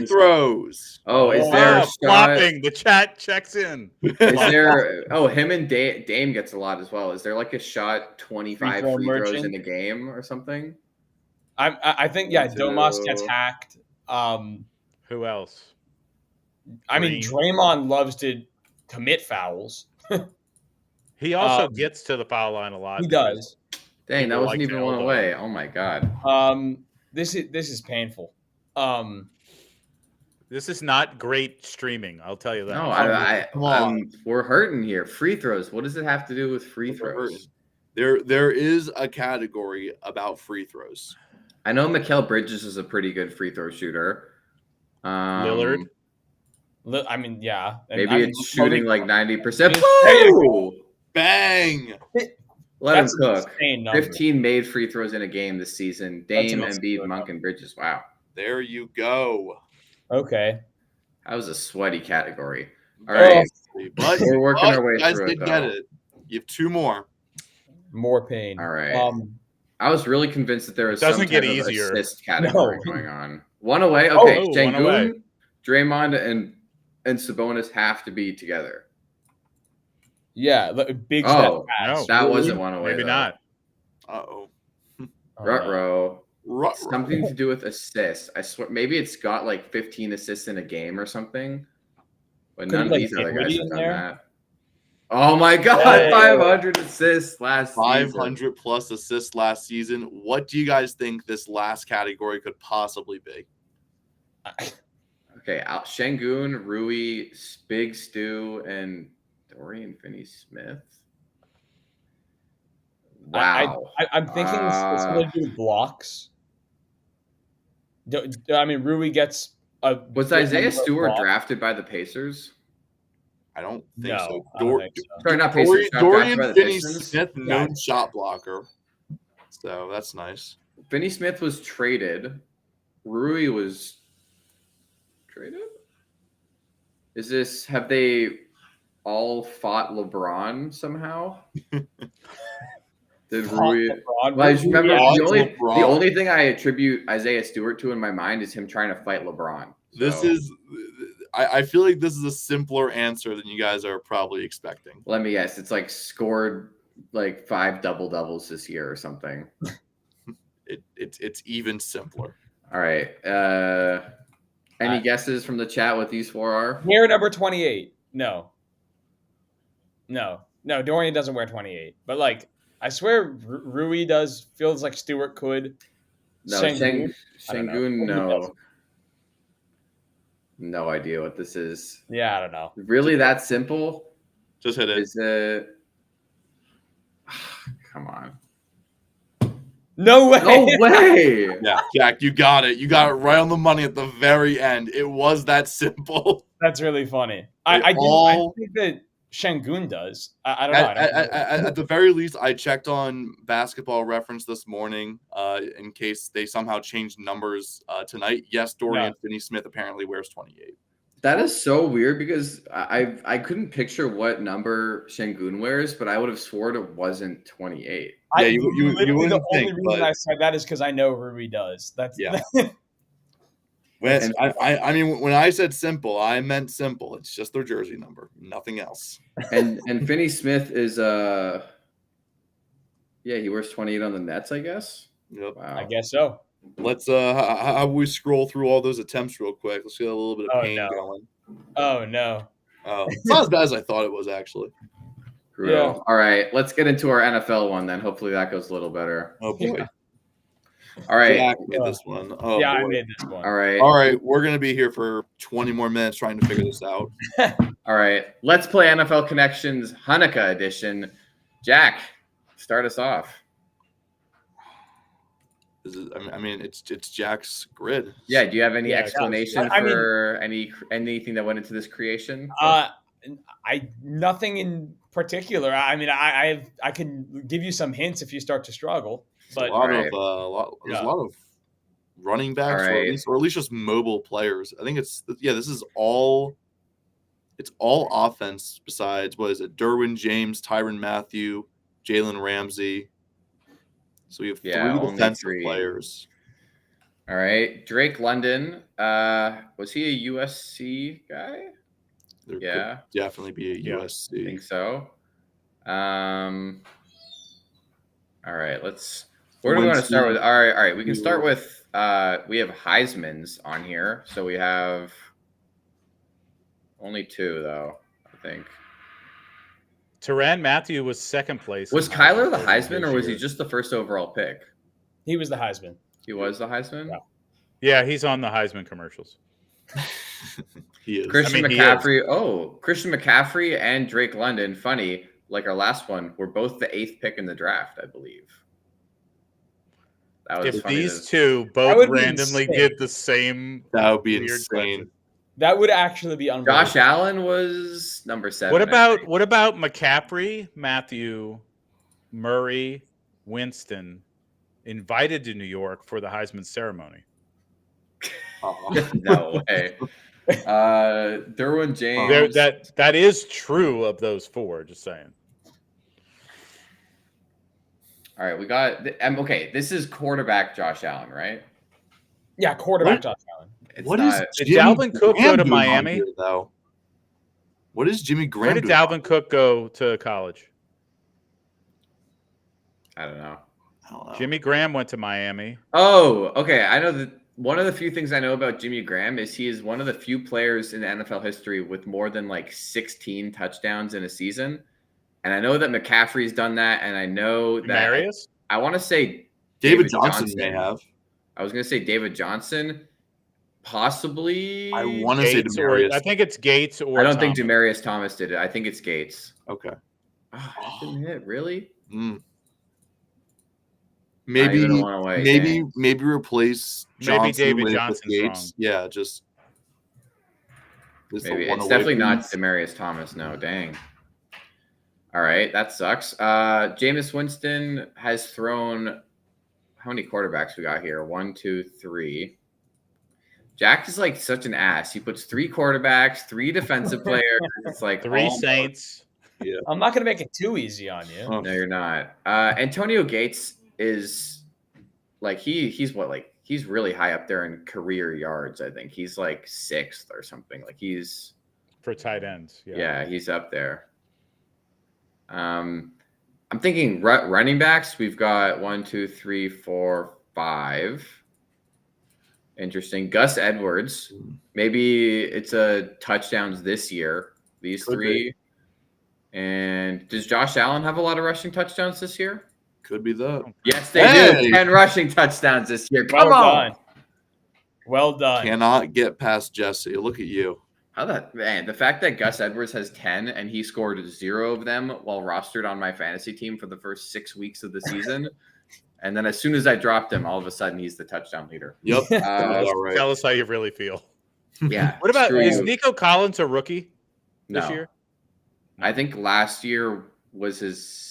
throws. Oh, is there a shot? Flopping. The chat checks in. Is there? Oh, him and Dame gets a lot as well. Is there like a shot 25 free throws in a game or something? I think Domas gets hacked. Who else? I mean, Draymond loves to commit fouls. He also gets to the foul line a lot. He does. Dang, that wasn't even one away. Oh my god. This is painful. This is not great streaming. I'll tell you that. No, we're hurting here. Free throws. What does it have to do with free throws? There is a category about free throws. I know Mikal Bridges is a pretty good free throw shooter. Lillard. I mean, yeah. Maybe it's shooting like 90%. Bang! Let him cook. 15 made free throws in a game this season. Dame, Embiid, Monk, and Bridges. Wow. There you go. Okay. That was a sweaty category. All right. But we're working our way guys through did it, get though. it. You have two more. More pain. All right. I was really convinced that there was doesn't some get type of easier. assist category going on. One away. Okay. one Şengün, away. Draymond, and Sabonis have to be be Yeah, big Oh, pass. that wasn't one away. Maybe though. not. Uh-oh. Ruh-roh. Ruh-roh. Something to do with assists. I swear, maybe it's got like 15 assists in a game or something. But none of like, these other guys Dinwiddie have in done there? that. Oh my God! Hey. 500 assists last season. 500 plus assists last season. What do you guys think this last category could possibly be? Okay, Şengün, Rui, Big Stu, and Dorian Finney-Smith. Wow. I'm thinking it's going to do blocks. I mean, Rui gets a. Was Isaiah Stewart drafted by the Pacers? I don't think No, so. I don't think so. Sorry, not Pacers. Dorian drafted by the Pistons. Finney-Smith, known shot blocker. So that's nice. Finney-Smith was traded. Rui was traded? Have they all fought LeBron somehow? Did Rui? Well, I just remember the only thing I attribute Isaiah Stewart to in my mind is him trying to fight LeBron. I feel like this is a simpler answer than you guys are probably expecting. Let me guess. It's like scored like 5 double-doubles this year or something. It's even simpler. All right. Any guesses from the chat what these four are? Wear number 28. No, Dorian doesn't wear 28. But like, I swear Rui does. Feels like Stewart could. No, Şengün, no. No idea what this is. Yeah, I don't know. Really that simple? Just hit it. Is it? Come on. No way. No way. Yeah, Jack, you got it. You got it right on the money at the very end. It was that simple. That's really funny. I think that Şengün does. I don't know. At the very least, I checked on Basketball Reference this morning in case they somehow changed numbers tonight. Yes, Dorian Finney-Smith apparently wears 28. That is so weird because I couldn't picture what number Şengün wears, but I would have sworn it wasn't 28. Yeah, you wouldn't the think. only reason I said that is because I know Rui does. That's yeah. I mean, when I said simple, I meant simple. It's just their jersey number, nothing else. And Finney-Smith is he wears 28 on the Nets, I guess. Yep. Wow. I guess so. Let's how we scroll through all those attempts real quick. Let's get a little bit of pain going. Oh no. It's not as bad as I thought it was, actually. Brutal. Yeah. All right, let's get into our NFL one then. Hopefully that goes a little better. Oh, boy. Yeah. All right. Jack made this one. Oh, yeah, boy. I made this one. All right. All right, we're going to be here for 20 more minutes trying to figure this out. All right. Let's play NFL Connections Hanukkah edition. Jack, start us off. This is, I mean, it's Jack's grid. Yeah. Do you have any Yeah, explanation I mean- for anything that went into this creation? Nothing in particular. I mean, I can give you some hints if you start to struggle. But There's a lot right. of there's Yeah. a lot of running backs, All or, right. at least just mobile players. I think this is all. It's all offense besides, what is it? Derwin James, Tyrann Mathieu, Jalen Ramsey. So we have Yeah, three only defensive three. players. All right. Drake London. Was he a USC guy? There Yeah. could definitely be a Yeah. I USC. think so. All right, where do we want to start with? All right. We can start with we have Heisman's on here. So we have only two though, I think. Tyrann Mathieu was second place. Was in Kyler the this Heisman or was he year. just the first overall pick? he was the Heisman. He was the Heisman? Yeah. Yeah, he's on the Heisman commercials. He is. Christian I mean, he McCaffrey. Oh, Christian McCaffrey and Drake London. Funny, like our last one, were both the 8th pick in the draft, I believe. That was If funny. these to- two That both would be randomly insane. get the same That would be weird insane. question. That would actually be unbelievable. Josh Allen was number 7. What I about think. McCaffrey, Matthew, Murray, Winston invited to New York for the Heisman ceremony? No way. Derwin James. That is true of those four. Just saying. All right, we got. Okay, this is quarterback Josh Allen, right? Yeah, quarterback What? Josh Allen. It's What is not- Did Jimmy Dalvin Cook Graham go to doing on Miami? here, though? What is Jimmy Graham Where did doing on Dalvin Cook go to college? I don't know. I don't know. Jimmy Graham went to Miami. Oh, okay. I know that one of the few things I know about Jimmy Graham is he is one of the few players in NFL history with more than like 16 touchdowns in a season. And I know that McCaffrey's done that, and I know that Marius? I want to say David Johnson may have. I was going to say David Johnson, possibly. I want to say Gates or Demarius. I think it's Gates or I don't think Thomas. Demaryius Thomas did it. I think it's Gates. Okay. Oh, that didn't hit, really? Mm. Not even Maybe, a one away, maybe, dang. maybe replace Maybe Johnson David with Johnson's Gates. Yeah, just this Maybe one it's away definitely from not you. Demaryius Thomas. No, dang. All right, that sucks. Jameis Winston has thrown. How many quarterbacks we got here? 1, 2, 3. Jack is like such an ass. He puts 3 quarterbacks, 3 defensive players. It's like 3 almost- Saints. I'm not going to make it too easy on you. Oh, No, you're not. Antonio Gates is like he's what, like he's really high up there in career yards. I think he's like 6th or something. Like he's For tight ends. yeah, he's up there. I'm thinking running backs. We've got 1, 2, 3, 4, 5. Interesting. Gus Edwards. Maybe it's a touchdowns this year. These Could 3. And does Josh Allen have a lot of rushing touchdowns this year? could be that. Yes, they Hey! do. 10 rushing touchdowns this year. Well Come on. done. Well done. Cannot get past Jesse. Look at you. How that man? The fact that Gus Edwards has 10 and he scored 0 of them while rostered on my fantasy team for the first 6 weeks of the season, and then as soon as I dropped him, all of a sudden he's the touchdown leader. Yep. Uh, all right. Tell us how you really feel. Yeah. What about screw is you. Nico Collins a rookie this No. year? I think last year was his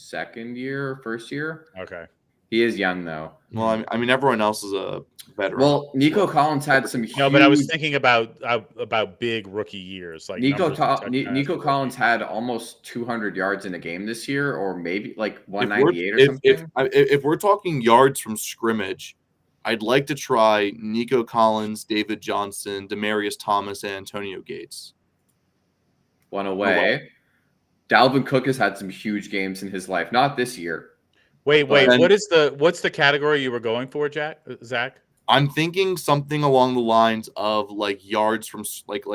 second year, first year. Okay. He is young though. Well, I mean, everyone else is a veteran. Well, Nico Collins had some huge. No, but I was thinking about big rookie years. Like Nico numbers of touchdowns Nico for Collins rookies. had almost 200 yards in a game this year, or maybe like If 198 or we're- something. if we're talking yards from scrimmage, I'd like to try Nico Collins, David Johnson, Demarius Thomas, and Antonio Gates. One away. Dalvin Cook has had some huge games in his life. Not this year. Wait. then- What's the category you were going for, Zach? I'm thinking something along the lines of like yards from like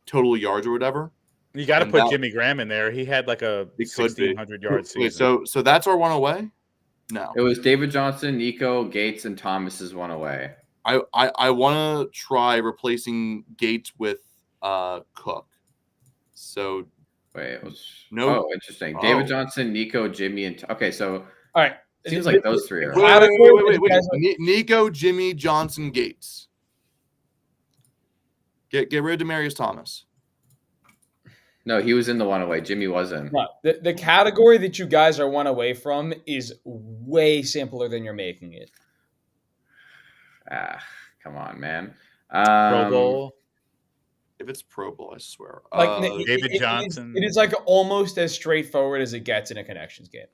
total yards or whatever. You got to And put that- Jimmy Graham in there. He had like a It could be. 1,600-yard Wait, season. so that's our one away? No. It was David Johnson, Nico, Gates, and Thomas's one away. I want to try replacing Gates with Cook. So Wait, it was No. Oh, interesting. David Oh. Johnson, Nico, Jimmy, and okay. So All right. seems like those three are. wait. Nico, Jimmy, Johnson, Gates. Get rid of Demarius Thomas. No, he was in the one away. Jimmy wasn't. No, the category that you guys are one away from is way simpler than you're making it. Ah, come on, man. Pro Bowl. If it's Pro Bowl, I swear. Like David Johnson. It is like almost as straightforward as it gets in a connections game.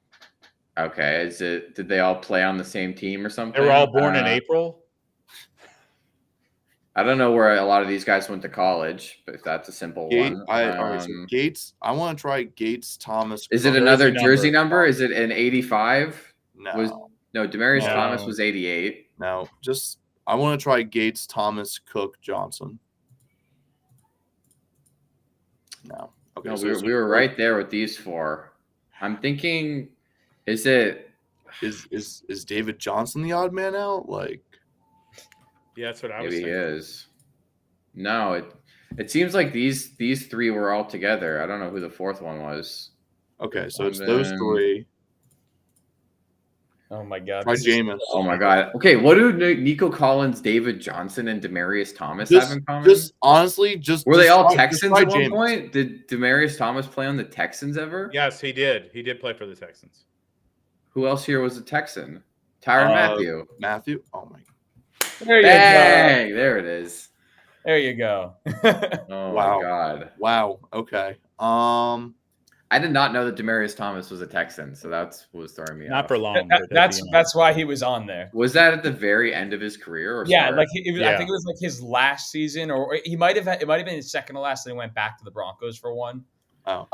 Okay, is it? Did they all play on the same team or something? They were all born in April. I don't know where a lot of these guys went to college, but if that's a simple one. All right, so Gates. I want to try Gates, Thomas. Is it Cook. another jersey number? Is it an 85? No. No, Demarius No. Thomas was 88. No, just I want to try Gates, Thomas, Cook, Johnson. No. Okay, No, so we were right there with these four. I'm thinking, is it? Is David Johnson the odd man out? Like, Yeah, that's what I was Maybe he thinking. is. No, it seems like these three were all together. I don't know who the fourth one was. okay, so it's And those then- three. Oh my god. Try this is- Jameis. Oh my god. Okay, what do Nico Collins, David Johnson, and Demarius Thomas have in common? Just honestly, just Were they just all try- just Texans try at one Jameis. point? Did Demarius Thomas play on the Texans ever? Yes, he did. He did play for the Texans. Who else here was a Texan? Tyrann Matthew. Matthew. Oh my. There you Bang! go. There it is. There you go. Oh Wow. my god. Wow. Okay. I did not know that Demarius Thomas was a Texan, so that's what was throwing me Not off. for long. but at the end. That's why he was on there. Was that at the very end of his career? Or Yeah, start? like it was, I Yeah. think it was like his last season, or it might have been his second to last, and he went back to the Broncos for one. Oh.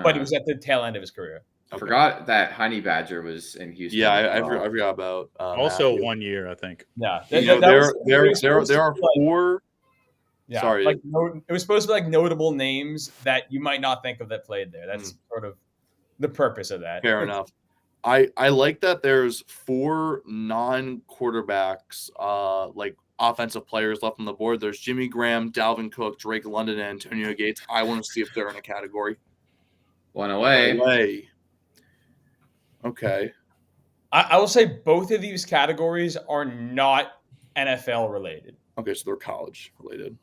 But it was at the tail end of his career. I forgot that Honey Badger was in Houston. Yeah, as I well. forgot about. Also Matthew. 1 year, I think. Yeah, You know, that was- there are four. Yeah, Sorry. like it was supposed to be like notable names that you might not think of that played there. That's sort of the purpose of that. Fair enough. I like that there's four non-quarterbacks, like offensive players left on the board. There's Jimmy Graham, Dalvin Cook, Drake London, and Antonio Gates. I want to see if they're in a category. One away. Okay. I will say both of these categories are not NFL related. Okay, so they're college related.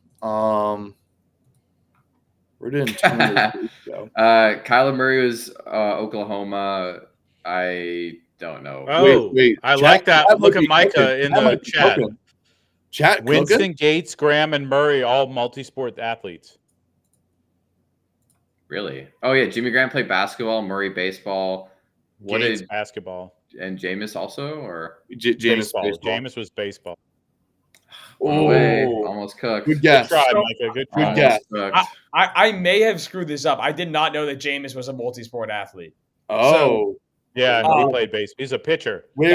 Where did Antonio Gates go? Kyler Murray was Oklahoma. I don't know. Oh, wait. I Chat- like that. chat Look might at be Micah cooking. in Chat the might be chat. cooking. Chat Winston, cooking? Gates, Graham, and Murray, all multi-sport athletes. Really? Oh yeah, Jimmy Graham played basketball. Murray baseball. What Gates, did basketball. and Jameis also or Jameis Baseball. baseball. Jameis was baseball. one away? Oh. Almost cooked. Good guess. Good try, Micah. Good try. Good guess. Cooked. I may have screwed this up. I did not know that Jameis was a multi-sport athlete. Oh. Yeah, Oh. he played baseball. He's a pitcher. Wait.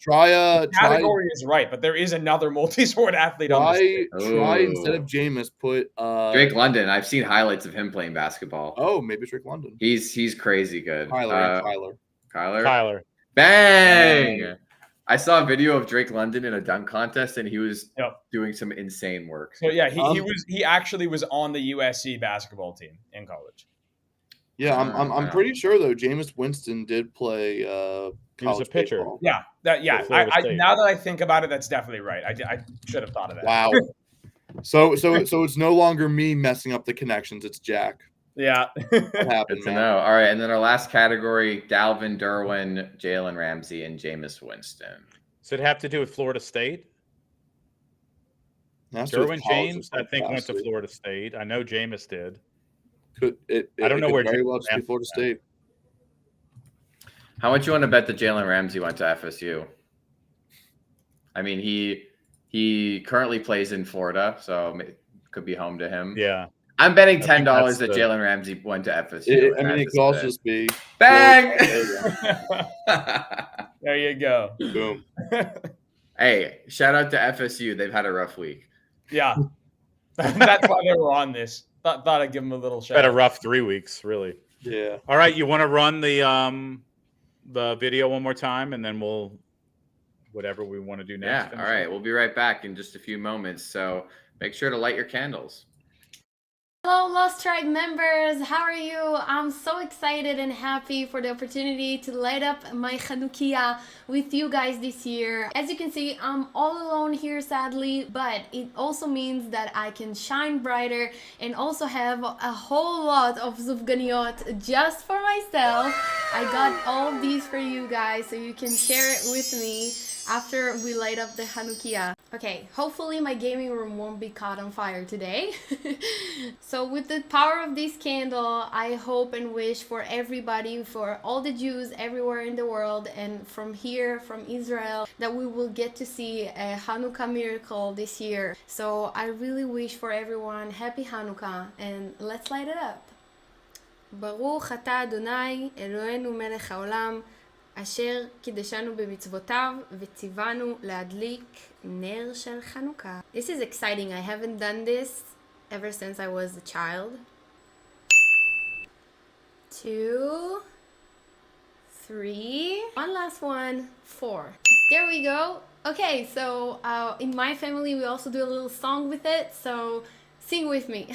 Try The category is right, but there is another multi-sport athlete on this. try instead of Jameis, put Drake London. I've seen highlights of him playing basketball. Oh, maybe Drake London. He's crazy good. Tyler. Kyler. Tyler. Bang! I saw a video of Drake London in a dunk contest, and he was Yep. doing some insane work. So yeah, he actually was on the USC basketball team in college. Yeah, I'm pretty sure though. Jameis Winston did play. He was a college pitcher. baseball. Yeah, For Florida State. now that I think about it, that's definitely right. I should have thought of that. Wow. so it's no longer me messing up the connections. It's Jack. Yeah. What happened, Good to man? know. All right, and then our last category: Dalvin, Derwin, Jalen Ramsey, and Jameis Winston. Does it have to do with Florida State? That's with Derwin college James, I and think, went to capacity. Florida State. I know Jameis did. I don't know where very James well just be Ramsey Florida State. How much you want to bet that Jalen Ramsey went to FSU? I mean, he currently plays in Florida, so it could be home to him. Yeah. I'm betting I think $10 that that's Jalen Ramsey went to FSU. It could also just be Bang! There you go. boom. Hey, shout out to FSU. They've had a rough week. Yeah. That's why they were on this. thought I'd give him a little shout. Had a rough 3 weeks, really. Yeah. All right, you want to run the video one more time, and then we'll whatever we want to do next. Yeah. All right. We'll be right back in just a few moments. So make sure to light your candles. Hello, Lost Tribe members. How are you? I'm so excited and happy for the opportunity to light up my Hanukkah with you guys this year. As you can see, I'm all alone here, sadly, but it also means that I can shine brighter and also have a whole lot of zufganiyot just for myself. I got all of these for you guys so you can share it with me after we light up the Hanukkah. Okay, hopefully my gaming room won't be caught on fire today. So with the power of this candle, I hope and wish for everybody, for all the Jews everywhere in the world, and from here, from Israel, that we will get to see a Hanukkah miracle this year. So I really wish for everyone happy Hanukkah, and let's light it up. Baruch atah Adonai Eloheinu melech haolam, אשר קידשנו במצוותיו וציוונו להדליק נר של חנוכה. This is exciting. I haven't done this ever since I was a child. 2, 3, one last one, 4. There we go. Okay, so in my family we also do a little song with it, so sing with me.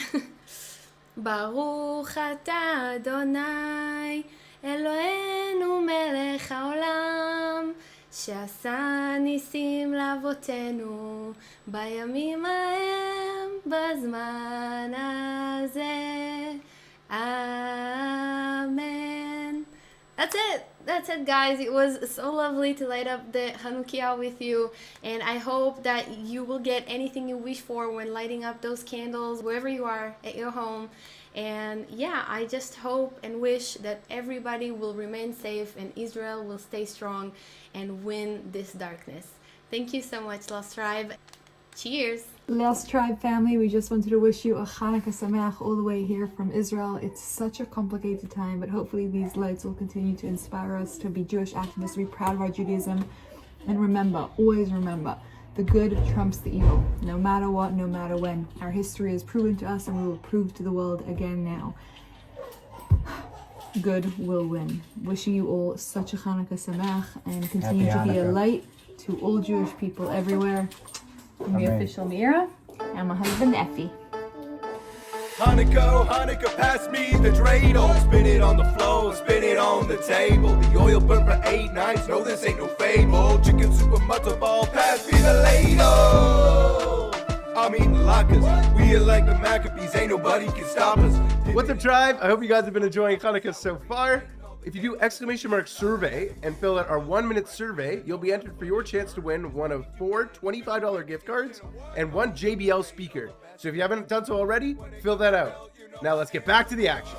Baruch atah Adonai אלוהינו מלך העולם, שעשה ניסים לאבותינו בימים ההם בזמן הזה. Amen. That's it guys. It was so lovely to light up the Hanukkah with you, and I hope that you will get anything you wish for when lighting up those candles wherever you are at your home. And yeah, I just hope and wish that everybody will remain safe and Israel will stay strong and win this darkness. Thank you so much, Lost Tribe. Cheers! Lost Tribe family, we just wanted to wish you a Hanukkah Sameach all the way here from Israel. It's such a complicated time, but hopefully these lights will continue to inspire us to be Jewish activists, to be proud of our Judaism. And remember, always remember, the good trumps the evil, no matter what, no matter when. Our history is proven to us and we will prove to the world again now. Good will win. Wishing you all such a Hanukkah Sameach and continue to be a light to all Jewish people everywhere. I'm the official Mira and my husband Effie. Hanukkah, Hanukkah, pass me the dreidel. Spin it on the floor, spin it on the table. The oil burn for 8 nights, no this ain't no fable. Chicken soup and matzo ball, pass me the ladle. I'm eating latkes, we are like the Maccabees, ain't nobody can stop us. What's up, tribe? I hope you guys have been enjoying Hanukkah so far. If you do !survey and fill out our 1-minute survey, you'll be entered for your chance to win one of 4 $25 gift cards and 1 JBL speaker. So if you haven't done so already, fill that out. Now let's get back to the action.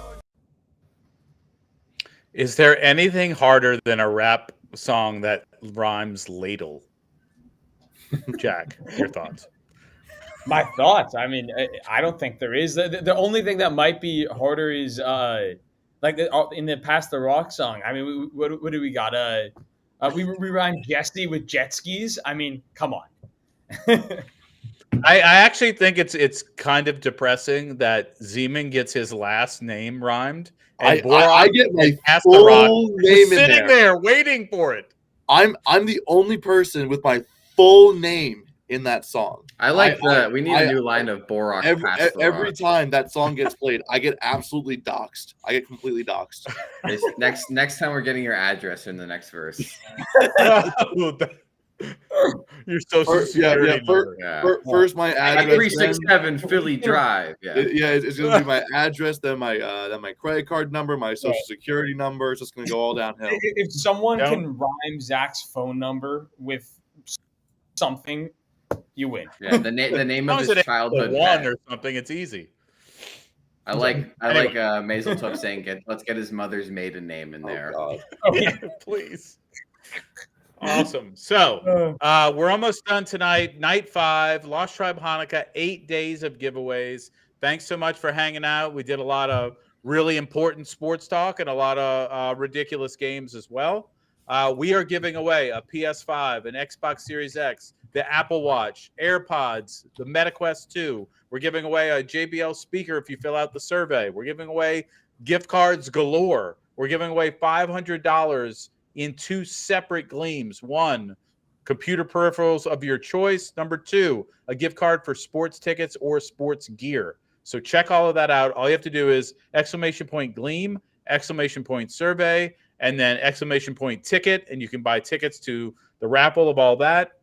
Is there anything harder than a rap song that rhymes ladle? Jack, your thoughts? My thoughts. I mean, I don't think there is. The only thing that might be harder is like in the Past the Rock song. I mean, what do we got? We rhymed Jesse with jet skis. I mean, come on. I actually think it's kind of depressing that Zeman gets his last name rhymed. And I get my Past the full Rock name in sitting there waiting for it. I'm the only person with my full name in that song. I like that. We need a new line of Borak. Every time that song gets played, I get absolutely doxxed. I get completely doxxed. Next time we're getting your address in the next verse. Your social security number. First, my address. 367 Philly Drive. Yeah, it's gonna be my address, then my credit card number, my social security number. It's just gonna go all downhill. If someone can rhyme Zach's phone number with something, you win. Yeah, the name of his childhood one or something. It's easy. I like Mazel Tov saying, let's get his mother's maiden name in there. Oh, yeah, please. Awesome. So we're almost done tonight. Night 5, Lost Tribe Hanukkah, 8 days of giveaways. Thanks so much for hanging out. We did a lot of really important sports talk and a lot of ridiculous games as well. we are giving away a PS5, an Xbox Series X, the Apple Watch, AirPods, the MetaQuest 2. We're giving away a JBL speaker if you fill out the survey. We're giving away gift cards galore. We're giving away $500 in 2 separate gleams. 1, computer peripherals of your choice. Number 2, a gift card for sports tickets or sports gear. So check all of that out. All you have to do is !gleam, !survey, and then !ticket, and you can buy tickets to the raffle of all that.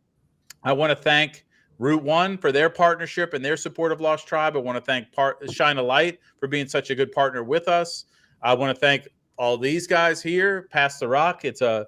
I want to thank Route 1 for their partnership and their support of Lost Tribe. I want to thank Shine a Light for being such a good partner with us. I want to thank all these guys here, Pass the Rock. It's a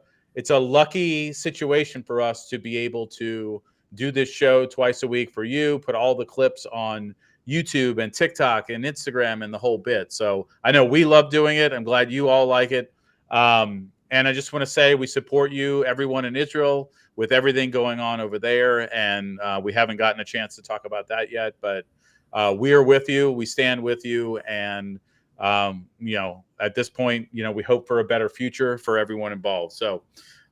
lucky situation for us to be able to do this show twice a week for you, put all the clips on YouTube and TikTok and Instagram and the whole bit. So I know we love doing it. I'm glad you all like it. And I just want to say we support you, everyone in Israel, with everything going on over there. And we haven't gotten a chance to talk about that yet, but we are with you. We stand with you. And, at this point, we hope for a better future for everyone involved. So,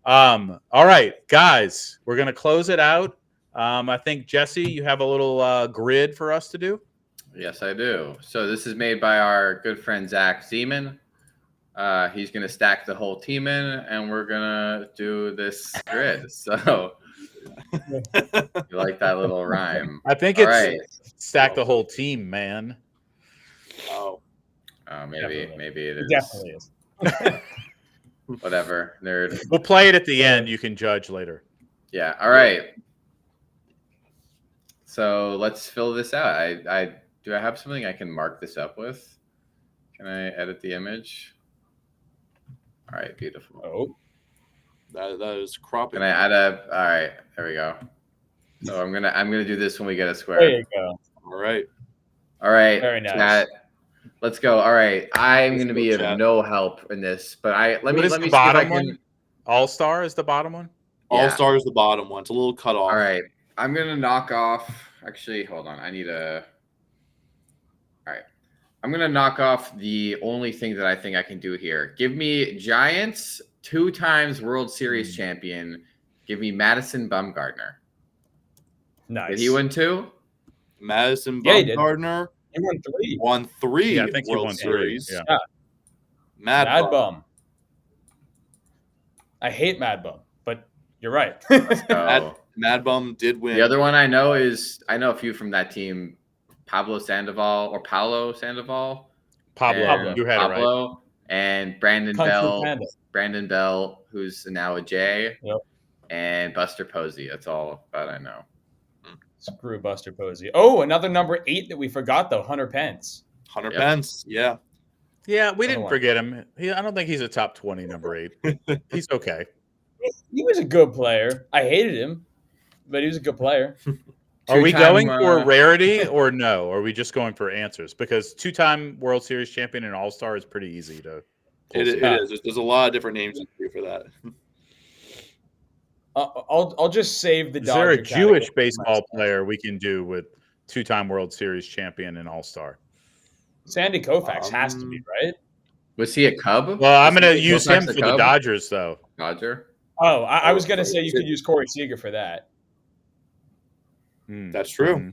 all right, guys, we're going to close it out. I think, Jesse, you have a little grid for us to do. Yes, I do. So this is made by our good friend Zach Zeman. He's going to stack the whole team in, and we're going to do this grid. So you like that little rhyme? I think All it's right. stack the whole team, man. Oh, maybe it is. It definitely is. Whatever, nerd. We'll play it at the end. You can judge later. Yeah. All right. So let's fill this out. I have something I can mark this up with? Can I edit the image? All right, beautiful. Oh, that is cropping. Can I add a? All right, there we go. So I'm gonna do this when we get a square. there you go. All right. All right, Very nice. chat. Let's go. All right, I'm Let's gonna go, be of chat. no help in this, but let me the see if I bottom can. one? All-Star is the bottom one? Yeah. All-Star is the bottom one. It's a little cut off. All right, I'm gonna knock off. Actually, hold on. I need a. All right, I'm gonna knock off the only thing that I think I can do here. Give me Giants, 2 times World Series champion. Give me Madison Bumgarner. Nice. Did he win 2? Madison Yeah, he did. Bumgarner He won 3. won 3 Yeah, I think he World won 3, Series. yeah. Yeah. Mad Mad Bum. Bum. I hate Mad Bum, but you're right. Oh. Mad Bum did win. The other one I know a few from that team. Paolo Sandoval. Pablo. And You had it right. Pablo and Brandon Kung Fu Bell. Panda. Brandon Bell, who's now a J. Yep. And Buster Posey. That's all that I know. Screw Buster Posey. Oh, another number 8 that we forgot though, Hunter Pence. Hunter Yep. Pence. Yeah. Yeah, we Another didn't one. forget him. I don't think he's a top 20 number 8. He's okay. He was a good player. I hated him, but he was a good player. Are we Two-time, going for rarity or no? Or are we just going for answers? Because 2-time World Series champion and All-Star is pretty easy to pull. It is. There's a lot of different names you can do for that. I'll just save the. Is there a Dodger Jewish category baseball myself. player we can do with 2-time World Series champion and All-Star? Sandy Koufax has to be right. Was he a Cub? Well, I'm Was going to he use Koufax him a for the Cub? Dodgers, though. Dodger. Oh, I was gonna Corey say you could use Corey Seager for that. That's true.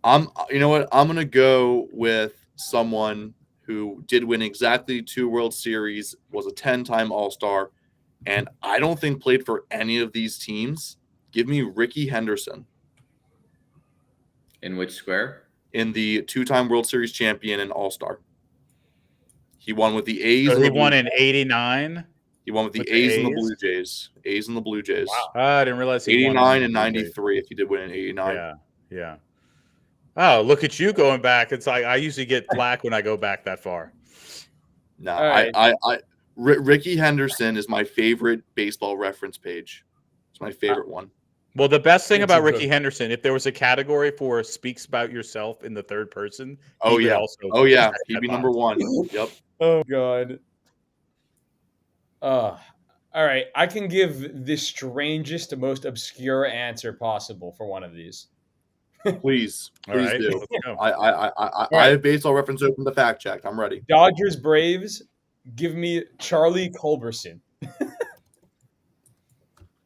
Mhm. You know what? I'm gonna go with someone who did win exactly 2 World Series, was a 10-time All-Star, and I don't think played for any of these teams. Give me Ricky Henderson In which square? in the 2-time World Series champion and All-Star. He won with the A's. So and he the won Blue- in 89. He won with the with the A's and the A's? Blue Jays. A's and the Blue Jays. Wow. I didn't realize he won 89 in and the Blue Jays. 93 if he did win in 89. Yeah, yeah. Oh, look at you going back. It's like I usually get flack when I go back that far. No, All right. Ricky Henderson is my favorite baseball reference page. It's my favorite one. Well, the best thing It's about a Ricky good- Henderson, if there was a category for speaks about yourself in the third person, Oh he would yeah. also Oh yeah. check He'd that be box. number 1. Yep. Oh God. All right. I can give the strangest, most obscure answer possible for one of these. Please. All Please right, do. let's go. I have baseball reference open to fact check. I'm ready. Dodgers Braves. Give me Charlie Culberson.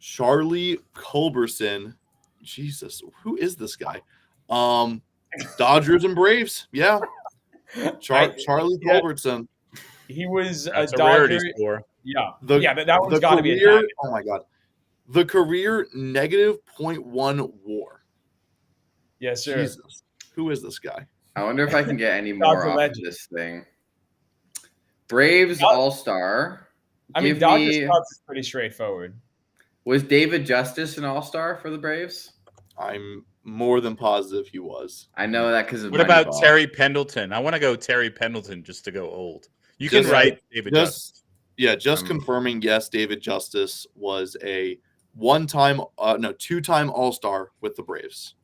Charlie Culberson. Jesus, who is this guy? Dodgers and Braves. Yeah. Charlie Culberson. He was That's a a Dodger. rarity score. Yeah. The, that one's got to be a career, diamond. oh my God. The career -0.1 WAR. Yes, sir. Jesus. Who is this guy? I wonder if I can get any more Dodger off of legend. this thing. Braves Dod- All-Star. I mean, Give Dodgers me- Cubs is pretty straightforward. Was David Justice an All-Star for the Braves? I'm more than positive he was. I know that because of What about Moneyball. Terry Pendleton? I want to go Terry Pendleton just to go old. You Just- can write David Justice. Yeah, just confirming, yes, David Justice was a two-time All-Star with the Braves.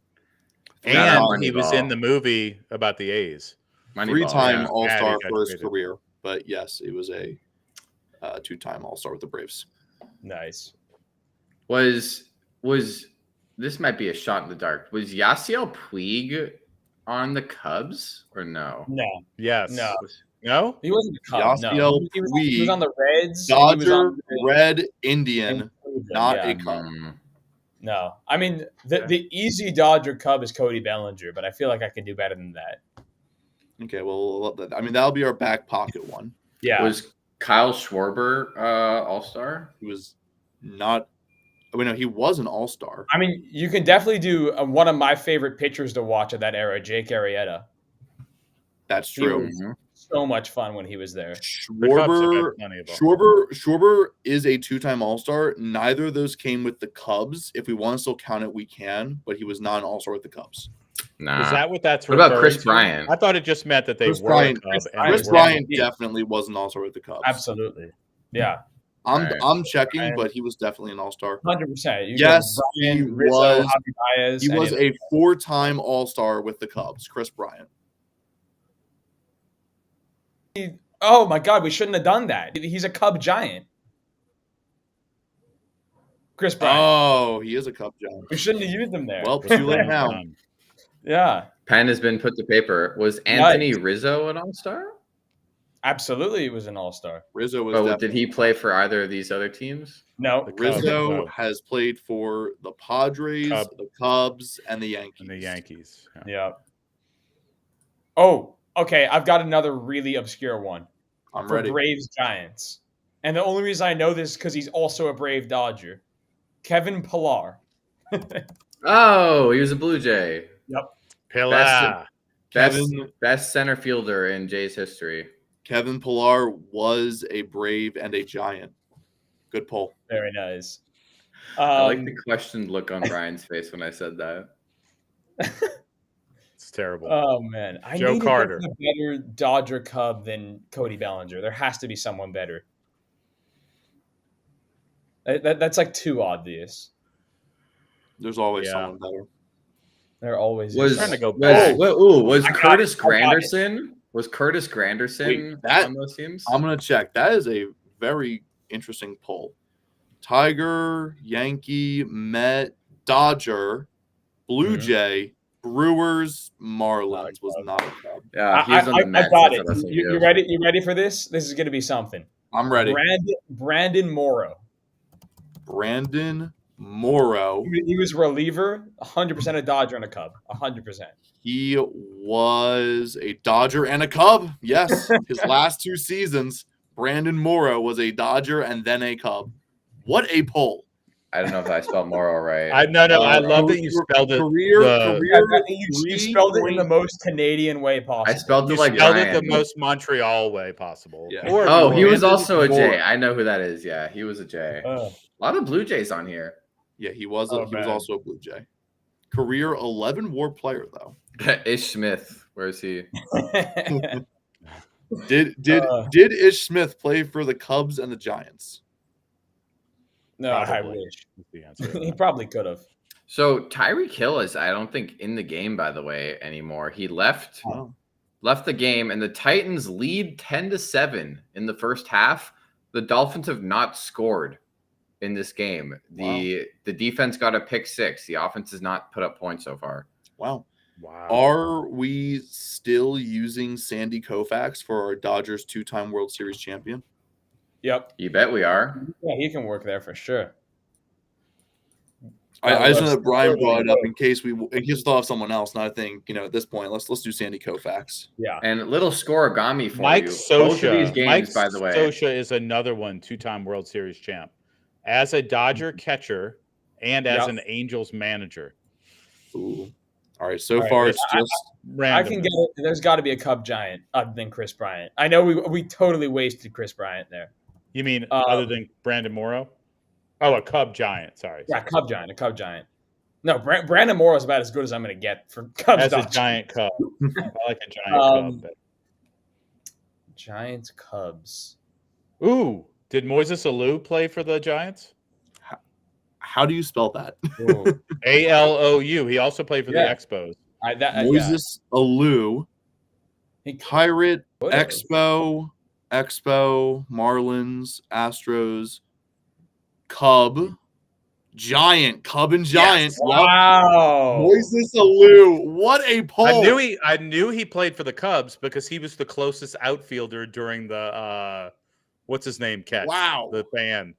And he was in the movie about the A's. Three-time Yeah. All-Star Yeah, he got for his traded. career. But yes, it was a two-time All-Star with the Braves. Nice. Was this might be a shot in the dark? Was Yasiel Puig on the Cubs or no? No. Yes. No. No? He wasn't the Cubs. No. Yasiel He was Puig, on the Reds. and he was Dodger, on the- Red, Indian, and Cleveland, not yeah. a Cub. No. I mean, the easy Dodger Cub is Cody Bellinger, but I feel like I can do better than that. Okay, well, I mean, that'll be our back pocket one. Yeah. Was Kyle Schwarber All-Star? He was not. I mean, no, he was an All-Star. I mean, you can definitely do one of my favorite pitchers to watch at that era, Jake Arrieta. That's He true. was so much fun when he was there. Schwarber is a two-time All-Star. Neither of those came with the Cubs. If we want to still count it, we can. But he was not an All-Star with the Cubs. Nah. Is that what that's What about referring Chris to? Bryant? I thought it just meant that they Chris were Bryant, a Cub. Chris Bryant definitely was an All-Star with the Cubs. Absolutely. Yeah. I'm checking, but he was definitely an All-Star. 100%. Yes, Brian, he Rizzo, was. Javi Baez, He any was of a 4-time All-Star with the Cubs. Chris Bryant. Oh my God, we shouldn't have done that. He's a Cub giant. Chris Bryant. Oh, he is a Cub giant. We shouldn't have used him there. Well, too late now. Yeah. Pen has been put to paper. Was Anthony Rizzo an All-Star? Absolutely, he was an All-Star. Rizzo was. Oh, did he play for either of these other teams? No. Rizzo has played for the Padres, the Cubs, and the Yankees. Yeah. Oh, okay. I've got another really obscure one. I'm for ready. Braves Giants. And the only reason I know this is because he's also a Brave Dodger. Kevin Pillar. Oh, he was a Blue Jay. Yep. Pillar. Best center fielder in Jays history. Kevin Pillar was a Brave and a Giant. Good pull. Very nice. I like the questioned look on Brian's face when I said that. It's terrible. Oh, man. I Joe need Carter. a better Dodger Cub than Cody Bellinger. There has to be someone better. That's like too obvious. There's always someone better. There always Was is. trying to go was I got Curtis it. I got it. Granderson? Was Curtis Granderson on those teams? I'm gonna check. That is a very interesting poll. Tiger, Yankee, Met, Dodger, Blue Jay, Brewers, Marlins was not a Cub. Yeah, he was on the I Mets. got That's it. what I said, You yeah. ready? You ready for this? This is going to be something. I'm ready. Brandon Morrow. Brandon Morrow. He was reliever, 100% a Dodger and a Cub, 100%. He was a Dodger and a Cub. Yes, his last 2 seasons, Brandon Morrow was a Dodger and then a Cub. What a poll! I don't know if I spelled Morrow right. I love that you spelled it. You spelled it in the most Canadian way possible. I spelled it You like spelled it Brian. the most Montreal way possible. Yeah. Or Oh, he was Brandon also a J. Morrow. I know who that is. Yeah, he was a J. A lot of Blue Jays on here. Yeah, he was. Oh, He was man. also a Blue Jay. Career 11 WAR player though. Ish Smith. Where is he? Did Ish Smith play for the Cubs and the Giants? No, I Probably. wish. That's the answer. He probably could have. So Tyreek Hill is, I don't think, in the game, by the way, anymore. He left the game, and the Titans lead 10-7 in the first half. The Dolphins have not scored in this game. The defense got a pick 6. The offense has not put up points so far. Wow. Wow. Are we still using Sandy Koufax for our Dodgers 2-time World Series champion? Yep. You bet we are. Yeah, he can work there for sure. I just know that Brian brought it up in case we thought of someone else, and I think at this point let's do Sandy Koufax. Yeah, And a little scoreagami for Mike you. Scioscia. Both of these games, Mike by the way. Scioscia is another one, 2-time World Series champ, as a Dodger catcher and as an Angels manager. Ooh. All right, so far it's just I can get it. There's got to be a Cub Giant other than Chris Bryant. I know we totally wasted Chris Bryant there. You mean other than Brandon Morrow? Oh, a Cub Giant. Sorry. Yeah, Cub Giant. A Cub Giant. No, Brandon Morrow is about as good as I'm going to get for Cubs. As a Giant Cub. I like a Giant Cub. Giants Cubs. Ooh, did Moises Alou play for the Giants? How do you spell that? Alou. He also played for the Expos. Moises Alou, Pirate, Expo, Marlins, Astros, Cub, Giant, Cub and Giant. Yes. Wow. Moises Alou. What a poll. I knew he played for the Cubs because he was the closest outfielder during the what's his name catch. Wow. The fan.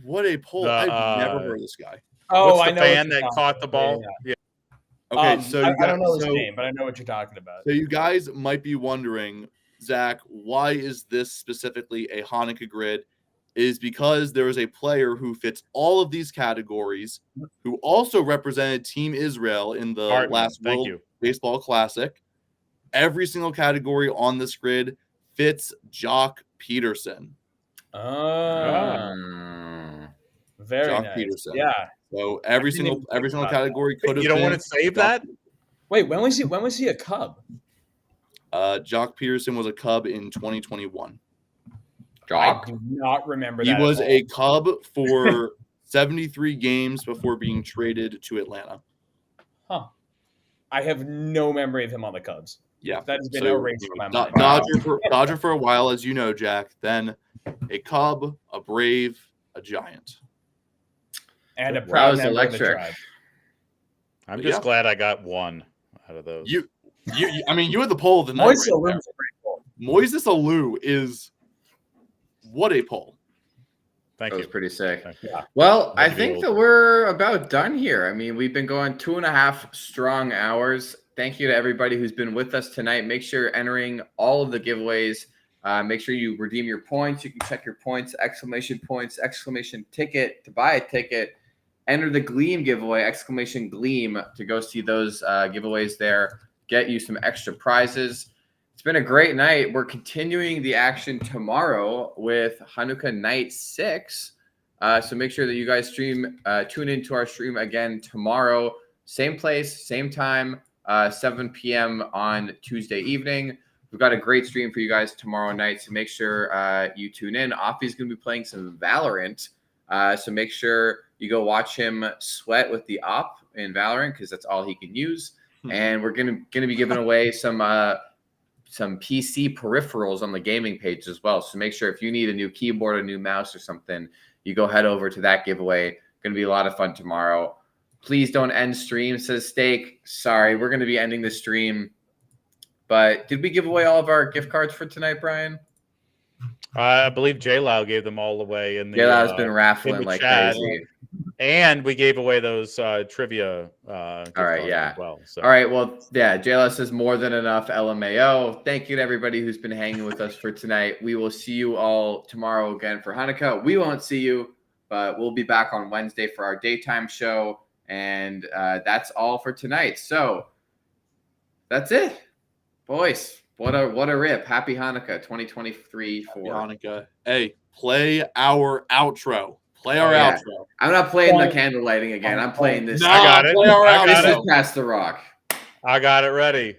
What a poll. I've never heard of this guy. Oh, what's I the know fan that caught the ball? Yeah. Okay, so I don't know his name, but I know what you're talking about. So you guys might be wondering, Zach, why is this specifically a Hanukkah grid? Is because there is a player who fits all of these categories, who also represented Team Israel in the last World Baseball Classic. Every single category on this grid fits Jock Peterson. Very Jock nice. Peterson. Yeah. So every single category could have. You don't want to save that? Wait, when was he a Cub? Jock Peterson was a Cub in 2021. I do not remember He that. was a Cub for 73 games before being traded to Atlanta. Huh. I have no memory of him on the Cubs. Yeah. That has been erased from my mind. Dodger for a while, as you know, Jack. Then a Cub, a Brave, a Giant. And a proud member of the electric. tribe. I'm just glad I got one out of those. You had the poll of the night. Moises Alou is a great poll. Moises Alou is what a poll. Thank That you. was pretty sick. Yeah. Well, I think that we're about done here. I mean, we've been going 2.5 strong hours. Thank you to everybody who's been with us tonight. Make sure you're entering all of the giveaways. Make sure you redeem your points. You can check your points, exclamation ticket to buy a ticket. Enter the Gleam giveaway, exclamation Gleam, to go see those giveaways there. Get you some extra prizes. It's been a great night. We're continuing the action tomorrow with Hanukkah Night 6. So make sure that you guys tune into our stream again tomorrow. Same place, same time, 7 p.m. on Tuesday evening. We've got a great stream for you guys tomorrow night, so make sure you tune in. Offie's going to be playing some Valorant, so make sure you go watch him sweat with the op in Valorant because that's all he can use. And we're gonna be giving away some PC peripherals on the gaming page as well. So make sure if you need a new keyboard, a new mouse, or something, you go head over to that giveaway. Gonna be a lot of fun tomorrow. Please don't end stream, says Steak. Sorry, we're gonna be ending the stream. But did we give away all of our gift cards for tonight, Brian? I believe J-Lau gave them all away in the J-Lau's been raffling like chat. crazy. And we gave away those trivia all right, yeah. as well. So. All right, well, yeah, J-Lau says more than enough LMAO. Thank you to everybody who's been hanging with us for tonight. We will see you all tomorrow again for Hanukkah. We won't see you, but we'll be back on Wednesday for our daytime show. And that's all for tonight. So that's it. Boys, what a rip. Happy Hanukkah 2023 for Hanukkah. Hey, play our outro. Play our outro. I'm not playing the candle lighting again. I'm playing this. No, I got it. Play our outro. This is Pass the Rock. I got it ready.